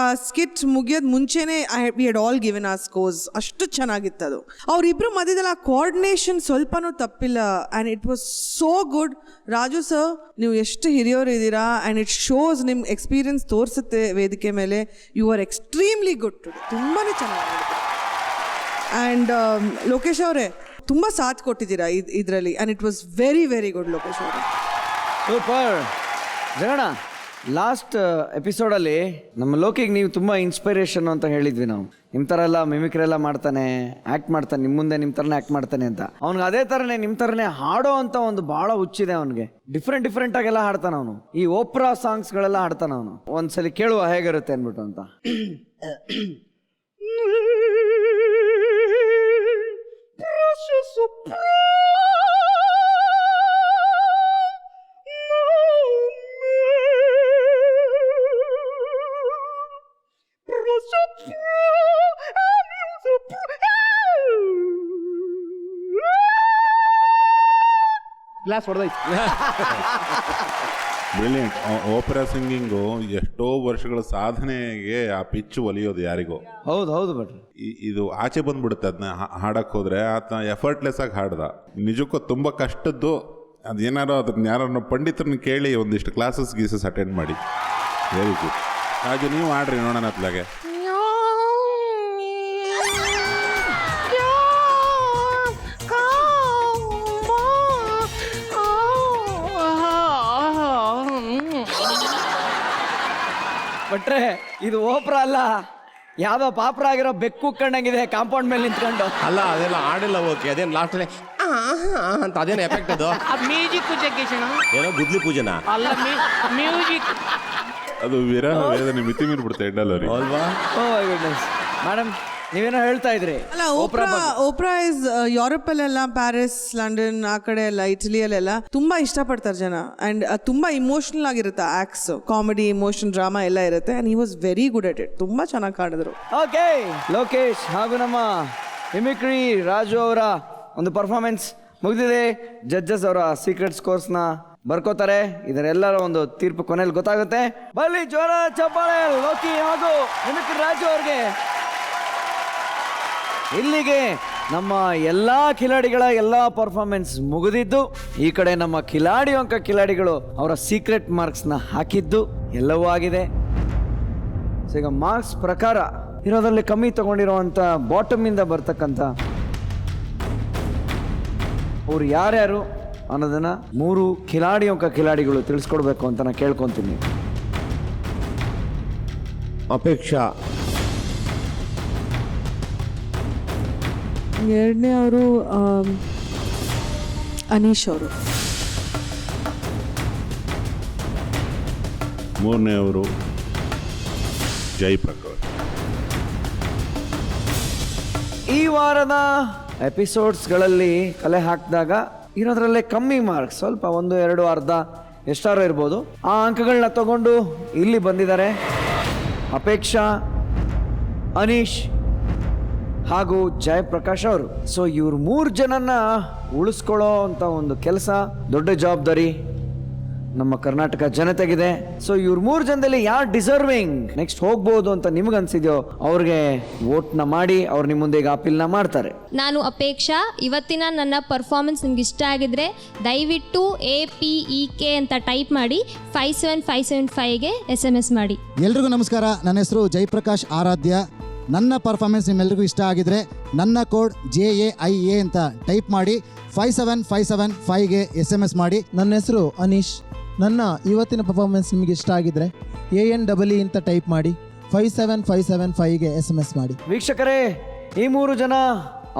ಆ ಸ್ಕಿಟ್ ಮುಗಿಯೋದು ಮುಂಚೆನೇ we had all given our scores. ಅಷ್ಟು ಚೆನ್ನಾಗಿತ್ತು ಅದು. ಅವರಿಬ್ರು ಮಧ್ಯದಲ್ಲಿ ಆ ಕೋಆರ್ಡಿನೇಷನ್ ಸ್ವಲ್ಪನೂ ತಪ್ಪಿಲ್ಲ. And it was so good. Raju sir, ನೀವು ಎಷ್ಟು ಹಿರಿಯವರು ಇದ್ದೀರಾ, ಆ್ಯಂಡ್ ಇಟ್ ಶೋಸ್, ನಿಮ್ಮ ಎಕ್ಸ್ಪೀರಿಯನ್ಸ್ ತೋರಿಸುತ್ತೆ ವೇದಿಕೆ ಮೇಲೆ. You are extremely good today, ತುಂಬಾ ಚೆನ್ನಾಗಿ. ಆ್ಯಂಡ್ ಲೋಕೇಶ್ ಅವರೇ, ತುಂಬ ಸಾಥ್ ಕೊಟ್ಟಿದ್ದೀರಾ ಇದರಲ್ಲಿ, and it was very very good Lokesh ಅವರೇ. ಸೂಪರ್. ಜಗಣ, ಲಾಸ್ಟ್ ಎಪಿಸೋಡಲ್ಲಿ ನಮ್ಮ ಲೋಕಿಗೆ ನೀವು ತುಂಬ ಇನ್ಸ್ಪಿರೇಷನ್ ಅಂತ ಹೇಳಿದ್ವಿ ನಾವು. ನಿಮ್ಮ ಥರ ಎಲ್ಲ ಮಿಮಿಕ್ರಿ ಎಲ್ಲ ಮಾಡ್ತಾನೆ, ಆ್ಯಕ್ಟ್ ಮಾಡ್ತಾನೆ, ನಿಮ್ಮ ಮುಂದೆ ನಿಮ್ಮ ಥರನೇ ಆ್ಯಕ್ಟ್ ಮಾಡ್ತಾನೆ ಅಂತ. ಅವ್ನಿಗೆ ಅದೇ ಥರನೇ ನಿಮ್ಮ ಥರನೇ ಹಾಡೋ ಅಂತ ಒಂದು ಭಾಳ ಹುಚ್ಚಿದೆ ಅವನಿಗೆ. ಡಿಫ್ರೆಂಟ್ ಆಗೆಲ್ಲ ಹಾಡ್ತಾನೆ ಅವನು. ಈ ಓಪ್ರಾ ಸಾಂಗ್ಸ್ಗಳೆಲ್ಲ ಹಾಡ್ತಾನೆ ಅವನು. ಒಂದ್ಸಲಿ ಕೇಳುವ ಹೇಗಿರುತ್ತೆ ಅಂದ್ಬಿಟ್ಟು ಅಂತ. ಗ್ಲಾಸ್ ಹೊಡೆದೈತೆ. ಬ್ರಿಲಿಯಂಟ್. ಓಪರಾ ಸಿಂಗಿಂಗು ಎಷ್ಟೋ ವರ್ಷಗಳ ಸಾಧನೆಗೆ ಆ ಪಿಚ್ ಒಲಿಯೋದು ಯಾರಿಗೋ. ಹೌದು ಬಟ್ ಇದು ಆಚೆ ಬಂದ್ಬಿಡುತ್ತೆ. ಅದನ್ನ ಹಾಡಕ್ಕೆ ಹೋದ್ರೆ ಆತ ಎಫರ್ಟ್ಲೆಸ್ ಆಗಿ ಹಾಡ್ದ. ನಿಜಕ್ಕೂ ತುಂಬ ಕಷ್ಟದ್ದು. ಅದೇನಾರೋ ಅದನ್ನ ಯಾರನ್ನ ಪಂಡಿತರನ್ನ ಕೇಳಿ ಒಂದಿಷ್ಟು ಕ್ಲಾಸಸ್ ಅಟೆಂಡ್ ಮಾಡಿ. Very good. ರಾಜು, ನೀವು ಆಡ್ರಿ ನೋಡೋಣ ಅತ್ಲಾಗೆ. ಬಟ್ರೆ ಇದು ಓಪ್ರಾ ಅಲ್ಲ, ಯಾವ್ದೋ ಪಾಪ್ರ ಆಗಿರೋ ಬೆಕ್ಕು ಕಂಡಂಗಿದೆ ಕಾಂಪೌಂಡ್ ಮೇಲೆ ನಿಂತ್ಕೊಂಡು. ಅಲ್ಲ, ಅದೆಲ್ಲ ಆಡಿಲ್ಲ. ಓಕೆ, ಅದೇನು ಲಾಸ್ಟಲ್ಲಿ ಅಂತ ಅದೇನು ಎಫೆಕ್ಟ್ ಅದು? ಮ್ಯೂಸಿಕ್ ಜಗ್ಗೇಶಣ, ಏನೋ ಗುದ್ಲಿ ಪೂಜೆನಾ? ಅಲ್ಲ, ಮ್ಯೂಸಿಕ್. ಅದು ವಿರಹ ವೇದನೆ ಮಿತಿ ಮೀರ್ಬಿಡುತ್ತೆ ಎಂಡಲ್ಲಿ ಅಲ್ವಾ? ಓ ಗುಡ್ನೆಸ್. ಮೇಡಮ್ ನೀವೇನೋ ಹೇಳ್ತಾ ಇದ್ರಿ ಅಲ್ಲ ಓಪ್ರಾ ಇಸ್ ಯುರೋಪ್ ಅಲ್ಲೆಲ್ಲ ಪ್ಯಾರಿಸ್ ಲಂಡನ್ ಆ ಕಡೆ ಎಲ್ಲ ಇಟಲಿಯಲ್ಲೆಲ್ಲ ತುಂಬಾ ಇಷ್ಟಪಡ್ತಾರೆ ಜನ ಅಂಡ್ ತುಂಬಾ ಇಮೋಷನಲ್ ಆಗಿರುತ್ತೆ ಆಕ್ಟ್ಸ್, ಕಾಮಿಡಿ, ಇಮೋಷನ್, ಡ್ರಾಮಾ ಎಲ್ಲ ಇರುತ್ತೆ and he was very good at it. ತುಂಬಾ ಚೆನ್ನಾಗಿ ಕಾಣಿದ್ರು. ಓಕೆ, ಲೋಕೇಶ್ ಹಾಗೂ ನಮ್ಮ ಮಿಮಿಕ್ರಿ ರಾಜು ಅವರ ಒಂದು ಪರ್ಫಾರ್ಮೆನ್ಸ್ ಮುಗಿದಿದೆ. ಜಡ್ಜಸ್ ಅವರ ಸೀಕ್ರೆಟ್ ಸ್ಕೋರ್ಸ್ನ ಬರ್ಕೋತಾರೆ. ಇದರೆಲ್ಲರ ಒಂದು ತೀರ್ಪು ಕೊನೆಯಲ್ಲಿ ಗೊತ್ತಾಗುತ್ತೆ. ಬನ್ನಿ ಜೋರ ಚಪ್ಪಾಳೆ ಲೋಕಿ ಹಾಗೂ ಮಿಮಿಕ್ರಿ ರಾಜು ಅವ್ರಿಗೆ. ಇಲ್ಲಿಗೆ ನಮ್ಮ ಎಲ್ಲ ಕಿಲಾಡಿಗಳ ಎಲ್ಲ ಪರ್ಫಾರ್ಮೆನ್ಸ್ ಮುಗಿದಿದ್ದು, ಈ ಕಡೆ ನಮ್ಮ ಕಿಲಾಡಿ ಅಂಕ ಕಿಲಾಡಿಗಳು ಅವರ ಸೀಕ್ರೆಟ್ ಮಾರ್ಕ್ಸ್ನ ಹಾಕಿದ್ದು ಎಲ್ಲವೂ ಆಗಿದೆ. ಸೊ ಈಗ ಮಾರ್ಕ್ಸ್ ಪ್ರಕಾರ ಇರೋದ್ರಲ್ಲಿ ಕಮ್ಮಿ ತಗೊಂಡಿರುವಂಥ ಬಾಟಮಿಂದ ಬರ್ತಕ್ಕಂಥ ಅವ್ರು ಯಾರ್ಯಾರು ಅನ್ನೋದನ್ನ 3 ಕಿಲಾಡಿ ಅಂಕ ಕಿಲಾಡಿಗಳು ತಿಳಿಸ್ಕೊಡ್ಬೇಕು ಅಂತ ನಾನು ಕೇಳ್ಕೊತೀನಿ. ಅಪೇಕ್ಷಾ, ಎರಡನೇ ಅವರು ಅನೀಶ್ ಅವರು, ಮೂರನೇ ಅವರು ಜಯಪ್ರಕಾಶ್. ಈ ವಾರದ ಎಪಿಸೋಡ್ಸ್ಗಳಲ್ಲಿ ಕಲೆ ಹಾಕಿದಾಗ ಇರೋದ್ರಲ್ಲೇ ಕಮ್ಮಿ ಮಾರ್ಕ್ಸ್, ಸ್ವಲ್ಪ 1, 2, ಅರ್ಧ ಎಷ್ಟಾರು ಇರ್ಬೋದು, ಆ ಅಂಕಗಳನ್ನ ತಗೊಂಡು ಇಲ್ಲಿ ಬಂದಿದ್ದಾರೆ ಅಪೇಕ್ಷಾ, ಅನೀಶ್ ಹಾಗೂ ಜಯಪ್ರಕಾಶ್ ಅವರು. ಸೊ ಇವ್ರು 3 ಜನನ್ನ ಉಳಿಸ್ಕೊಳ್ಳೋ ಅಂತ ಒಂದು ಕೆಲಸ, ದೊಡ್ಡ ಜವಾಬ್ದಾರಿ ನಮ್ಮ ಕರ್ನಾಟಕ ಜನತೆಗಿದೆ. ಸೊ ಇವ್ರ 3 ಜನದಲ್ಲಿ ಯಾರು ಡಿಸರ್ವಿಂಗ್ ನೆಕ್ಸ್ಟ್ ಹೋಗ್ಬೋದು ಅಂತ ನಿಮ್ಗೆ ಅನ್ಸಿದ್ಯೋ ಅವ್ರಿಗೆ ವೋಟ್ನ ಮಾಡಿ ಅವ್ರು ನಿಮ್ಮ ಮುಂದೆ ಈಗ ಅಪೀಲ್ನ ಮಾಡ್ತಾರೆ. ನಾನು ಅಪೇಕ್ಷಾ. ಇವತ್ತಿನ ನನ್ನ ಪರ್ಫಾರ್ಮೆನ್ಸ್ ನಿಮ್ಗೆ ಇಷ್ಟ ಆಗಿದ್ರೆ ದಯವಿಟ್ಟು APEK ಅಂತ ಟೈಪ್ ಮಾಡಿ 57575ಗೆ SMS ಮಾಡಿ. ಎಲ್ರಿಗೂ ನಮಸ್ಕಾರ. ನನ್ನ ಹೆಸರು ಜಯಪ್ರಕಾಶ್ ಆರಾಧ್ಯ. ನನ್ನ ಪರ್ಫಾರ್ಮೆನ್ಸ್ ನಿಮ್ಮೆಲ್ರಿಗೂ ಇಷ್ಟ ಆಗಿದ್ರೆ ನನ್ನ ಕೋಡ್ JAIA ಅಂತ ಟೈಪ್ ಮಾಡಿ 57575ಗೆ SMS ಮಾಡಿ. ನನ್ನ ಹೆಸರು ಅನೀಶ್. ನನ್ನ ಇವತ್ತಿನ ಪರ್ಫಾರ್ಮೆನ್ಸ್ ನಿಮಗೆ ಇಷ್ಟ ಆಗಿದ್ರೆ ANEE ಅಂತ ಟೈಪ್ ಮಾಡಿ 57575ಗೆ SMS ಮಾಡಿ. ವೀಕ್ಷಕರೇ, ಈ 3 ಜನ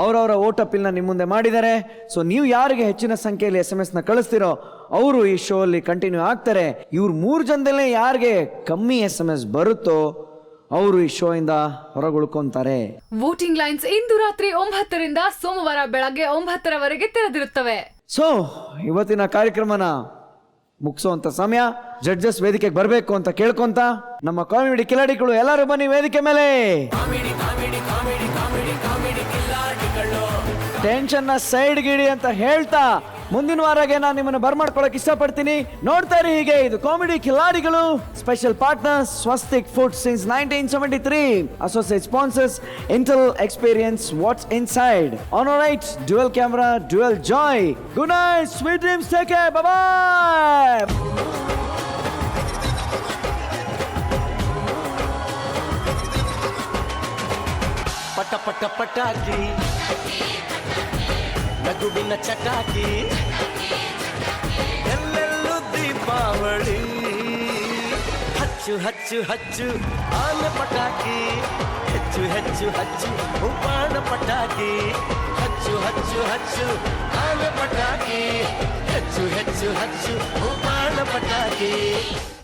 ಅವರವರ ವೋಟ್ ಅಪೀಲ್ನ ನಿಮ್ಮ ಮುಂದೆ ಮಾಡಿದ್ದಾರೆ. ಸೊ ನೀವು ಯಾರಿಗೆ ಹೆಚ್ಚಿನ ಸಂಖ್ಯೆಯಲ್ಲಿ SMS ನ ಕಳಿಸ್ತಿರೋ ಅವರು ಈ ಶೋ ಅಲ್ಲಿ ಕಂಟಿನ್ಯೂ ಆಗ್ತಾರೆ. ಇವ್ರು 3 ಜನದಲ್ಲೇ ಯಾರಿಗೆ ಕಮ್ಮಿ SMS ಬರುತ್ತೋ ಅವರು ಈ ಶೋ ಇಂದ ಹೊರಗುಳ್ಕೊಂತಾರೆ. ವೋಟಿಂಗ್ ಲೈನ್ಸ್ ಇಂದು ರಾತ್ರಿ 9ರಿಂದ ಸೋಮವಾರ ಬೆಳಗ್ಗೆ 9ರವರೆಗೆ ತೆರೆದಿರುತ್ತವೆ. ಸೊ ಇವತ್ತಿನ ಕಾರ್ಯಕ್ರಮನ ಮುಗಿಸುವಂತ ಸಮಯ. ಜಡ್ಜಸ್ ವೇದಿಕೆಗೆ ಬರಬೇಕು ಅಂತ ಕೇಳ್ಕೊಂತ ನಮ್ಮ ಕಾಮಿಡಿ ಕಿಲಾಡಿಗಳು ಎಲ್ಲರೂ ಬನ್ನಿ ವೇದಿಕೆ ಮೇಲೆ. ಟೆನ್ಷನ್ ನ ಸೈಡ್ ಗಿಡಿ ಅಂತ ಹೇಳ್ತಾ ಮುಂದಿನ ವಾರಗೆ ನಾನು ನಿಮ್ಮನ್ನು ಬರ್ಮಾಡ್ಕೊಳಕ್ ಇಷ್ಟಪಡ್ತೀನಿ. ನೋಡ್ತಾ ಇರಿ ಹೀಗೆ, ಇದು ಕಾಮಿಡಿ ಕಿಲಾಡಿಗಳು. Special partners Swastik food since 1973. Associate sponsors Intel experience what's inside. On right, dual camera, dual joy. Good night, sweet dreams, take care, bye bye. ಪಟ ಪಟ ಪಟಾಕಿ ನಗುವಿನ ಚಟಾಕಿ ಎಲ್ಲೆಲ್ಲೂ ದೀಪಾವಳಿ. ಹಚ್ಚು ಹಚ್ಚು ಹಚ್ಚು ಆನ ಪಟಾಕಿ, ಹೆಚ್ಚು ಹೆಚ್ಚು ಹಚ್ಚು ಬಾಣ ಪಟಾಕಿ. ಹಚ್ಚು ಹಚ್ಚು ಹಚ್ಚು ಆನ ಪಟಾಕಿ, ಹೆಚ್ಚು ಹೆಚ್ಚು ಹಚ್ಚು ಬಾಣ ಪಟಾಕಿ.